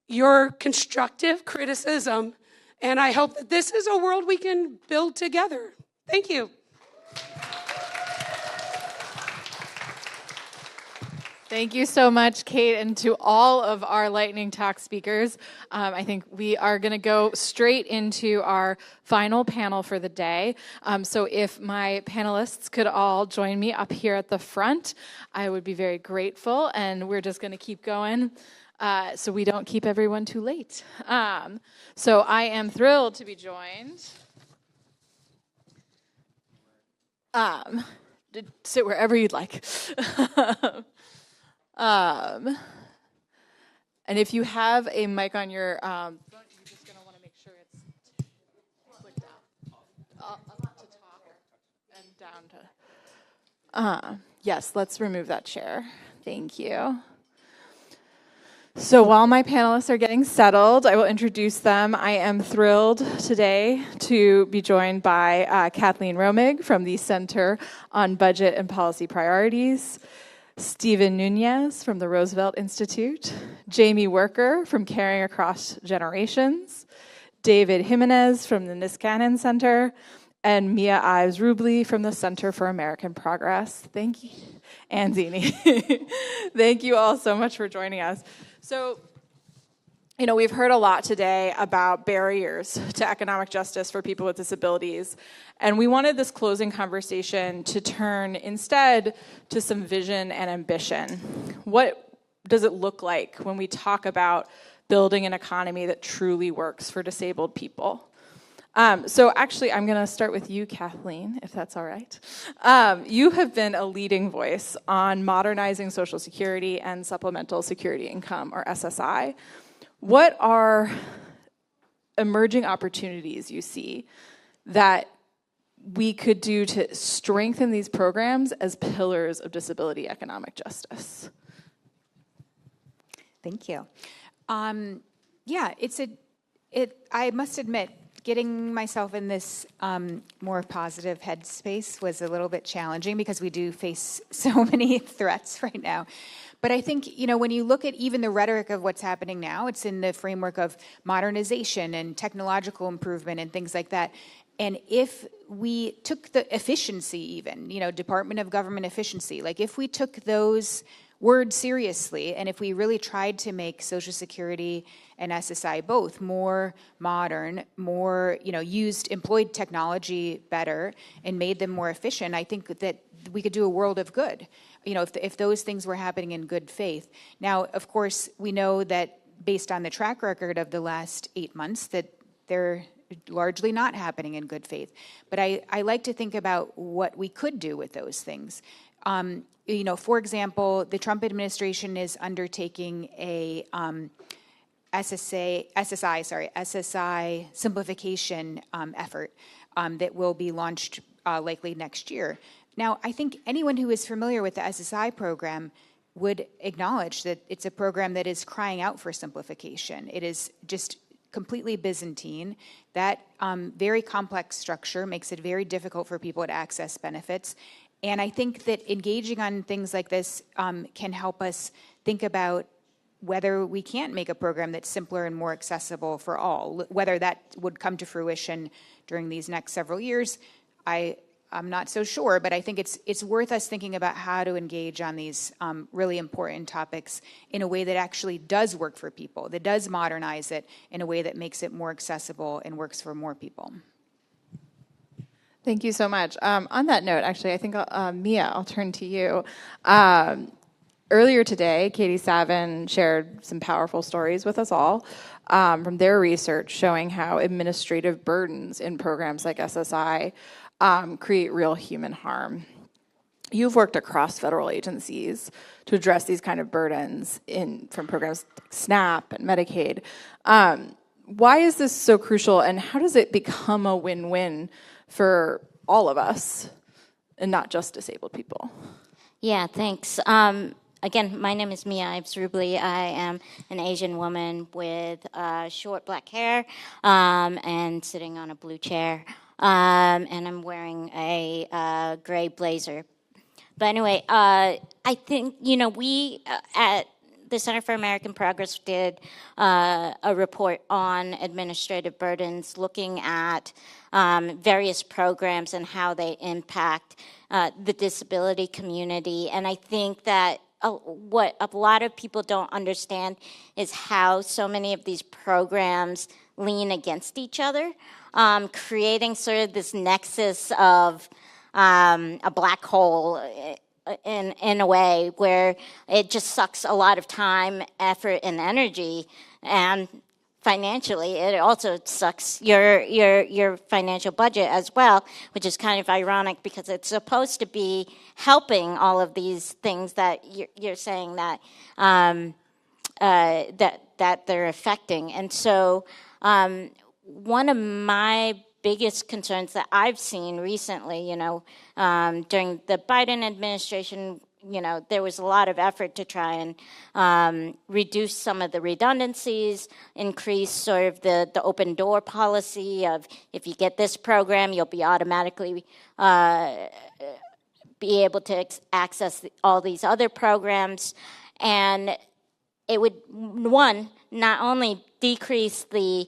S: your constructive criticism. And I hope that this is a world we can build together. Thank you.
P: Thank you so much, Kate, and to all of our lightning talk speakers. I think we are going to go straight into our final panel for the day. So if my panelists could all join me up here at the front, I would be very grateful, and we're just going to keep going so we don't keep everyone too late. So I am thrilled to be joined. Sit wherever you'd like. And if you have a mic on your phone, you're just going to want to make sure it's clicked out. Up to top and down to... yes, let's remove that chair. Thank you. So while my panelists are getting settled, I will introduce them. I am thrilled today to be joined by Kathleen Romig from the Center on Budget and Policy Priorities, Stephen Nunez from the Roosevelt Institute, Jamie Worker from Caring Across Generations, David Jimenez from the Niskanen Center, and Mia Ives Rubley from the Center for American Progress. Thank you. And Zini. Thank you all so much for joining us. So, you know, we've heard a lot today about barriers to economic justice for people with disabilities, and we wanted this closing conversation to turn instead to some vision and ambition. What does it look like when we talk about building an economy that truly works for disabled people? So actually, I'm going to start with you, Kathleen, if that's all right. You have been a leading voice on modernizing Social Security and Supplemental Security Income, or SSI. What are emerging opportunities you see that we could do to strengthen these programs as pillars of disability economic justice?
T: Thank you. Yeah, I must admit, getting myself in this more positive headspace was a little bit challenging because we do face so many threats right now. But I think, you know, when you look at even the rhetoric of what's happening now, it's in the framework of modernization and technological improvement and things like that. And if we took the efficiency even, you know, Department of Government efficiency, like if we took those words seriously, and if we really tried to make Social Security and SSI both more modern, more, you know, employed technology better and made them more efficient, I think that we could do a world of good, you know, if those things were happening in good faith. Now, of course, we know that based on the track record of the last 8 months that they're largely not happening in good faith. But I like to think about what we could do with those things. You know, for example, the Trump administration is undertaking a SSI simplification effort that will be launched likely next year. Now, I think anyone who is familiar with the SSI program would acknowledge that it's a program that is crying out for simplification. It is just completely Byzantine. That very complex structure makes it very difficult for people to access benefits. And I think that engaging on things like this can help us think about whether we can't make a program that's simpler and more accessible for all. Whether that would come to fruition during these next several years, I'm not so sure, but I think it's worth us thinking about how to engage on these really important topics in a way that actually does work for people, that does modernize it in a way that makes it more accessible and works for more people.
U: Thank you so much. On that note, actually, I think, Mia, I'll turn to you. Earlier today, Katie Savin shared some powerful stories with us all from their research showing how administrative burdens in programs like SSI create real human harm. You've worked across federal agencies to address these kind of burdens from programs like SNAP and Medicaid. Why is this so crucial, and how does it become a win-win for all of us and not just disabled people?
V: Yeah, thanks. Again, my name is Mia Ives-Rubley. I am an Asian woman with short black hair and sitting on a blue chair. And I'm wearing a gray blazer. But anyway, I think, we at the Center for American Progress did a report on administrative burdens looking at various programs and how they impact the disability community. And I think that what a lot of people don't understand is how so many of these programs lean against each other, creating sort of this nexus of a black hole in a way where it just sucks a lot of time, effort, and energy, and financially it also sucks your financial budget as well, which is kind of ironic because it's supposed to be helping all of these things that you're saying that that they're affecting. And so one of my biggest concerns that I've seen recently, during the Biden administration, there was a lot of effort to try and reduce some of the redundancies, increase sort of the open door policy of if you get this program, you'll be automatically be able to access all these other programs. And it would, one, not only decrease the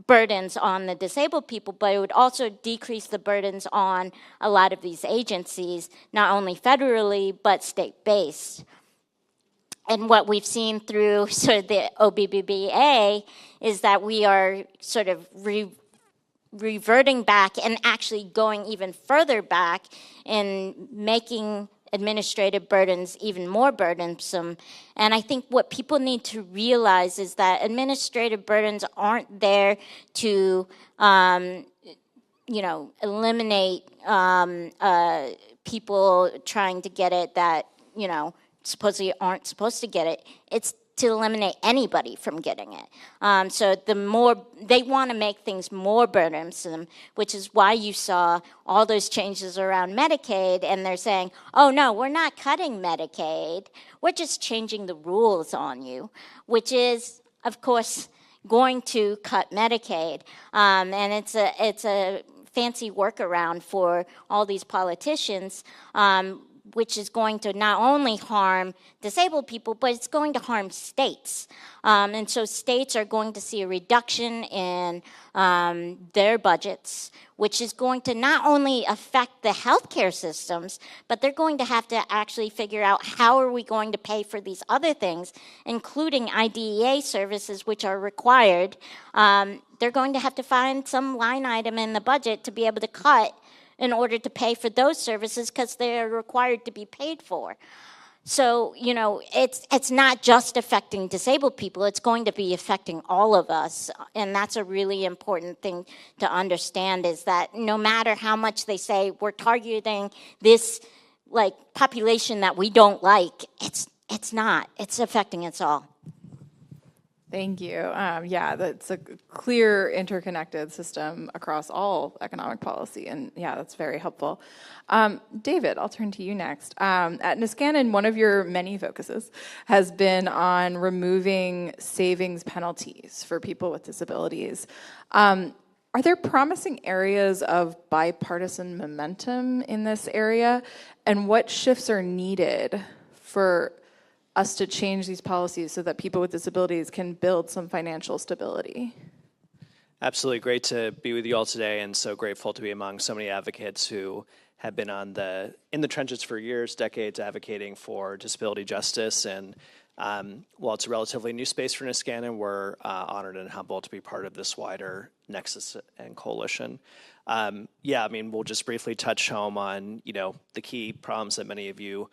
V: burdens on the disabled people, but it would also decrease the burdens on a lot of these agencies, not only federally, but state-based. And what we've seen through sort of the OBBBA is that we are sort of reverting back and actually going even further back in making administrative burdens even more burdensome. And I think what people need to realize is that administrative burdens aren't there to, eliminate people trying to get it that, supposedly aren't supposed to get it. It's to eliminate anybody from getting it. So the more, they want to make things more burdensome, which is why you saw all those changes around Medicaid, and they're saying, oh no, we're not cutting Medicaid, we're just changing the rules on you, which is, of course, going to cut Medicaid. And it's a fancy workaround for all these politicians, which is going to not only harm disabled people, but it's going to harm states. And so states are going to see a reduction in their budgets, which is going to not only affect the healthcare systems, but they're going to have to actually figure out how are we going to pay for these other things, including IDEA services, which are required. They're going to have to find some line item in the budget to be able to cut in order to pay for those services because they're required to be paid for. So, it's not just affecting disabled people, it's going to be affecting all of us. And that's a really important thing to understand, is that no matter how much they say we're targeting this population that we don't like, it's not. It's affecting us all.
U: Thank you. Yeah, that's a clear interconnected system across all economic policy, and yeah, that's very helpful. David, I'll turn to you next. At Niskanen, one of your many focuses has been on removing savings penalties for people with disabilities. Are there promising areas of bipartisan momentum in this area, and what shifts are needed for us to change these policies so that people with disabilities can build some financial stability?
B: Absolutely great to be with you all today, and so grateful to be among so many advocates who have been in the trenches for years, decades, advocating for disability justice. And while it's a relatively new space for Niskanen, we're honored and humbled to be part of this wider nexus and coalition. Yeah, I mean, we'll just briefly touch home on the key problems that many of you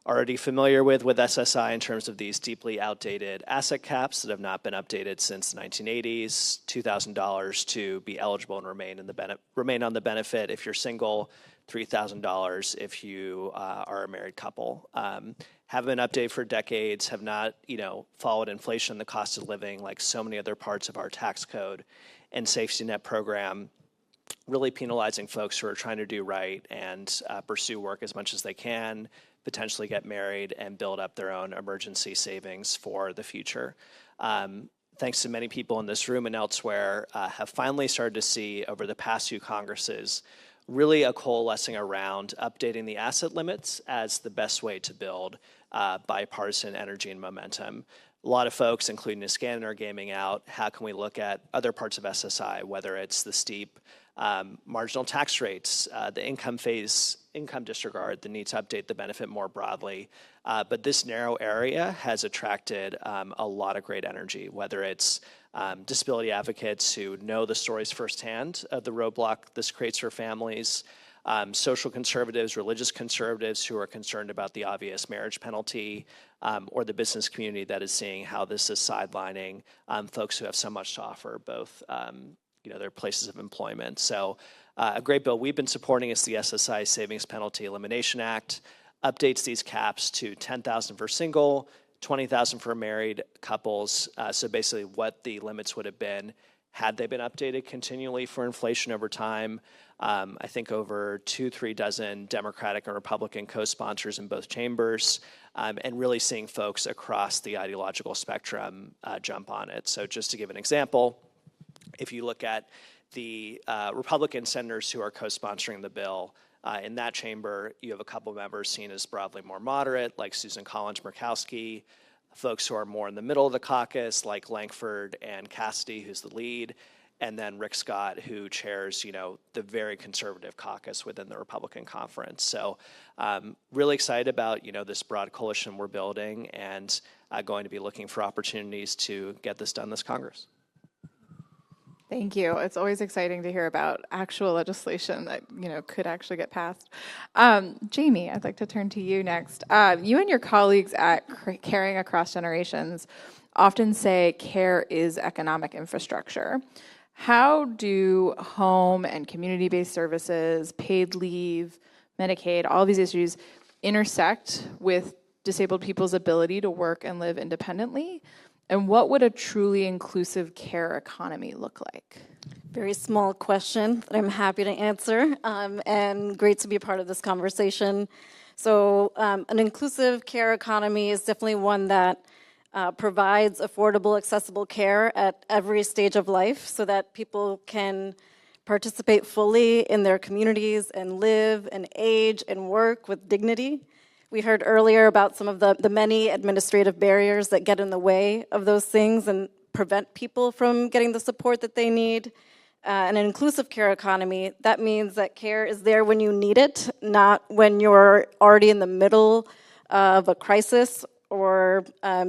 B: already familiar with SSI in terms of these deeply outdated asset caps that have not been updated since the 1980s, $2,000 to be eligible and remain on the benefit if you're single, $3,000 if you are a married couple. Have been updated for decades, have not followed inflation, the cost of living, like so many other parts of our tax code and safety net program, really penalizing folks who are trying to do right and pursue work as much as they can, potentially get married and build up their own emergency savings for the future. Thanks to many people in this room and elsewhere, have finally started to see over the past few Congresses really a coalescing around updating the asset limits as the best way to build bipartisan energy and momentum. A lot of folks, including Niskanen, are gaming out how can we look at other parts of SSI, whether it's the steep marginal tax rates, the income disregard, the need to update the benefit more broadly. But this narrow area has attracted a lot of great energy, whether it's disability advocates who know the stories firsthand of the roadblock this creates for families, social conservatives, religious conservatives who are concerned about the obvious marriage penalty, or the business community that is seeing how this is sidelining folks who have so much to offer, both their places of employment. So a great bill we've been supporting is the SSI Savings Penalty Elimination Act, updates these caps to $10,000 for single, $20,000 for married couples. So basically what the limits would have been had they been updated continually for inflation over time. I think over 2-3 dozen Democratic and Republican co-sponsors in both chambers, and really seeing folks across the ideological spectrum jump on it. So just to give an example, if you look at the Republican senators who are co-sponsoring the bill, in that chamber, you have a couple members seen as broadly more moderate, like Susan Collins-Murkowski, folks who are more in the middle of the caucus, like Lankford and Cassidy, who's the lead, and then Rick Scott, who chairs, the very conservative caucus within the Republican conference. So really excited about, this broad coalition we're building, and going to be looking for opportunities to get this done this Congress.
U: Thank you. It's always exciting to hear about actual legislation that could actually get passed. Jamie, I'd like to turn to you next. You and your colleagues at Caring Across Generations often say care is economic infrastructure. How do home and community-based services, paid leave, Medicaid, all these issues intersect with disabled people's ability to work and live independently? And what would a truly inclusive care economy look like?
C: Very small question that I'm happy to answer, and great to be a part of this conversation. So an inclusive care economy is definitely one that provides affordable, accessible care at every stage of life so that people can participate fully in their communities and live and age and work with dignity. We heard earlier about some of the many administrative barriers that get in the way of those things and prevent people from getting the support that they need. An inclusive care economy, that means that care is there when you need it, not when you're already in the middle of a crisis or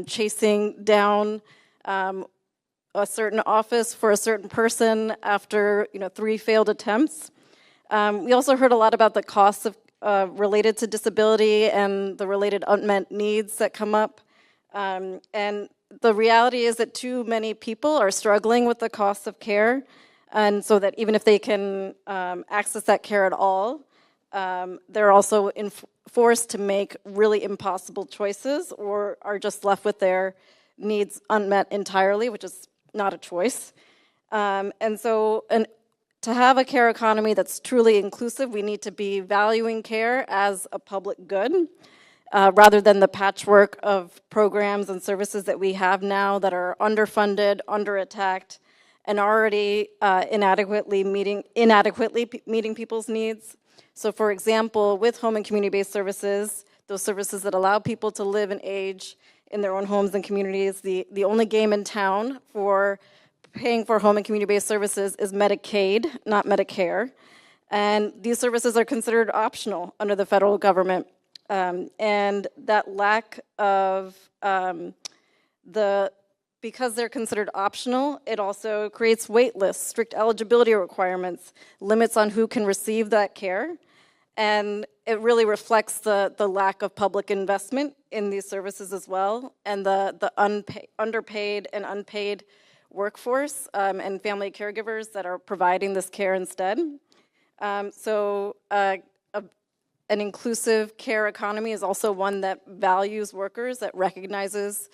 C: chasing down a certain office for a certain person after 3 failed attempts. We also heard a lot about the costs of related to disability and the related unmet needs that come up. And the reality is that too many people are struggling with the cost of care, and so that even if they can access that care at all, they're also forced to make really impossible choices or are just left with their needs unmet entirely, which is not a choice. And to have a care economy that's truly inclusive, we need to be valuing care as a public good, rather than the patchwork of programs and services that we have now that are underfunded, under-attacked, and already inadequately meeting people's needs. So for example, with home and community-based services, those services that allow people to live and age in their own homes and communities, the only game in town for paying for home and community-based services is Medicaid, not Medicare. And these services are considered optional under the federal government. And that lack of because they're considered optional, it also creates wait lists, strict eligibility requirements, limits on who can receive that care. And it really reflects the lack of public investment in these services as well, and the underpaid and unpaid workforce and family caregivers that are providing this care instead. An inclusive care economy is also one that values workers, that recognizes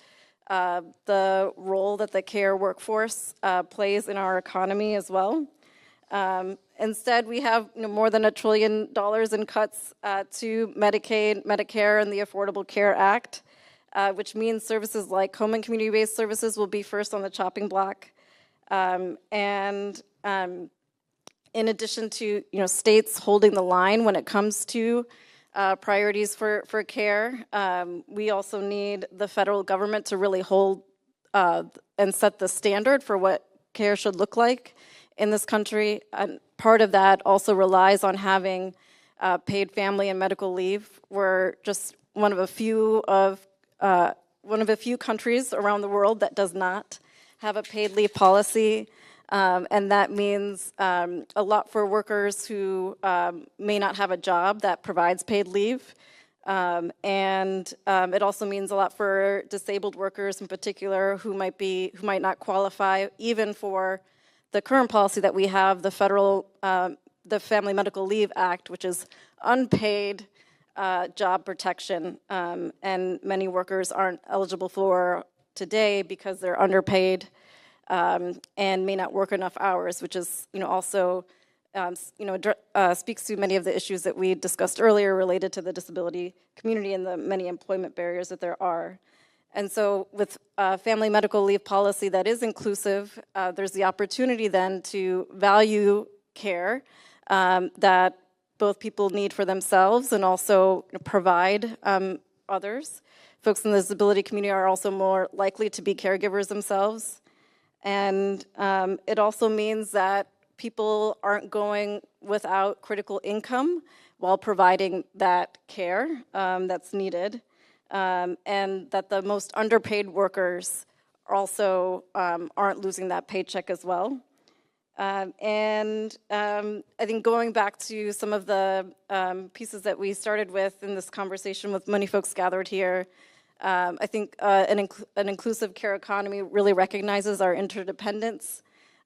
C: the role that the care workforce plays in our economy as well. Instead, we have more than $1 trillion in cuts to Medicaid, Medicare, and the Affordable Care Act, which means services like home and community-based services will be first on the chopping block. In addition to states holding the line when it comes to priorities for care, we also need the federal government to really hold and set the standard for what care should look like in this country. And part of that also relies on having paid family and medical leave. We're just one of a few countries around the world that does not have a paid leave policy. And that means a lot for workers who may not have a job that provides paid leave. It also means a lot for disabled workers in particular who might not qualify even for the current policy that we have, the Family Medical Leave Act, which is unpaid job protection, and many workers aren't eligible for today because they're underpaid. And may not work enough hours, which is, also, speaks to many of the issues that we discussed earlier related to the disability community and the many employment barriers that there are. And so with family medical leave policy that is inclusive, there's the opportunity then to value care that both people need for themselves and also provide others. Folks in the disability community are also more likely to be caregivers themselves. And it also means that people aren't going without critical income while providing that care that's needed, and that the most underpaid workers also aren't losing that paycheck as well. I think going back to some of the pieces that we started with in this conversation with many folks gathered here, I think an inclusive care economy really recognizes our interdependence.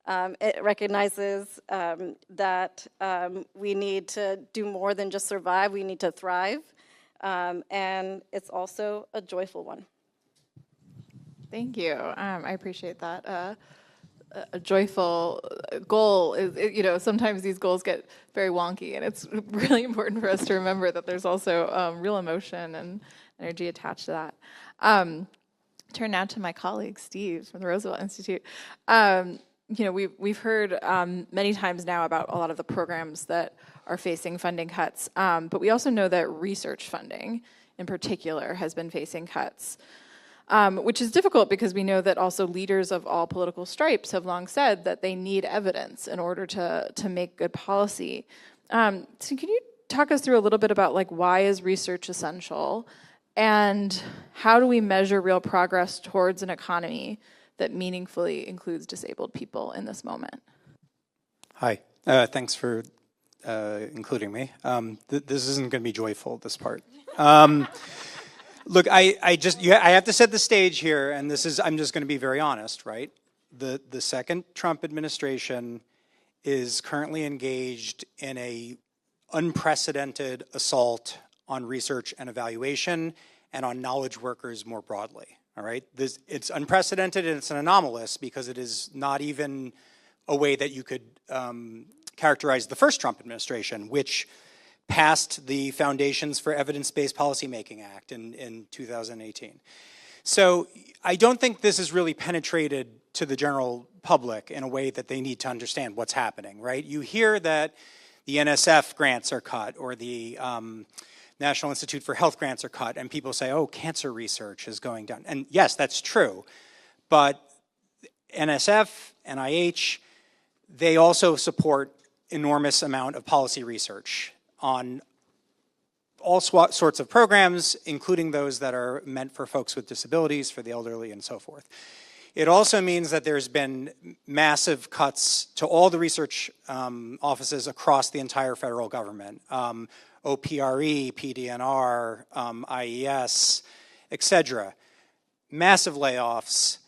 C: It recognizes that we need to do more than just survive, we need to thrive. And it's also a joyful one.
U: Thank you. I appreciate that. A joyful goal is, sometimes these goals get very wonky, and it's really important for us to remember that there's also real emotion and energy attached to that. Turn now to my colleague, Steve, from the Roosevelt Institute. We've heard many times now about a lot of the programs that are facing funding cuts, but we also know that research funding, in particular, has been facing cuts, which is difficult because we know that also leaders of all political stripes have long said that they need evidence in order to make good policy. So can you talk us through a little bit about why is research essential? And how do we measure real progress towards an economy that meaningfully includes disabled people in this moment?
E: Hi, thanks for including me. This isn't going to be joyful, this part. Look, I have to set the stage here, and I'm just going to be very honest, right? The second Trump administration is currently engaged in a unprecedented assault on research and evaluation and on knowledge workers more broadly, all right? It's unprecedented and it's an anomalous because it is not even a way that you could characterize the first Trump administration, which passed the Foundations for Evidence-Based Policymaking Act in 2018. So I don't think this has really penetrated to the general public in a way that they need to understand what's happening, right? You hear that the NSF grants are cut or the National Institute for Health grants are cut, and people say, oh, cancer research is going down. And yes, that's true, but NSF, NIH, they also support enormous amount of policy research on all sorts of programs, including those that are meant for folks with disabilities, for the elderly, and so forth. It also means that there's been massive cuts to all the research offices across the entire federal government. OPRE, PDNR, IES, et cetera. Massive layoffs.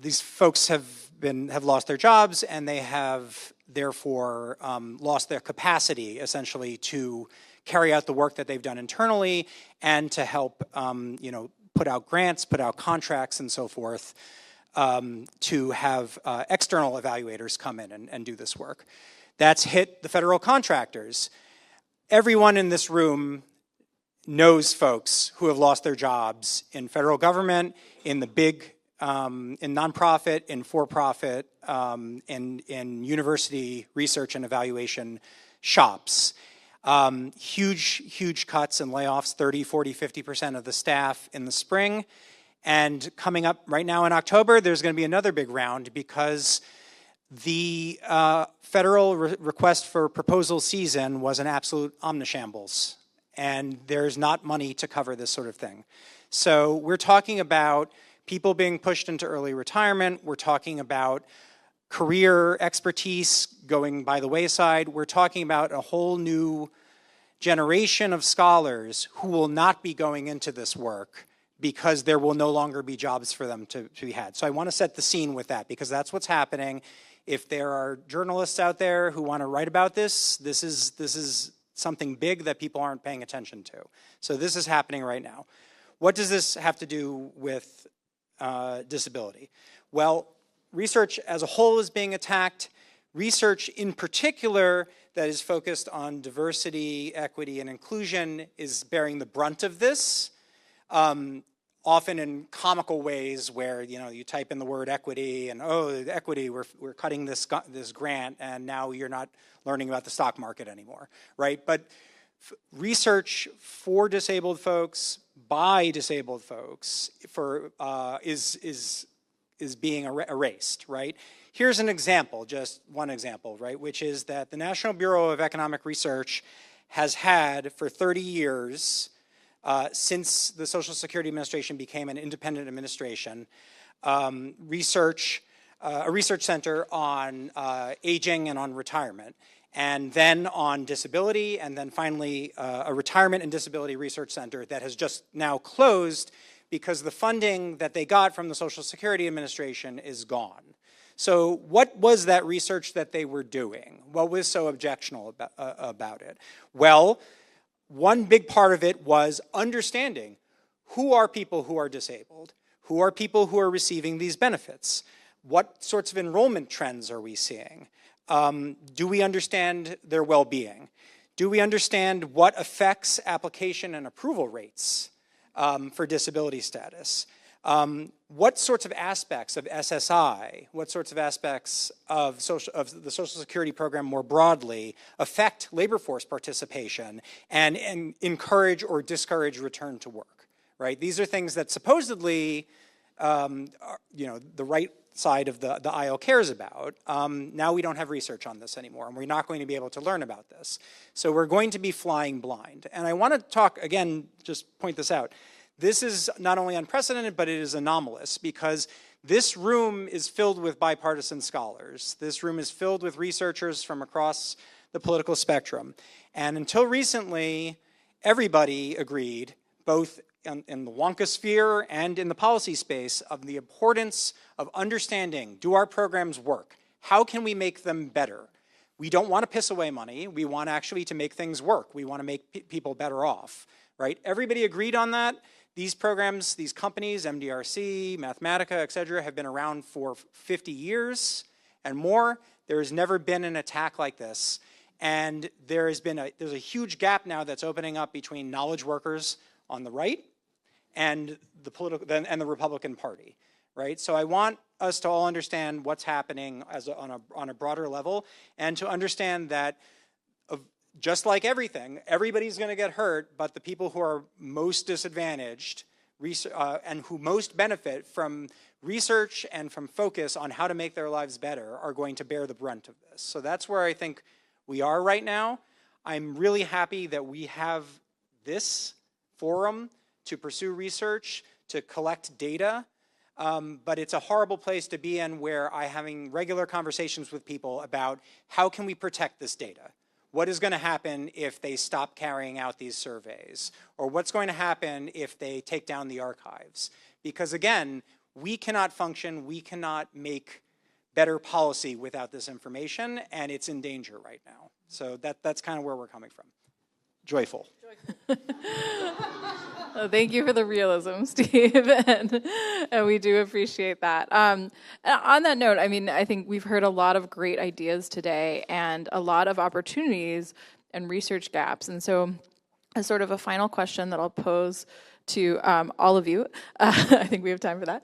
E: These folks have lost their jobs, and they have therefore lost their capacity, essentially, to carry out the work that they've done internally and to help, put out grants, put out contracts, and so forth, to have external evaluators come in and do this work. That's hit the federal contractors. Everyone in this room knows folks who have lost their jobs in federal government, in the big, in nonprofit, in for-profit, in university research and evaluation shops. Huge cuts and layoffs, 30, 40, 50% of the staff in the spring. And coming up right now in October, there's going to be another big round because the federal request for proposal season was an absolute omnishambles. And there's not money to cover this sort of thing. So we're talking about people being pushed into early retirement. We're talking about career expertise going by the wayside. We're talking about a whole new generation of scholars who will not be going into this work because there will no longer be jobs for them to be had. So I want to set the scene with that because that's what's happening. If there are journalists out there who want to write about this, this is something big that people aren't paying attention to. So this is happening right now. What does this have to do with disability? Well, research as a whole is being attacked. Research in particular that is focused on diversity, equity, and inclusion is bearing the brunt of this, often in comical ways where you type in the word equity and, oh, equity, we're cutting this grant and now you're not learning about the stock market anymore, right? But research for disabled folks, by disabled folks, is being erased, right? Here's an example, just one example, right, which is that the National Bureau of Economic Research has had for 30 years, since the Social Security Administration became an independent administration, a research center on aging and on retirement, and then on disability, and then finally a retirement and disability research center that has just now closed because the funding that they got from the Social Security Administration is gone. So what was that research that they were doing? What was so objectionable about it? Well, one big part of it was understanding who are people who are disabled, who are people who are receiving these benefits, what sorts of enrollment trends are we seeing? Do we understand their well-being? Do we understand what affects application and approval rates for disability status? What sorts of aspects of SSI, what sorts of aspects of the Social Security program more broadly affect labor force participation and encourage or discourage return to work, right? These are things that supposedly, the right side of the aisle cares about. Now we don't have research on this anymore, and we're not going to be able to learn about this. So we're going to be flying blind. And I want to talk, again, just point this out. This is not only unprecedented, but it is anomalous because this room is filled with bipartisan scholars. This room is filled with researchers from across the political spectrum. And until recently, everybody agreed, both in the wonka sphere and in the policy space, of the importance of understanding, do our programs work? How can we make them better? We don't want to piss away money. We want actually to make things work. We want to make people better off, right? Everybody agreed on that. These programs, these companies, MDRC, Mathematica, et cetera, have been around for 50 years and more. There has never been an attack like this. And there's a huge gap now that's opening up between knowledge workers on the right and the Republican Party, right? So I want us to all understand what's happening on a broader level, and to understand that just like everything, everybody's going to get hurt, but the people who are most disadvantaged and who most benefit from research and from focus on how to make their lives better are going to bear the brunt of this. So that's where I think we are right now. I'm really happy that we have this forum to pursue research, to collect data, but it's a horrible place to be in, where I'm having regular conversations with people about how can we protect this data? What is going to happen if they stop carrying out these surveys? Or what's going to happen if they take down the archives? Because again, we cannot function, we cannot make better policy without this information, and it's in danger right now. So that's kind of where we're coming from. Joyful.
U: Well, thank you for the realism, Steve, and we do appreciate that. On that note, I mean, I think we've heard a lot of great ideas today and a lot of opportunities and research gaps. And so as sort of a final question that I'll pose to all of you, I think we have time for that.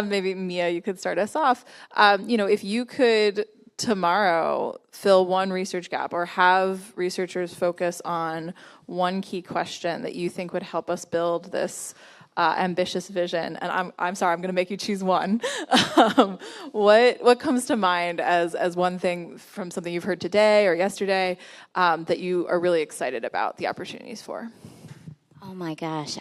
U: Maybe Mia, you could start us off. If you could tomorrow fill one research gap or have researchers focus on one key question that you think would help us build this ambitious vision, and I'm sorry, I'm going to make you choose one. What comes to mind as one thing from something you've heard today or yesterday that you are really excited about the opportunities for?
V: Oh my gosh,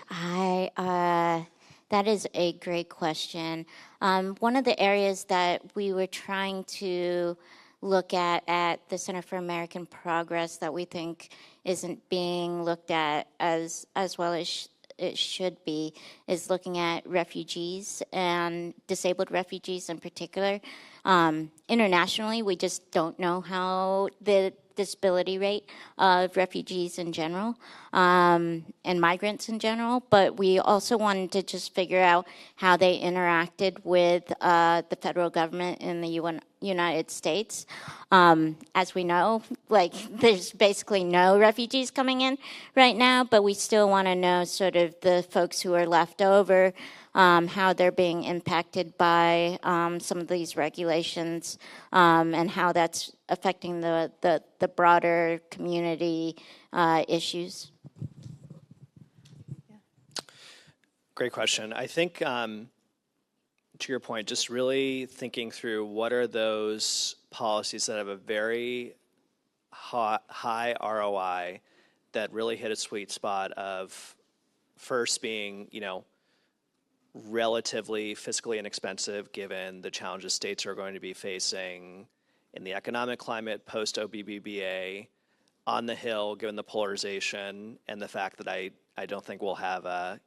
V: that is a great question. One of the areas that we were trying to look at the Center for American Progress that we think isn't being looked at as well as it should be is looking at refugees and disabled refugees in particular. Internationally, we just don't know how the disability rate of refugees in general and migrants in general, but we also wanted to just figure out how they interacted with the federal government in the United States. As we know, there's basically no refugees coming in right now, but we still want to know sort of the folks who are left over, how they're being impacted by some of these regulations, and how that's affecting the broader community issues.
B: Great question. I think, to your point, just really thinking through what are those policies that have a very high ROI that really hit a sweet spot of first being, relatively fiscally inexpensive given the challenges states are going to be facing in the economic climate post-OBBBA, on the Hill given the polarization and the fact that I don't think we'll have a,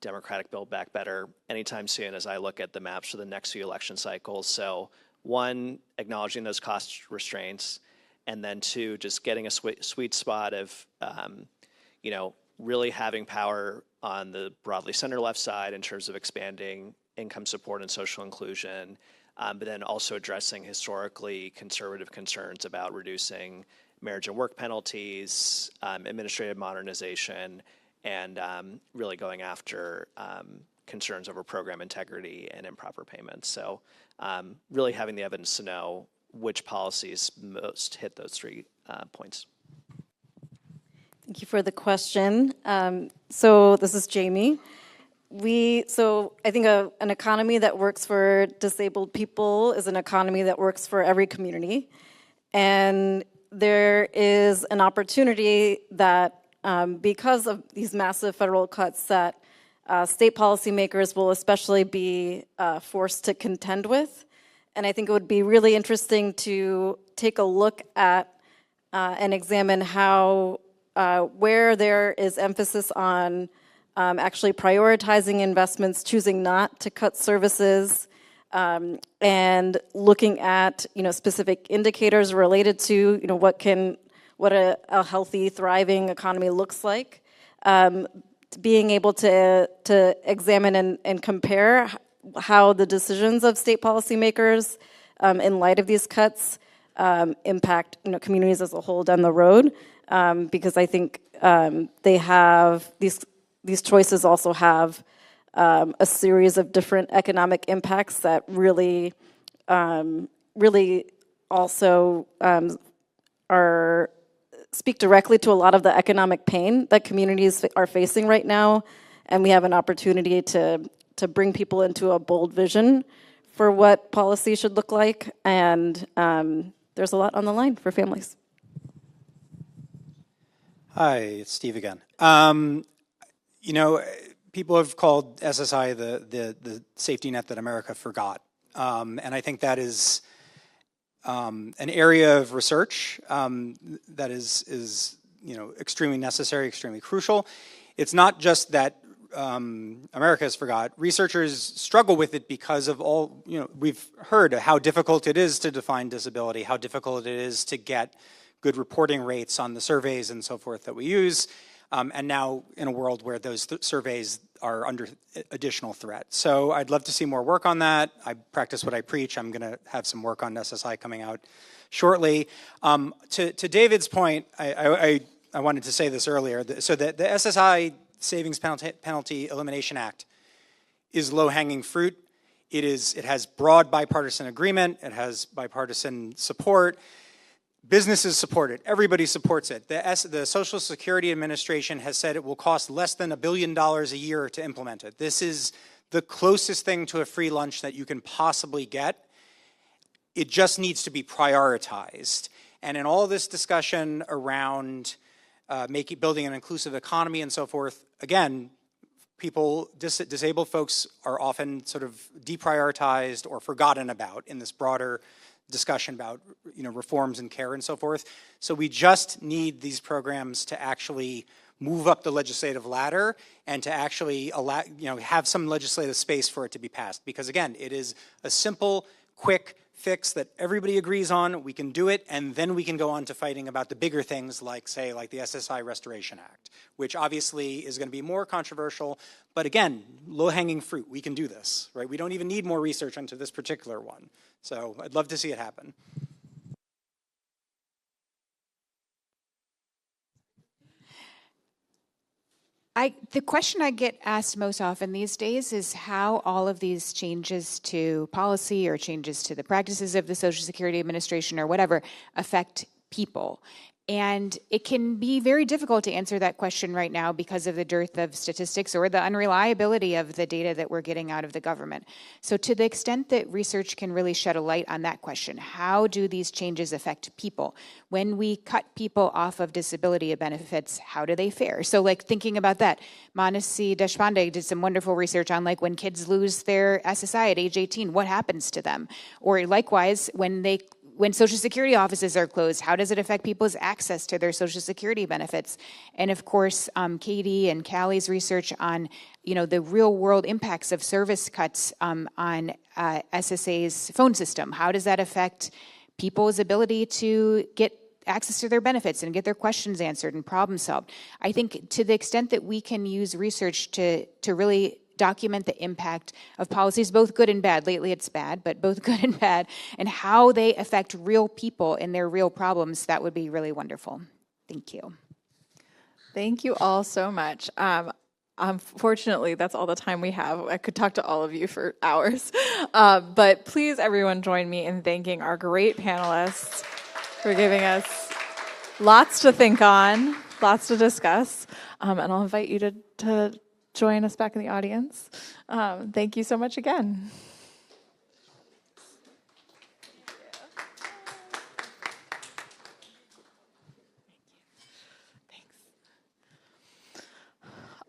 B: Democratic Build Back Better anytime soon as I look at the maps for the next few election cycles. So one, acknowledging those cost restraints, and then two, just getting a sweet spot of, really having power on the broadly center-left side in terms of expanding income support and social inclusion, but then also addressing historically conservative concerns about reducing marriage and work penalties, administrative modernization, and really going after concerns over program integrity and improper payments. So really having the evidence to know which policies most hit those three points.
C: Thank you for the question. So this is Jamie. So I think an economy that works for disabled people is an economy that works for every community. And there is an opportunity that because of these massive federal cuts that state policymakers will especially be forced to contend with. And I think it would be really interesting to take a look at and examine how where there is emphasis on actually prioritizing investments, choosing not to cut services, and looking at specific indicators related to what a healthy, thriving economy looks like. being able to examine and compare how the decisions of state policymakers in light of these cuts impact communities as a whole down the road, because I think they have these choices also have a series of different economic impacts that really also speak directly to a lot of the economic pain that communities are facing right now, and we have an opportunity to bring people into a bold vision for what policy should look like, and there's a lot on the line for families.
E: Hi, it's Steve again. People have called SSI the safety net that America forgot, and I think that is an area of research that is extremely necessary, extremely crucial. It's not just that America has forgot. Researchers struggle with it because of all, we've heard how difficult it is to define disability, how difficult it is to get good reporting rates on the surveys and so forth that we use, and now in a world where those surveys are under additional threat. So I'd love to see more work on that. I practice what I preach. I'm going to have some work on SSI coming out shortly. To David's point, I wanted to say this earlier. So the SSI Savings Penalty Elimination Act is low-hanging fruit. It has broad bipartisan agreement. It has bipartisan support. Businesses support it. Everybody supports it. The Social Security Administration has said it will cost less than $1 billion a year to implement it. This is the closest thing to a free lunch that you can possibly get. It just needs to be prioritized. And in all this discussion around building an inclusive economy and so forth, again, disabled folks are often sort of deprioritized or forgotten about in this broader discussion about reforms in care and so forth. So we just need these programs to actually move up the legislative ladder and to actually allow, have some legislative space for it to be passed. Because again, it is a simple, quick fix that everybody agrees on. We can do it, and then we can go on to fighting about the bigger things like, say, like the SSI Restoration Act, which obviously is going to be more controversial. But again, low-hanging fruit. We can do this, right? We don't even need more research into this particular one. So I'd love to see it happen.
T: The question I get asked most often these days is how all of these changes to policy or changes to the practices of the Social Security Administration or whatever affect people. And it can be very difficult to answer that question right now because of the dearth of statistics or the unreliability of the data that we're getting out of the government. So to the extent that research can really shed a light on that question, how do these changes affect people? When we cut people off of disability benefits, how do they fare? So like thinking about that, Manasi Deshpande did some wonderful research on like when kids lose their SSI at age 18, what happens to them? Or likewise, when Social Security offices are closed, how does it affect people's access to their Social Security benefits? And of course, Katie and Callie's research on, the real world impacts of service cuts on SSA's phone system. How does that affect people's ability to get access to their benefits and get their questions answered and problem solved? I think to the extent that we can use research to really document the impact of policies, both good and bad. Lately it's bad, but both good and bad, and how they affect real people and their real problems, that would be really wonderful. Thank you.
U: Thank you all so much. Unfortunately, that's all the time we have. I could talk to all of you for hours. But please, everyone, join me in thanking our great panelists for giving us lots to think on, lots to discuss. And I'll invite you to join us back in the audience. Thank you so much again.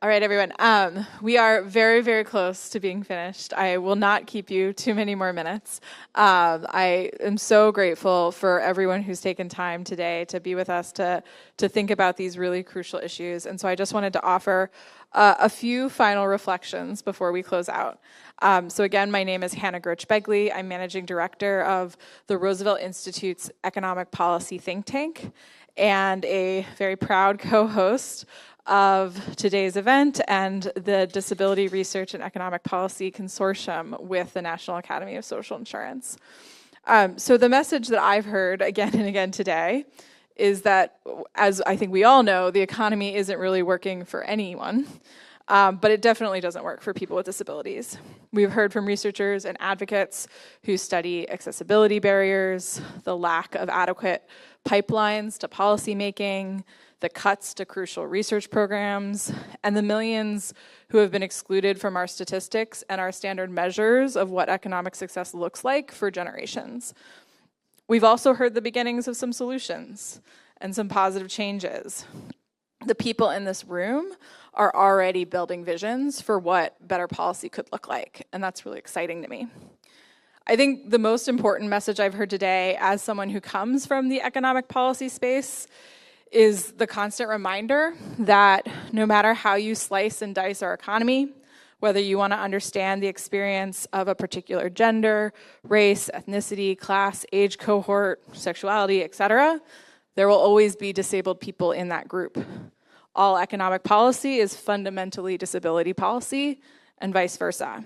U: All right, everyone. We are very, very close to being finished. I will not keep you too many more minutes. I am so grateful for everyone who's taken time today to be with us to think about these really crucial issues. And so I just wanted to offer a few final reflections before we close out. So again, my name is Hannah Groch-Begley. I'm Managing Director of the Roosevelt Institute's Economic Policy Think Tank and a very proud co-host
P: of today's event and the Disability Research and Economic Policy Consortium with the National Academy of Social Insurance. So the message that I've heard again and again today is that, as I think we all know, the economy isn't really working for anyone, but it definitely doesn't work for people with disabilities. We've heard from researchers and advocates who study accessibility barriers, the lack of adequate pipelines to policymaking, the cuts to crucial research programs, and the millions who have been excluded from our statistics and our standard measures of what economic success looks like for generations. We've also heard the beginnings of some solutions and some positive changes. The people in this room are already building visions for what better policy could look like, and that's really exciting to me. I think the most important message I've heard today, as someone who comes from the economic policy space, is the constant reminder that no matter how you slice and dice our economy, whether you want to understand the experience of a particular gender, race, ethnicity, class, age cohort, sexuality, etc., there will always be disabled people in that group. All economic policy is fundamentally disability policy, and vice versa.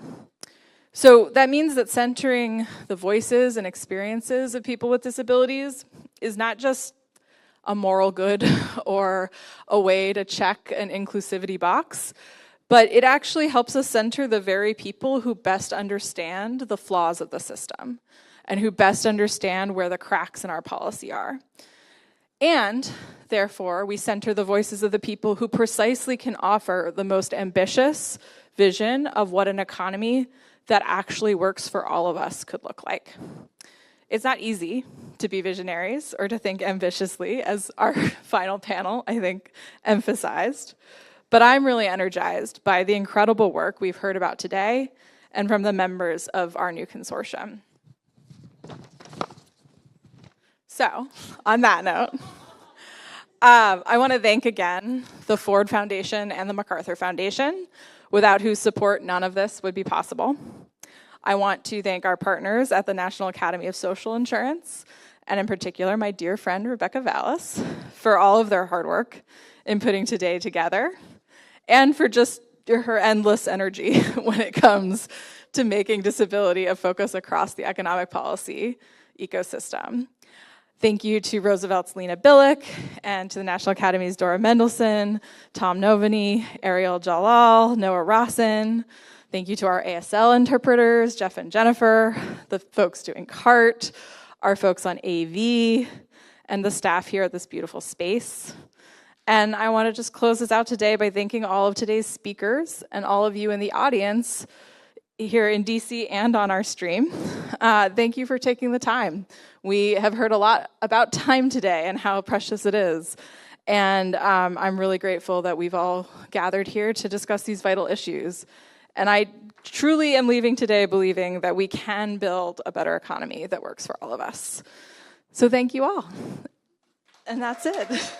P: So that means that centering the voices and experiences of people with disabilities is not just a moral good or a way to check an inclusivity box, but it actually helps us center the very people who best understand the flaws of the system and who best understand where the cracks in our policy are. And therefore, we center the voices of the people who precisely can offer the most ambitious vision of what an economy that actually works for all of us could look like. It's not easy to be visionaries or to think ambitiously, as our final panel, I think, emphasized. But I'm really energized by the incredible work we've heard about today and from the members of our new consortium. So, on that note, I want to thank again the Ford Foundation and the MacArthur Foundation, without whose support none of this would be possible. I want to thank our partners at the National Academy of Social Insurance, and in particular, my dear friend, Rebecca Vallis, for all of their hard work in putting today together, and for just her endless energy when it comes to making disability a focus across the economic policy ecosystem. Thank you to Roosevelt's Lena Billick, and to the National Academy's Dora Mendelsohn, Tom Novany, Ariel Jalal, Noah Rossin. Thank you to our ASL interpreters, Jeff and Jennifer, the folks doing CART, our folks on AV, and the staff here at this beautiful space. And I want to just close this out today by thanking all of today's speakers and all of you in the audience here in DC and on our stream. Thank you for taking the time. We have heard a lot about time today and how precious it is. And I'm really grateful that we've all gathered here to discuss these vital issues. And I truly am leaving today believing that we can build a better economy that works for all of us. So thank you all. And that's it.